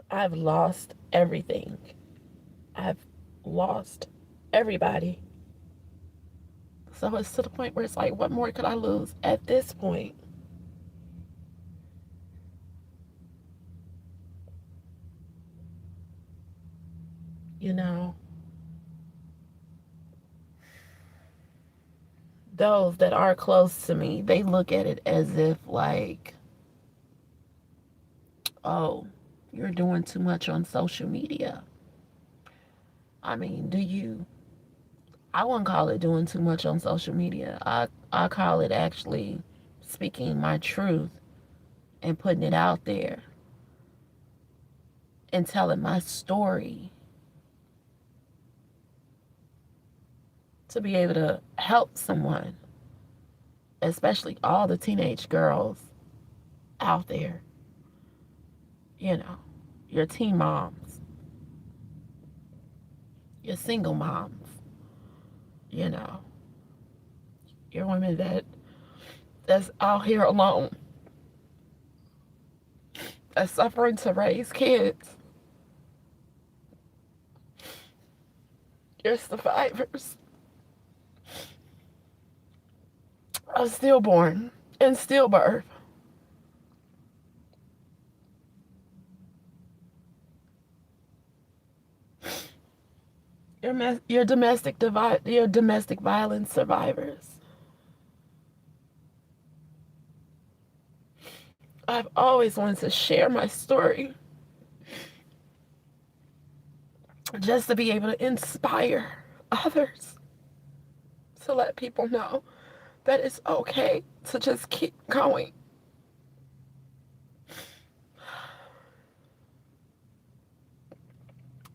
I've lost everything. I've lost everybody. So it's to the point where it's like, what more could I lose at this point? You know, those that are close to me, they look at it as if like, oh, you're doing too much on social media. I mean, do you? I wouldn't call it doing too much on social media. I call it actually speaking my truth and putting it out there and telling my story to be able to help someone, especially all the teenage girls out there, you know, your teen moms, your single moms, you know, your women that's out here alone, that's suffering to raise kids, your survivors of stillborn and stillbirth. Your domestic violence survivors. I've always wanted to share my story just to be able to inspire others, to let people know that it's okay to just keep going.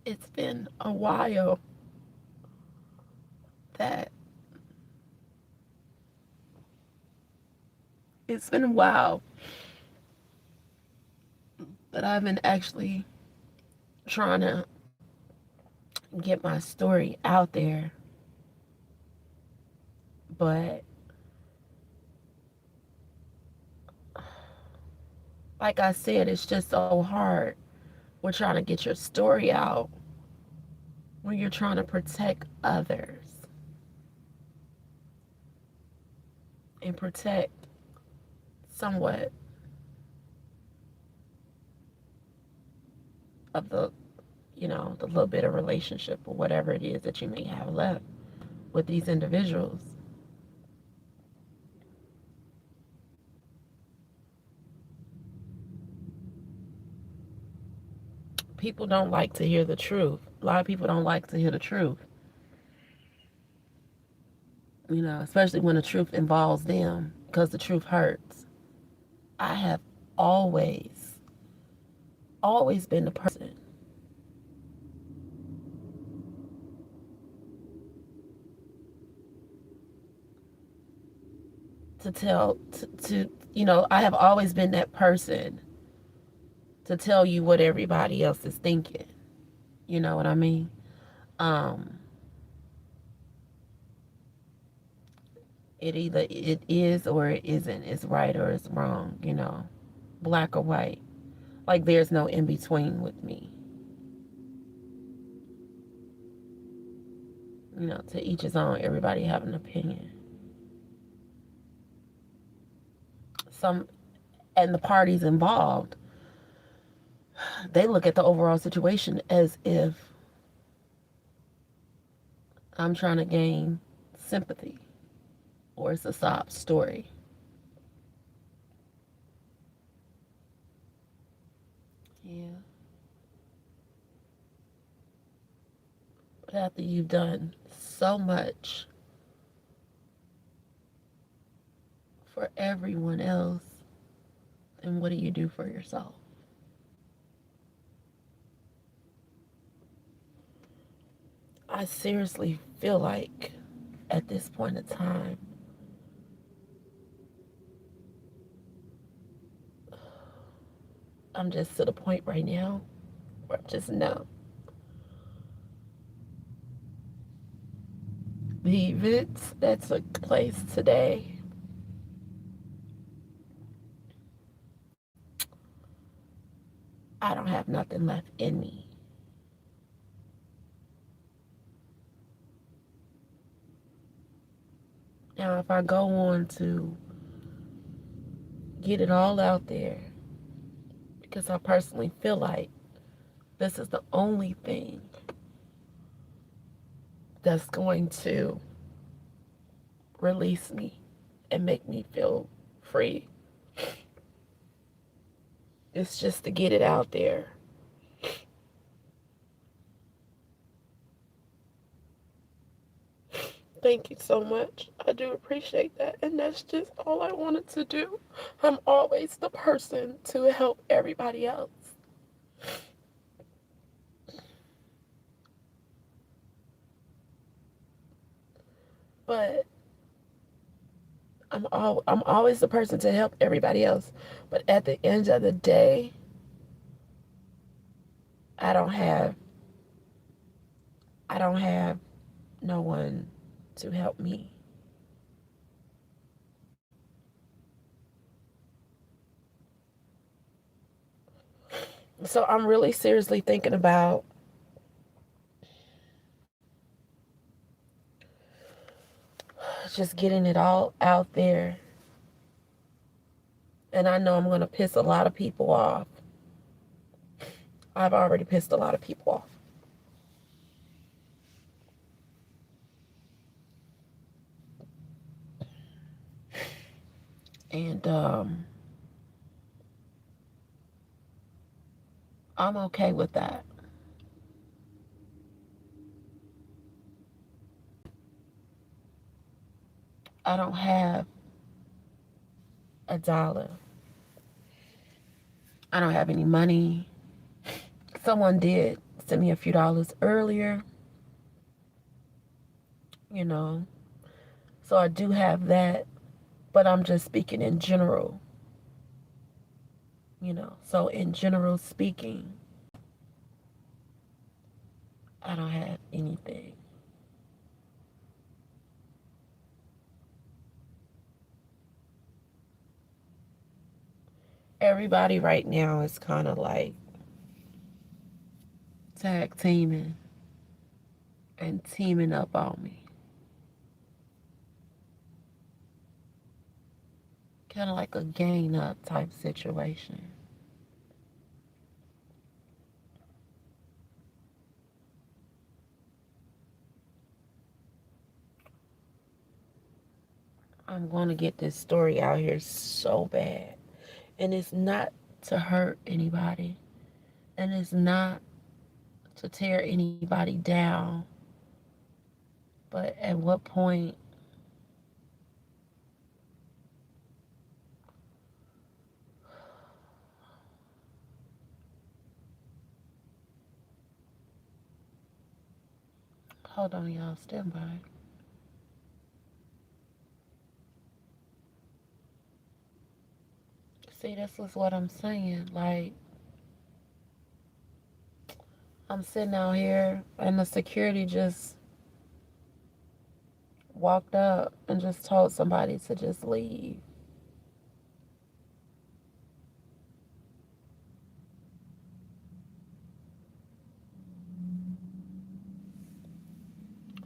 It's been a while that it's been a while that I've been actually trying to get my story out there, but like I said, it's just so hard. We're trying to get your story out when you're trying to protect others and protect somewhat of the, the little bit of relationship or whatever it is that you may have left with these individuals. People don't like to hear the truth. A lot of people don't like to hear the truth. Especially when the truth involves them, because the truth hurts. I have always, always been the person to tell, I have always been that person to tell you what everybody else is thinking. You know what I mean? It is or it isn't. It's right or it's wrong, black or white. Like there's no in between with me. To each his own. Everybody have an opinion. And the parties involved, they look at the overall situation as if I'm trying to gain sympathy or it's a sob story. Yeah. But after you've done so much for everyone else, then what do you do for yourself? I seriously feel like at this point in time, I'm just to the point right now where I'm just numb. The events that took place today, I don't have nothing left in me. Now, if I go on to get it all out there, because I personally feel like this is the only thing that's going to release me and make me feel free. It's just to get it out there. Thank you so much. I do appreciate that. And that's just all I wanted to do. I'm always the person to help everybody else. But I'm always the person to help everybody else. But at the end of the day, I don't have I don't have no one to help me. So I'm really seriously thinking about just getting it all out there. And I know I'm going to piss a lot of people off. I've already pissed a lot of people off. And I'm okay with that. I don't have a dollar. I don't have any money. Someone did send me a few dollars earlier, you know. So I do have that, but I'm just speaking in general, you know. So in general speaking, I don't have anything. Everybody right now is kind of like tag teaming and teaming up on me. Kind of like a gang up type situation. I'm going to get this story out here so bad. And it's not to hurt anybody. And it's not to tear anybody down. But at what point hold on, y'all, stand by. See, this is what I'm saying. Like, I'm sitting out here and the security just walked up and just told somebody to just leave.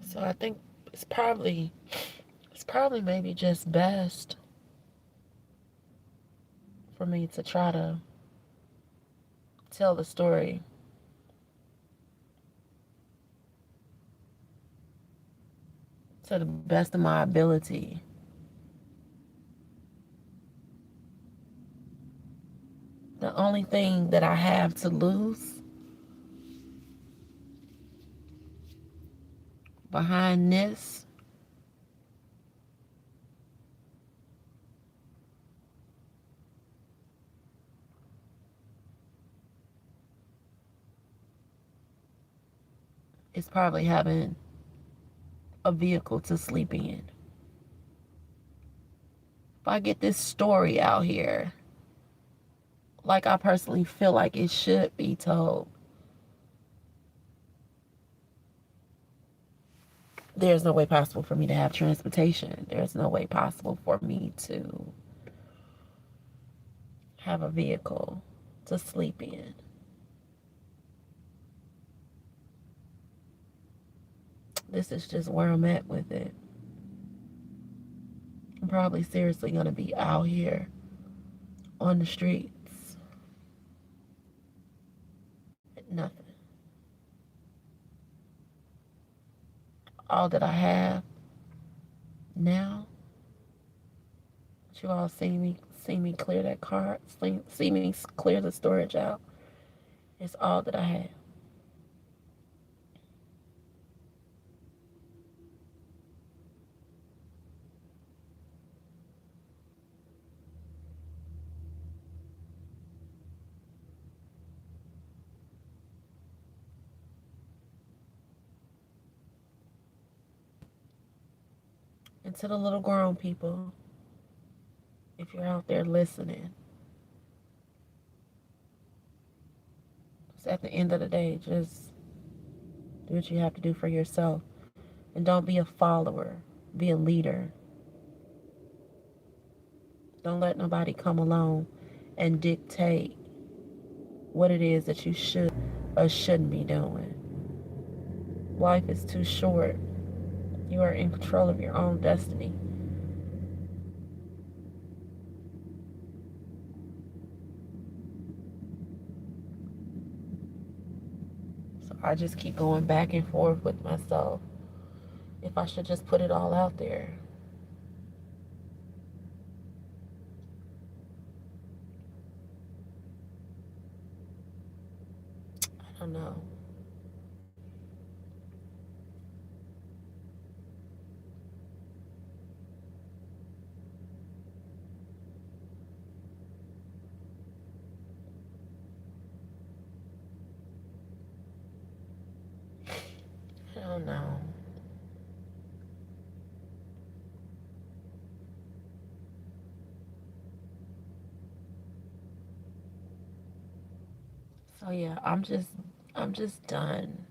So I think it's probably maybe just best for me to try to tell the story to the best of my ability. The only thing that I have to lose behind this is probably having a vehicle to sleep in. If I get this story out here, like I personally feel like it should be told, there's no way possible for me to have transportation. There's no way possible for me to have a vehicle to sleep in. This is just where I'm at with it. I'm probably seriously going to be out here on the streets. Nothing. All that I have now, you all see me clear that car, see me clear the storage out. It's all that I have. And to the little grown people, if you're out there listening, at the end of the day, just do what you have to do for yourself. And don't be a follower. Be a leader. Don't let nobody come along and dictate what it is that you should or shouldn't be doing. Life is too short. You are in control of your own destiny. So I just keep going back and forth with myself. If I should just put it all out there. I don't know. I don't know. So yeah, I'm just done.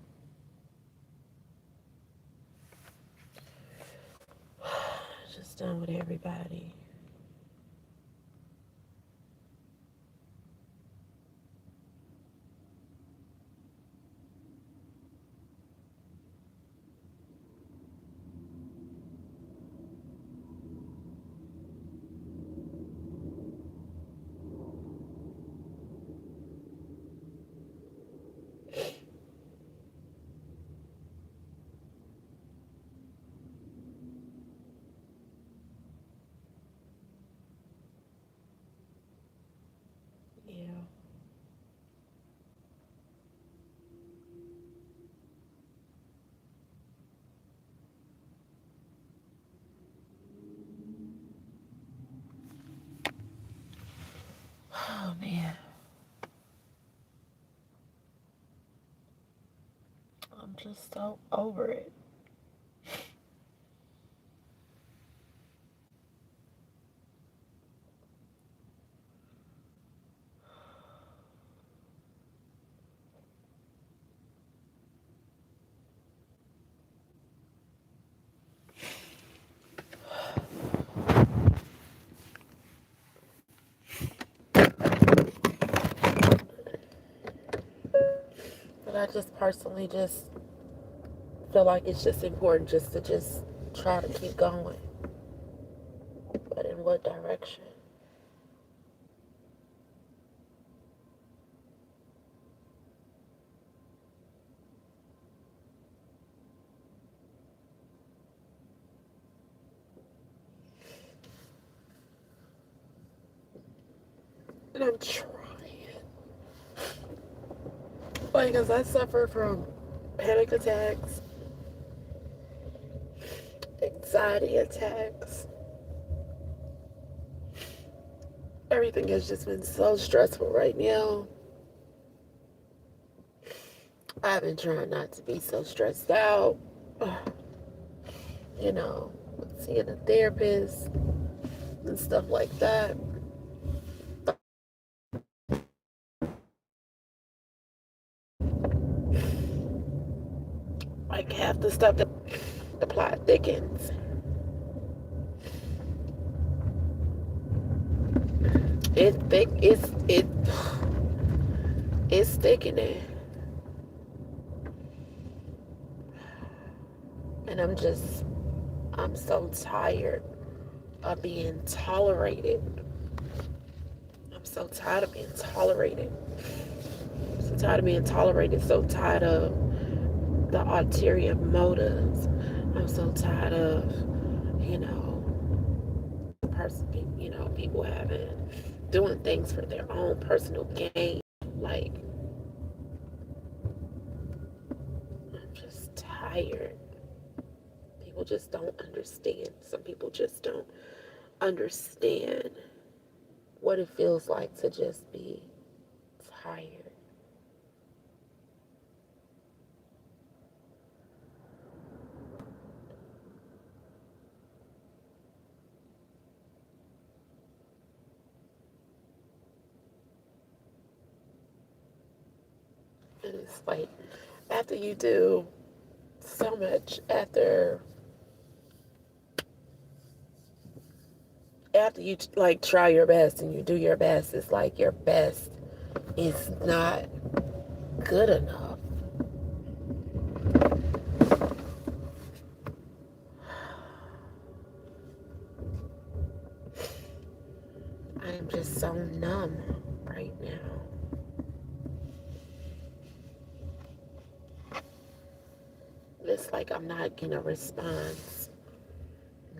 Just done with everybody. Yeah. Oh man. I'm just so over it. But I just personally just feel like it's just important just to just try to keep going. But in what direction? And I'm trying. Like, as I suffer from panic attacks, anxiety attacks, everything has just been so stressful right now. I've been trying not to be so stressed out, you know, seeing a therapist and stuff like that. Like half the stuff that the plot thickens. It's thickening. And I'm so tired of being tolerated. I'm so tired of being tolerated. So tired of being tolerated. So tired of the ulterior motives. I'm so tired of, people doing things for their own personal gain. Like, I'm just tired. People just don't understand. Some people just don't understand what it feels like to just be tired. And it's like, after you do so much, after you like try your best and you do your best, it's like your best is not good enough. I am just so numb right now. It's like I'm not getting a response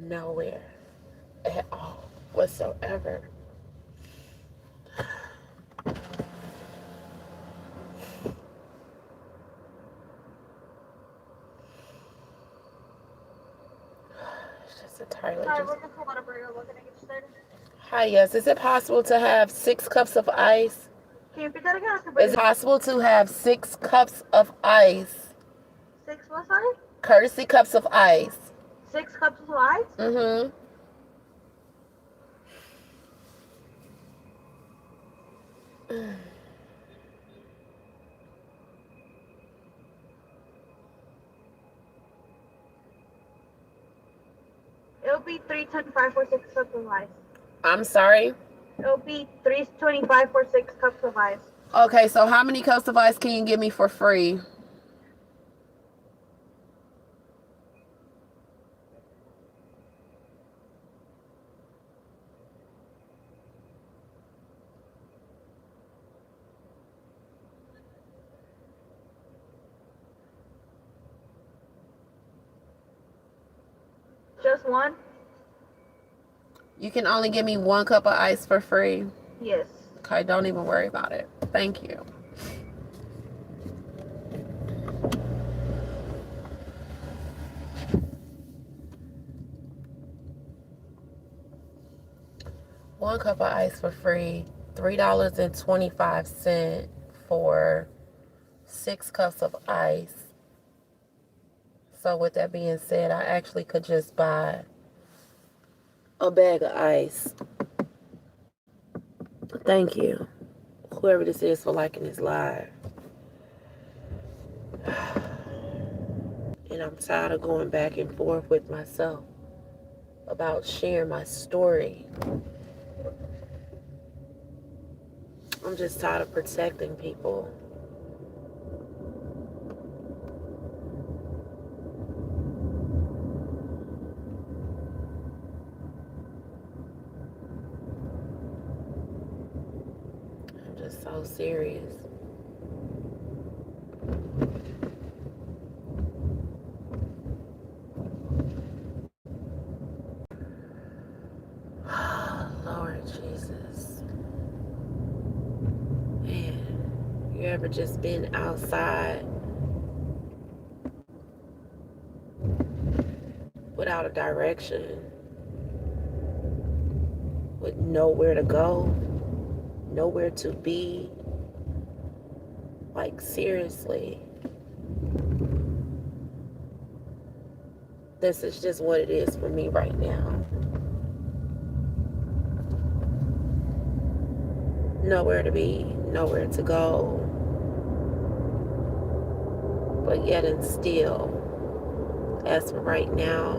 nowhere at all whatsoever. It's just entirely Hi, just... welcome to Whataburger. What can I get you started? Hi, yes. Is it possible to have 6 cups of ice? Can you repeat that again? Is it possible to have 6 cups of ice? 6 what, sorry? Courtesy cups of ice. 6 cups of ice? Mm-hmm. It'll be $3.25 for 6 cups of ice. I'm sorry? It'll be $3.25 for 6 cups of ice. Okay, so how many cups of ice can you give me for free? Just one? You can only give me 1 cup of ice for free. Yes. Okay, don't even worry about it. Thank you. One cup of ice for free. $3.25 for 6 cups of ice. So with that being said, I actually could just buy a bag of ice. Thank you, whoever this is, for liking this live. And I'm tired of going back and forth with myself about sharing my story. I'm just tired of protecting people. I'm just so serious. Lord Jesus. Man, you ever just been outside without a direction, with nowhere to go, nowhere to be? Like, seriously. this is just what it is for me right now. Nowhere to be, nowhere to go. But yet and still, as for right now,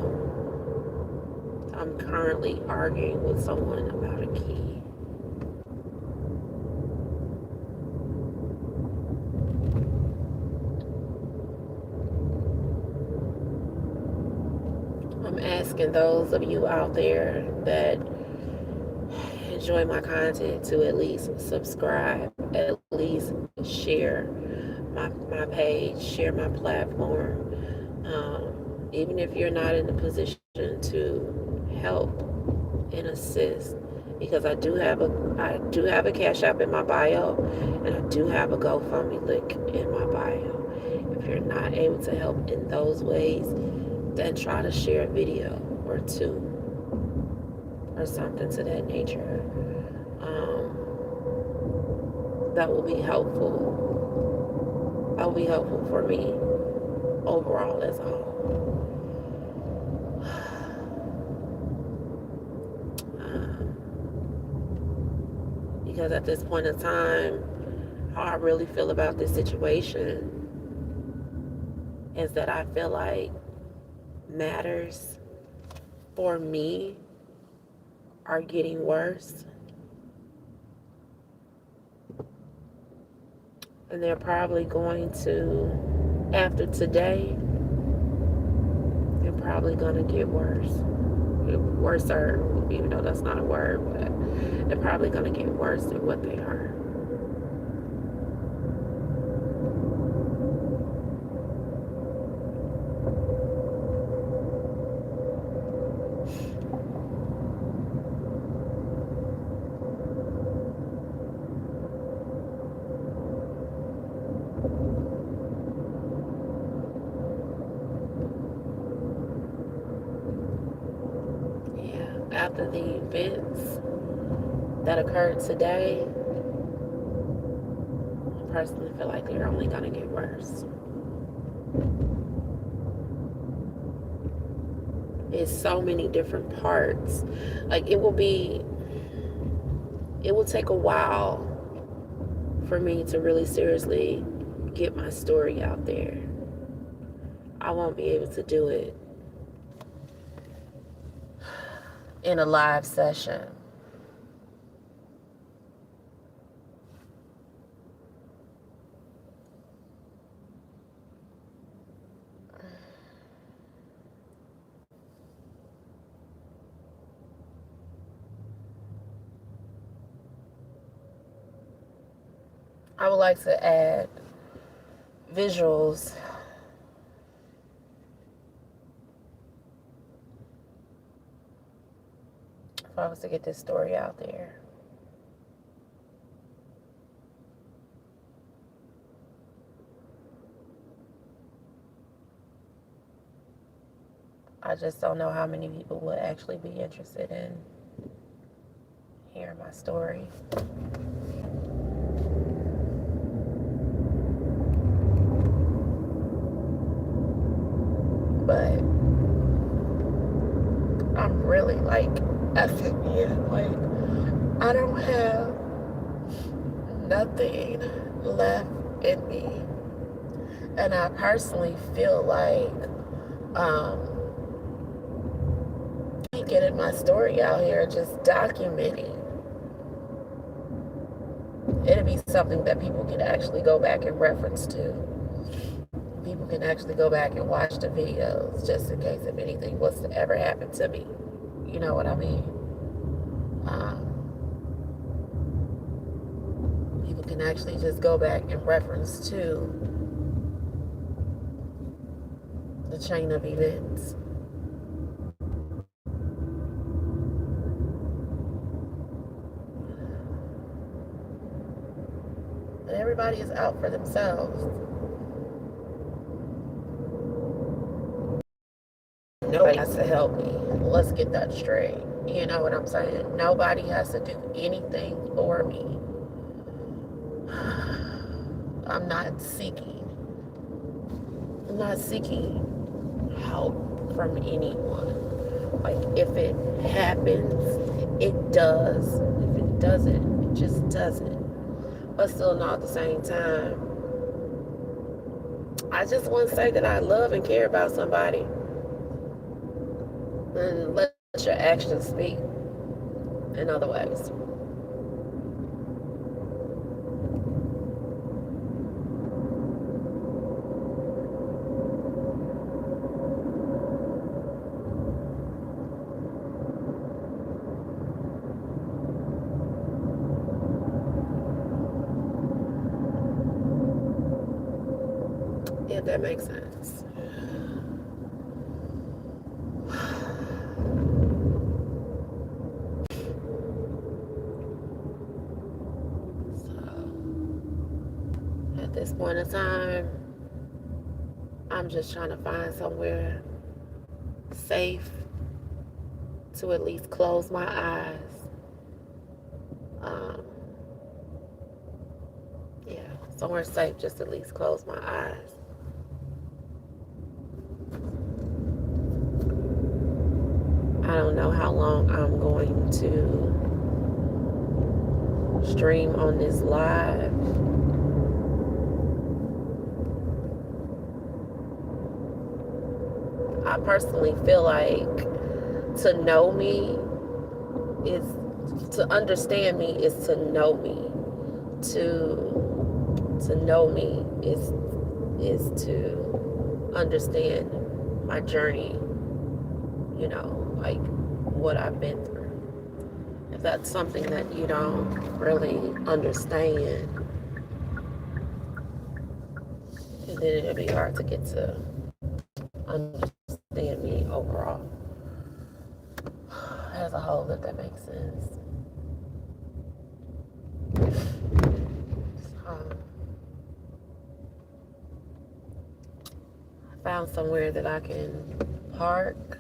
I'm currently arguing with someone about a key. I'm asking those of you out there that enjoy my content to at least subscribe, at least share my page, share my platform. Even if you're not in a position to help and assist, because I do have a Cash App in my bio, and I do have a GoFundMe link in my bio. If you're not able to help in those ways, then try to share a video or two or something to that nature. That will be helpful. That will be helpful for me overall as a whole. Because at this point in time, how I really feel about this situation is that I feel like matters for me are getting worse. And they're probably going to, after today, they're probably going to get worse. Worser, even though that's not a word, but they're probably going to get worse than what they are. After the events that occurred today, I personally feel like they're only going to get worse. It's so many different parts. Like, it will take a while for me to really seriously get my story out there. I won't be able to do it in a live session. I would like to add visuals if I was to get this story out there. I just don't know how many people would actually be interested in hearing my story. But I'm really like effing in. Like, I don't have nothing left in me. And I personally feel like getting my story out here, just documenting, it'll be something that people can actually go back and reference to. People can actually go back and watch the videos just in case if anything was to ever happen to me. You know what I mean? People can actually just go back and reference to the chain of events. And everybody is out for themselves. Nobody has to help me. Let's get that straight. You know what I'm saying? Nobody has to do anything for me. I'm not seeking help from anyone. Like, if it happens, it does. If it doesn't, it just doesn't. But still, not at the same time, I just want to say that I love and care about somebody. And let your actions speak in other ways. If that makes sense. So, at this point in time, I'm just trying to find somewhere safe to at least close my eyes. Yeah, somewhere safe, just at least close my eyes. I don't know how long I'm going to stream on this live. I personally feel like to know me is to understand me, is to know me. To know me is to understand my journey, you know, like what I've been through. If that's something that you don't really understand, then it'll be hard to get to understand me overall as a whole, if that makes sense. I found somewhere that I can park.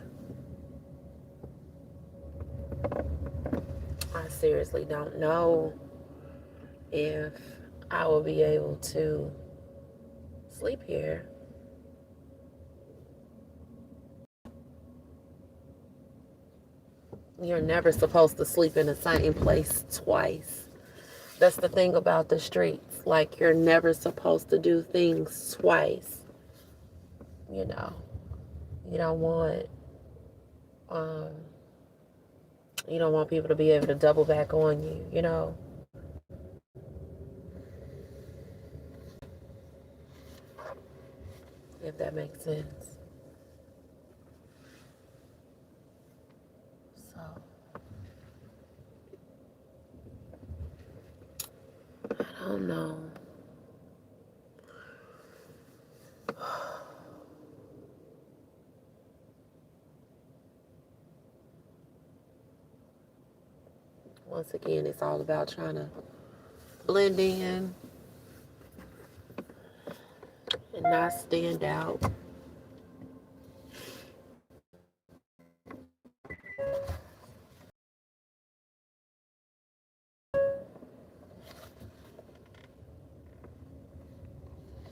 I seriously don't know if I will be able to sleep here. You're never supposed to sleep in the same place twice. That's the thing about the streets. Like, you're never supposed to do things twice. You know, you don't want people to be able to double back on you, you know. If that makes sense. So, I don't know. Once again, it's all about trying to blend in and not stand out.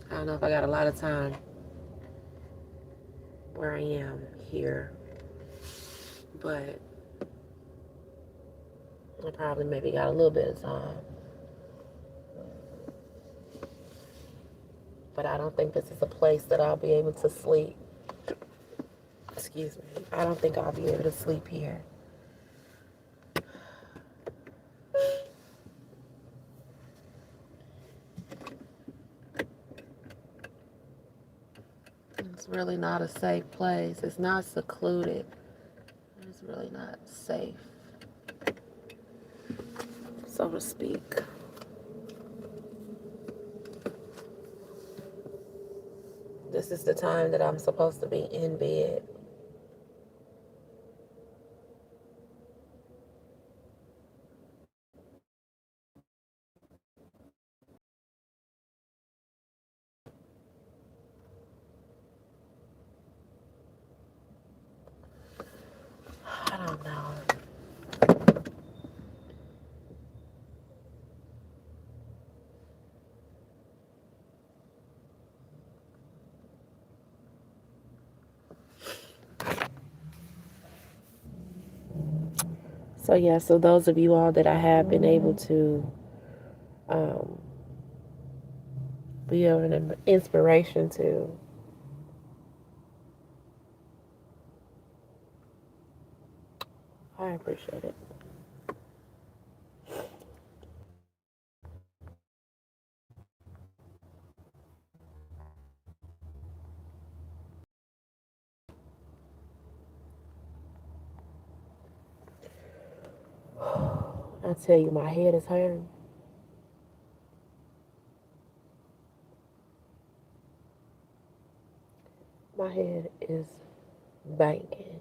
I don't know if I got a lot of time where I am here, but I probably maybe got a little bit of time. But I don't think this is a place that I'll be able to sleep. Excuse me. I don't think I'll be able to sleep here. It's really not a safe place. It's not secluded. It's really not safe, so to speak. This is the time that I'm supposed to be in bed. I don't know. So yeah, so those of you all that I have been able to um, be an inspiration to, I appreciate it. I tell you, my head is hurting. My head is banging.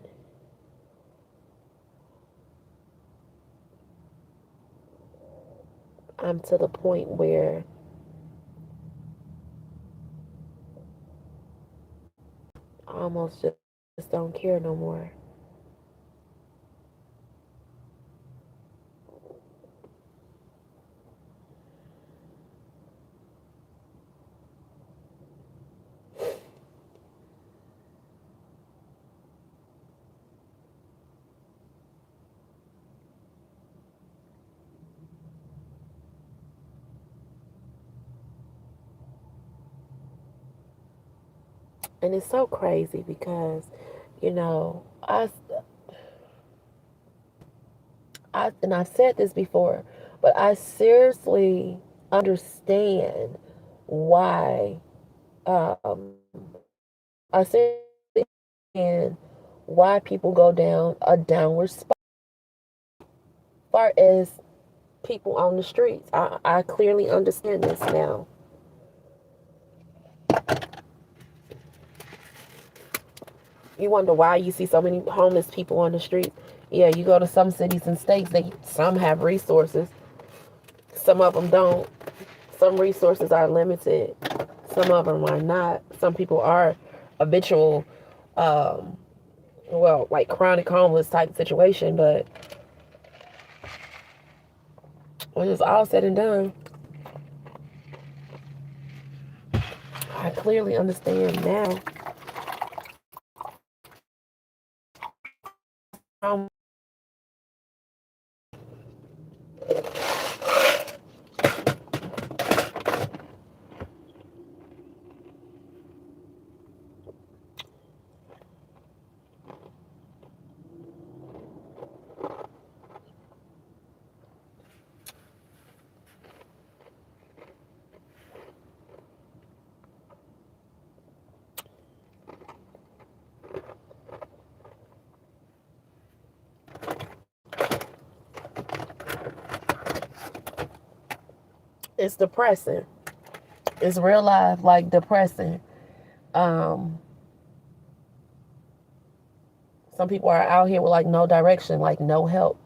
I'm to the point where I almost just don't care no more. And it's so crazy because, you know, and I've said this before, but I seriously understand why, um, I seriously understand why people go down a downward spiral as far as people on the streets. I clearly understand this now. You wonder why you see so many homeless people on the streets. Yeah, you go to some cities and states, some have resources, some of them don't. Some resources are limited, some of them are not. Some people are habitual, um, well, like chronic homeless type situation. But when it's all said and done, I clearly understand now. Um, it's depressing. It's real life, like depressing. Um, some people are out here with like no direction, like no help,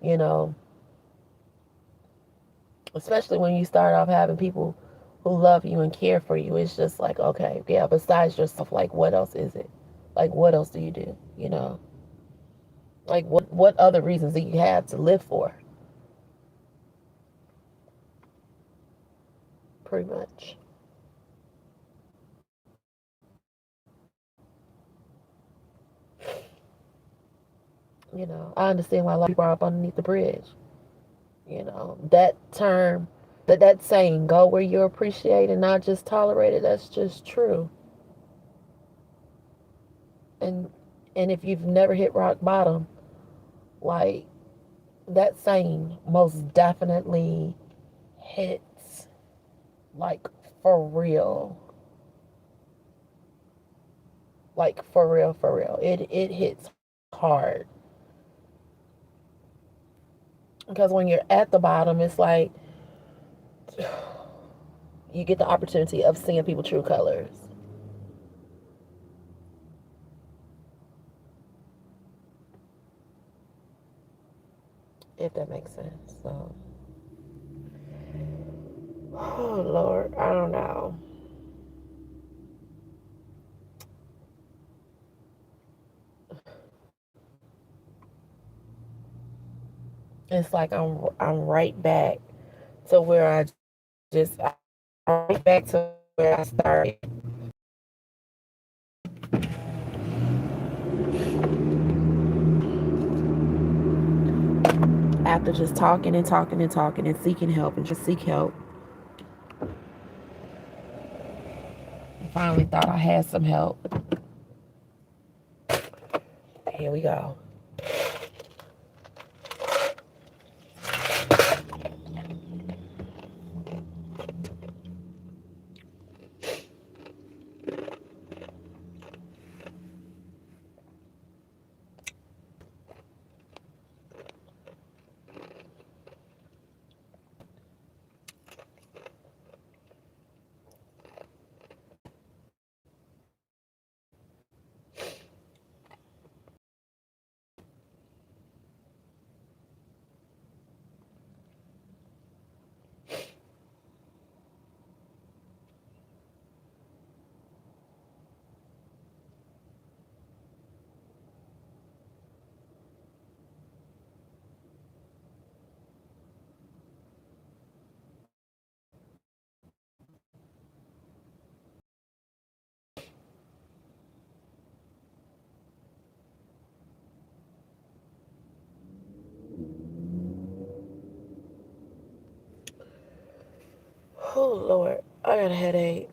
you know. Especially when you start off having people who love you and care for you. It's just like, okay, yeah, besides yourself, like what else is it? Like what else do you do? You know? Like what other reasons do you have to live for? Pretty much. You know, I understand why a lot of people are up underneath the bridge. You know, that term, that saying, go where you're appreciated, not just tolerated, that's just true. And if you've never hit rock bottom, like that saying most definitely hits, like for real. Like for real, for real. It hits hard. Because when you're at the bottom, it's like you get the opportunity of seeing people true colors. If that makes sense. So, oh Lord, I don't know. It's like I'm right back to where I'm right back to where I started. after just talking and talking and talking and seeking help and just seek help, I finally thought I had some help. Here we go. Oh, Lord. I got a headache.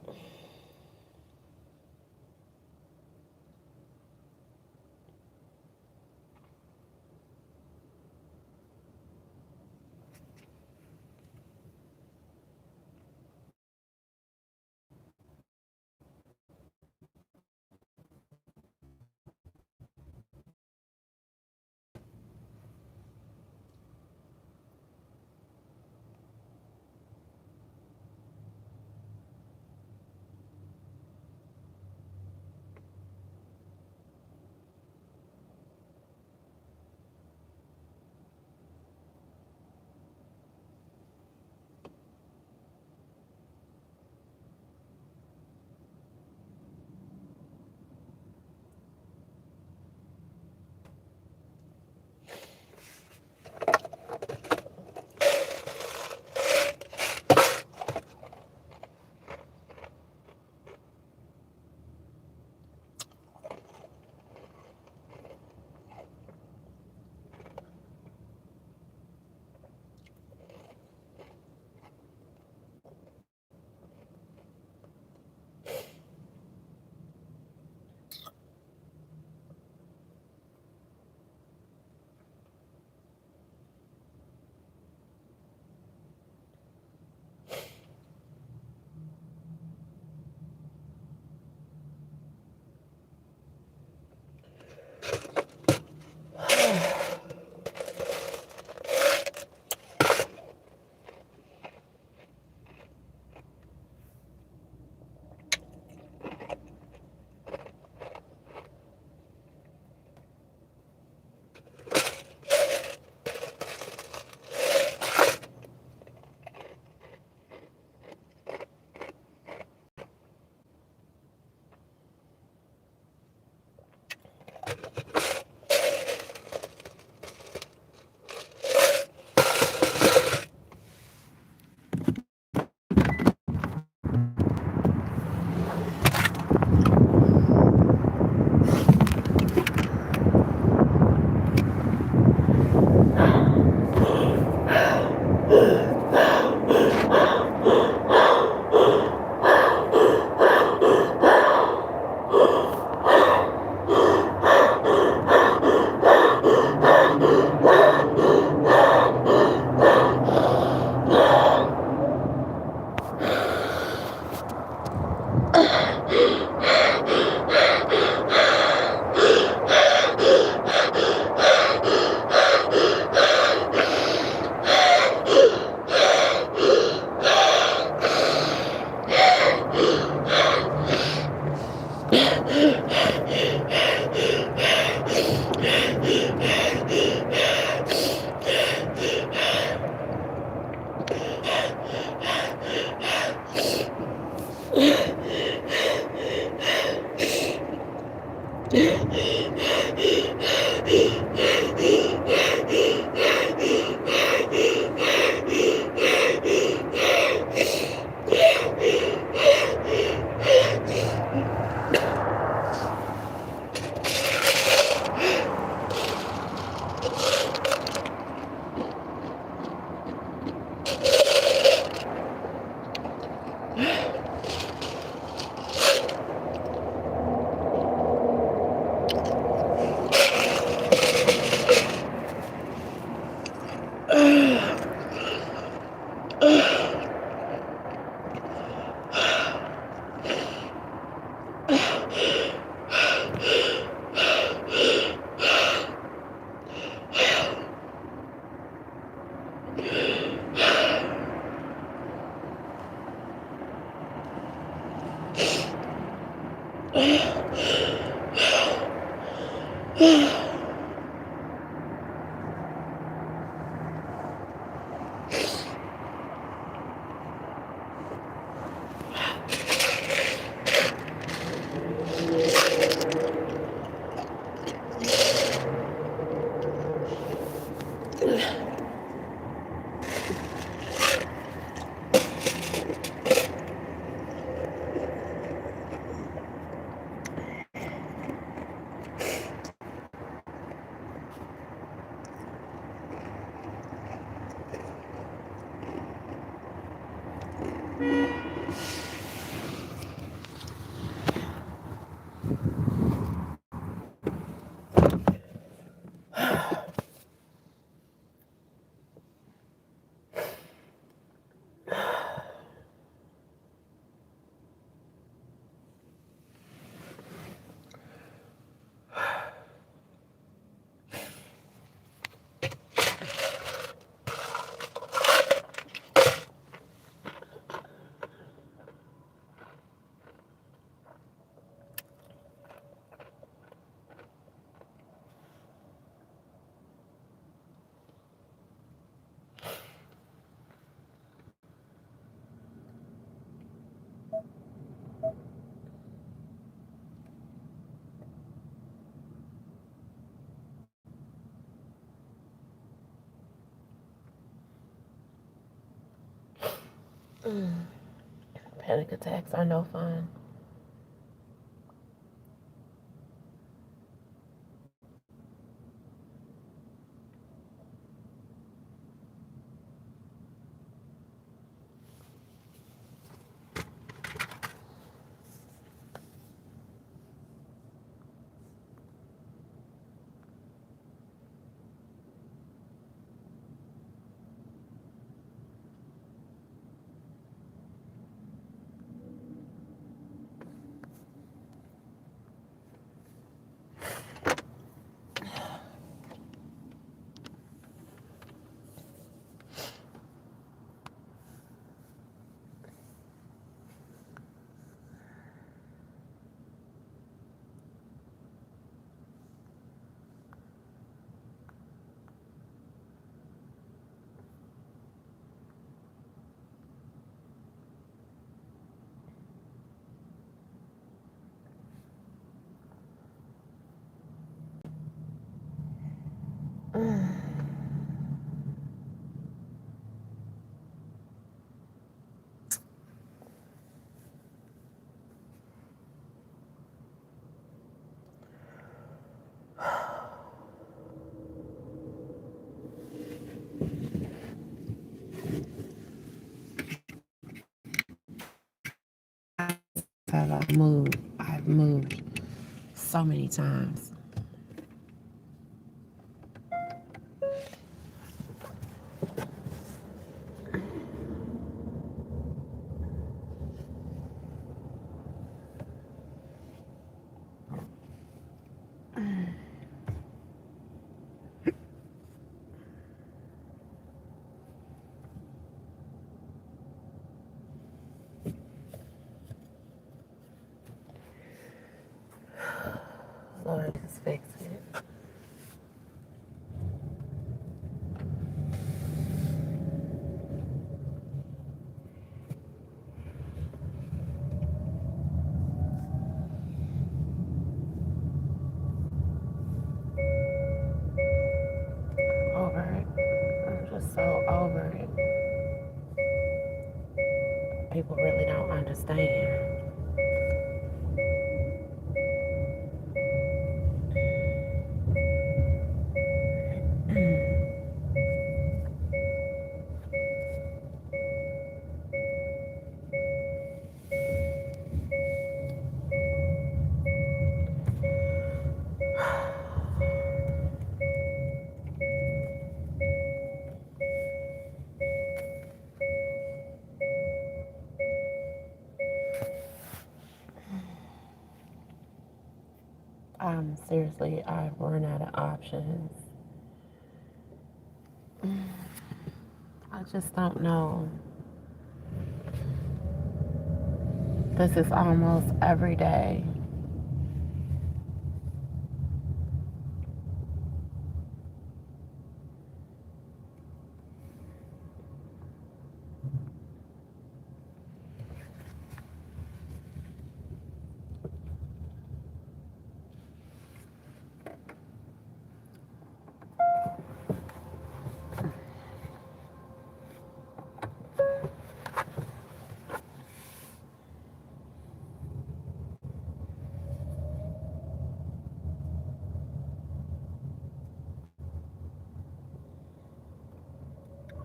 Panic attacks are no fun. I've moved so many times. Lord, just fix it. Over it. I'm just so over it. People really don't understand. Seriously, I've run out of options. I just don't know. This is almost every day.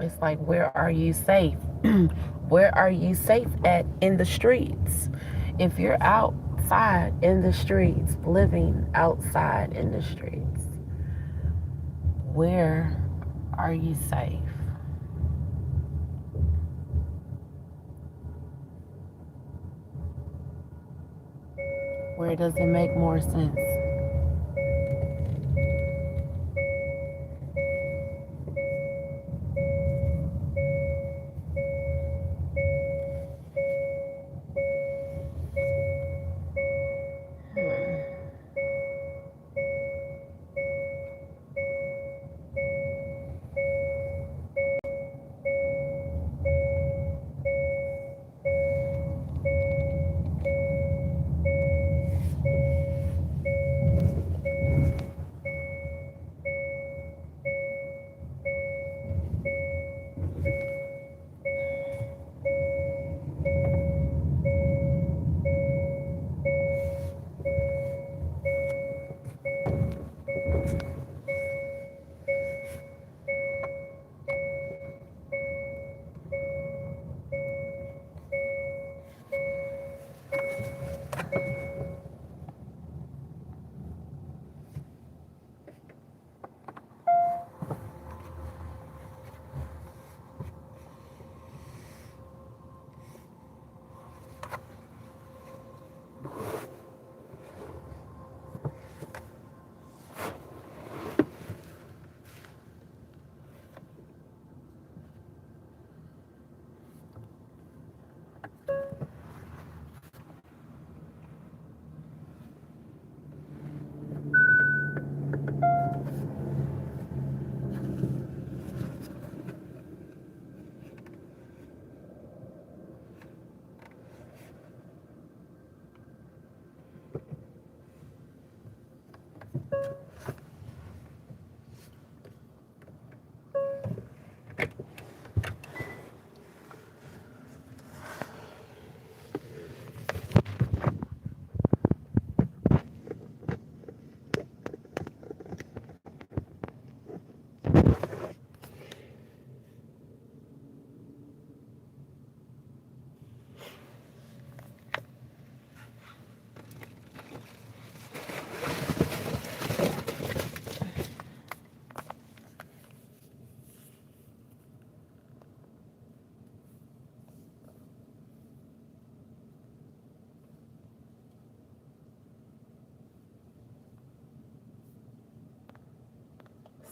It's like, where are you safe? Where are you safe at in the streets? If you're outside in the streets, living outside in the streets, where are you safe? Where does it make more sense?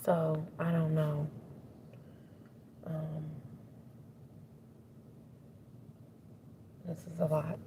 So, I don't know. This is a lot.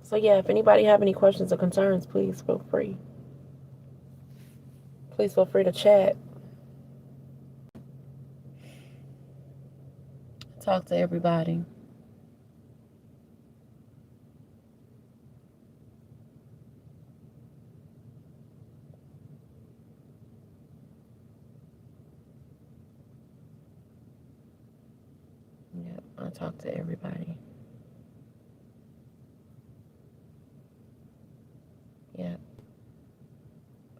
So yeah, if anybody have any questions or concerns, please feel free. Please feel free to chat. Talk to everybody. Yeah, I talk to everybody. Yeah.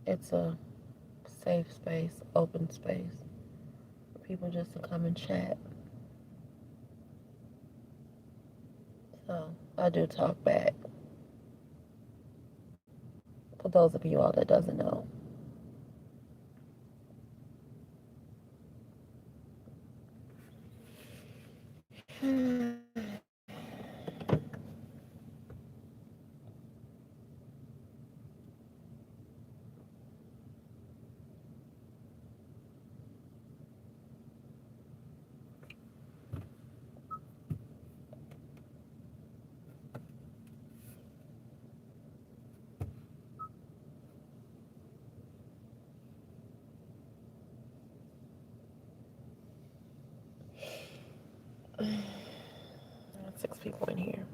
It's a safe space, open space for people just to come and chat. So I do talk back. For those of you all that doesn't know. Six people in here.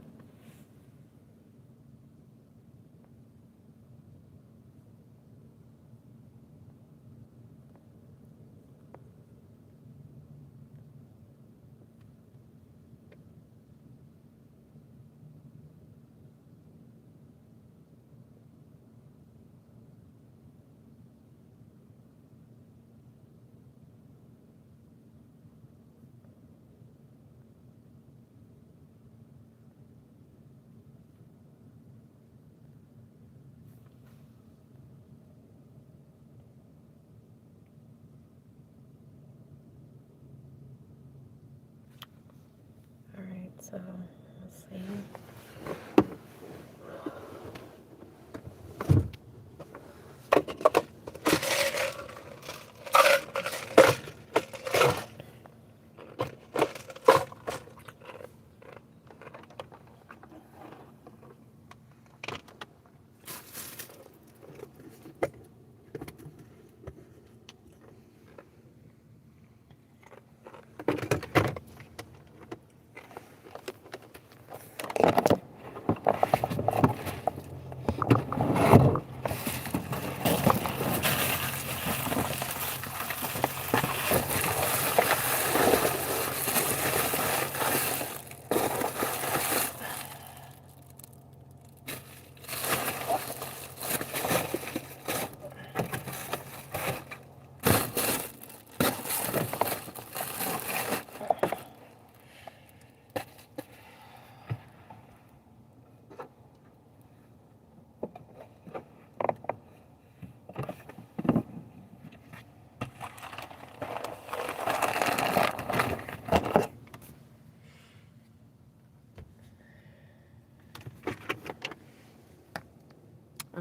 All right, so let's see.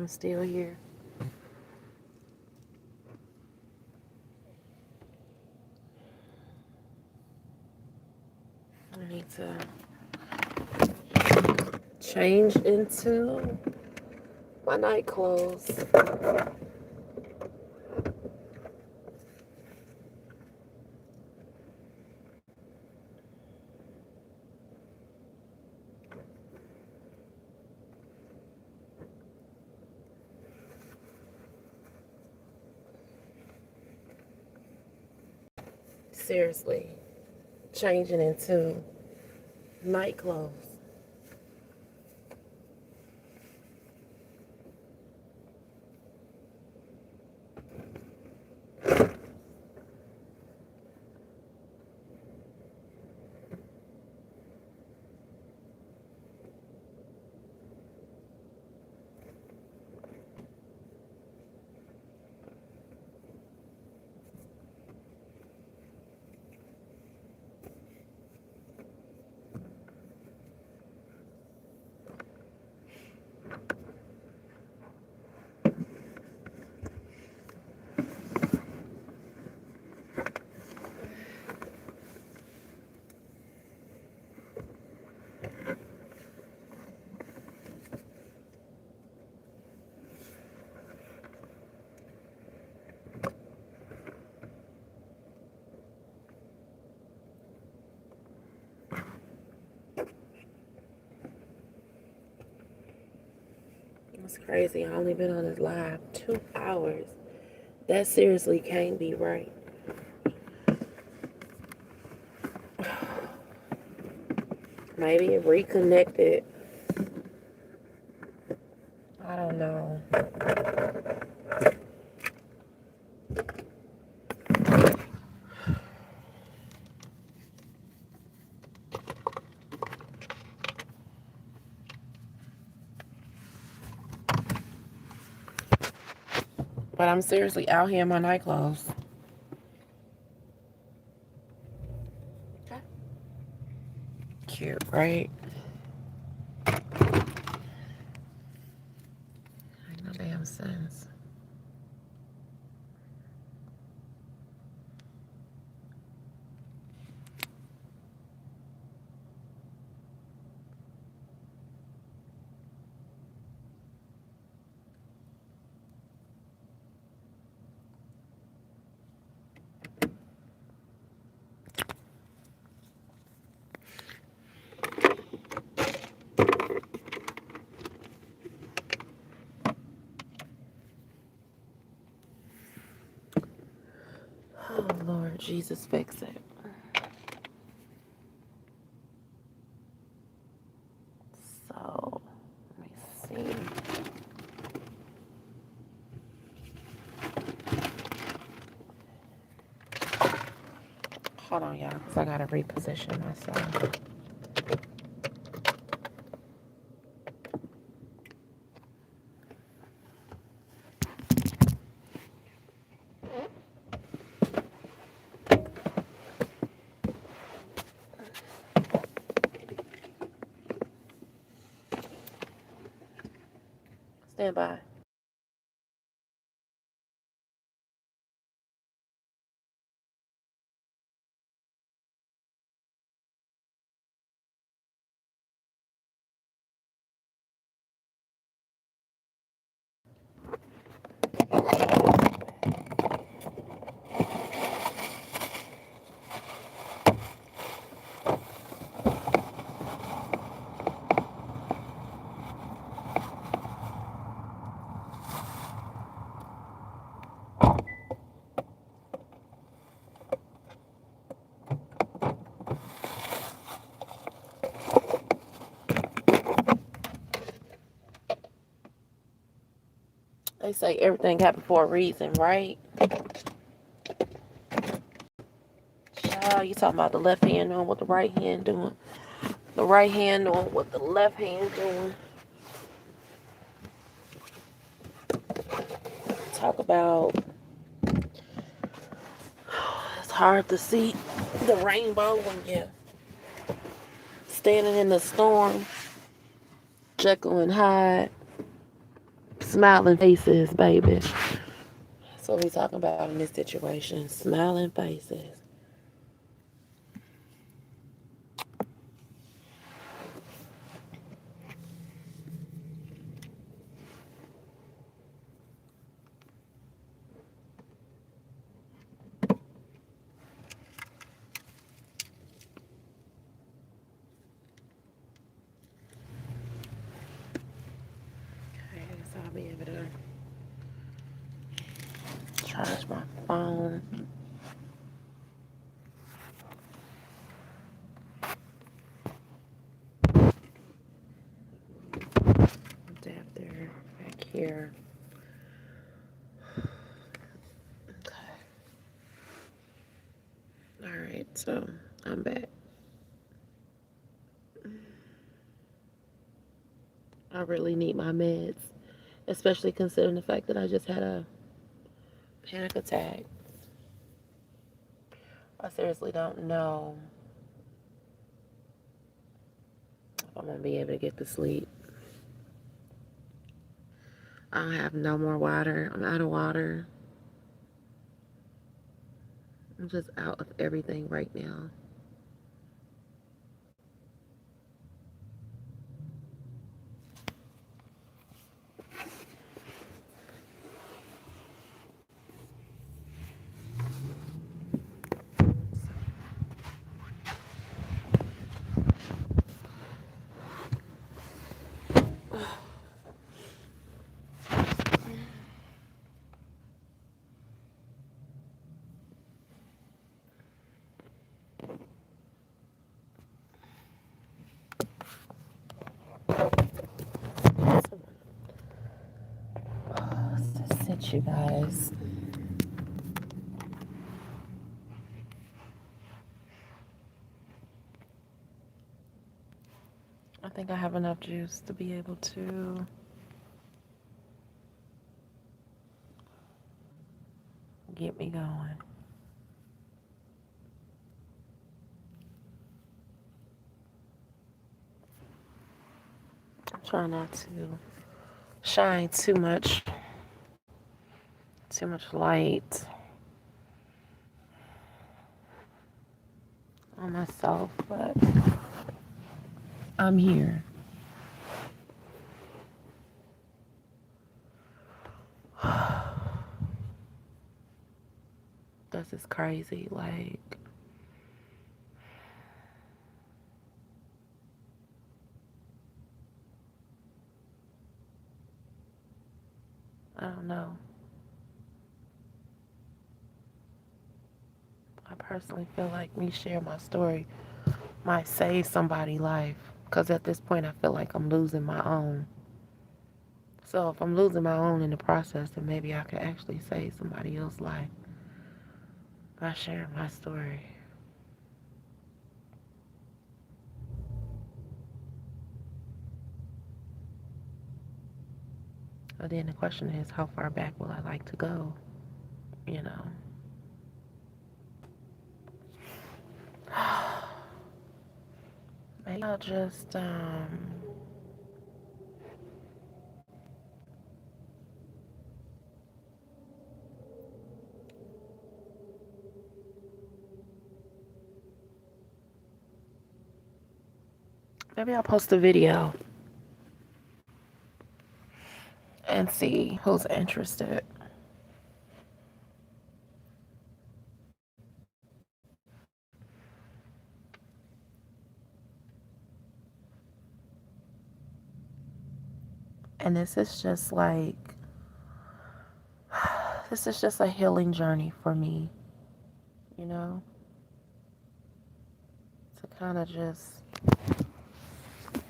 is still here. I need to change into my night clothes. Seriously, changing into night clothes. It's crazy. I only been on this live 2 hours. That seriously can't be right. Maybe it reconnected. I don't know. But I'm seriously out here in my night clothes. Okay. Cute, right? Ain't no damn sense. Oh, Lord Jesus, fix it. So, let me see. Hold on, y'all, because I got to reposition myself. Stand by. They say everything happened for a reason, right? Child, you talking about the left hand doing what the right hand doing. The right hand doing what the left hand doing. Talk about it's hard to see the rainbow when you're standing in the storm. Jekyll and Hyde. Smiling faces, baby. That's what we talking about in this situation. Smiling faces. Okay, so I'll be able to charge my phone. Adapter back here. Okay. Alright, so I'm back. I really need my meds, especially considering the fact that I just had a panic attack. I seriously don't know if I'm gonna be able to get to sleep. I don't have no more water. I'm out of water. I'm just out of everything right now. Just sit, you guys. I think I have enough juice to be able to get me going. I'm trying not to shine too much light on myself, but I'm here. This is crazy. Like, I don't know. I personally feel like me sharing my story might save somebody's life. Because at this point, I feel like I'm losing my own. So if I'm losing my own in the process, then maybe I could actually save somebody else's life by sharing my story. But then the question is, how far back will I like to go? You know? Maybe I'll just, maybe I'll post a video and see who's interested. And this is just like, this is just a healing journey for me, you know? To kind of just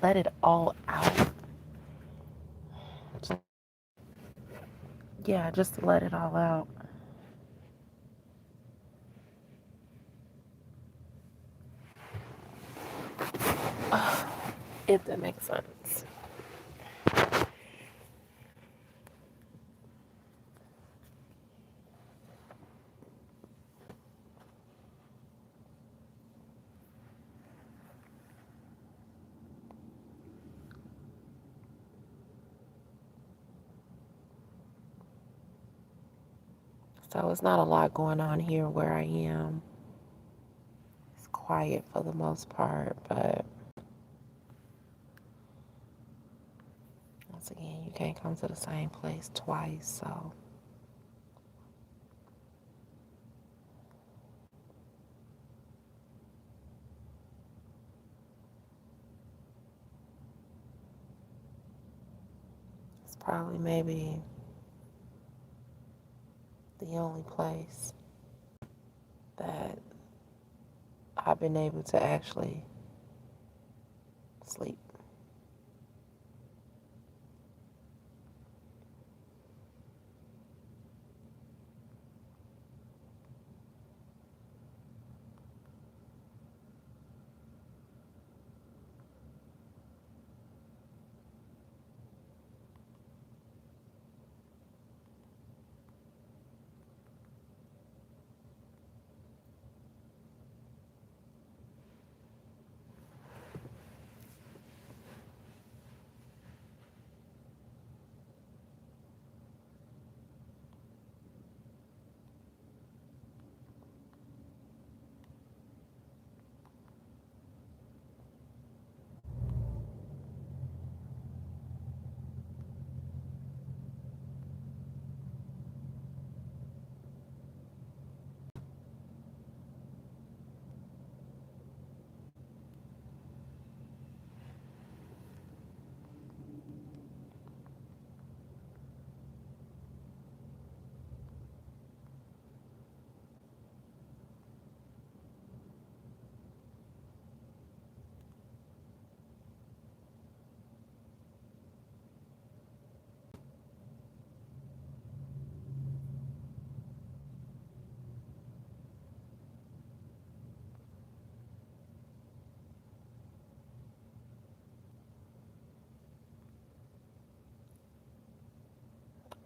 let it all out. So, yeah, just to let it all out. If that makes sense. So it's not a lot going on here where I am. It's quiet for the most part, but once again, you can't come to the same place twice, so it's probably maybe the only place that I've been able to actually sleep.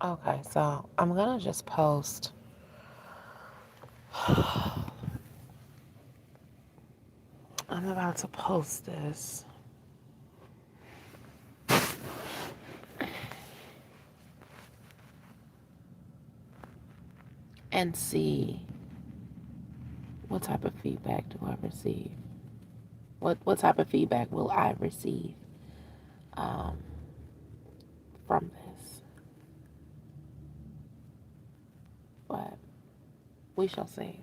Okay, so I'm gonna just post. I'm about to post this. And see what type of feedback do I receive. What type of feedback will I receive um, from this? But we shall see.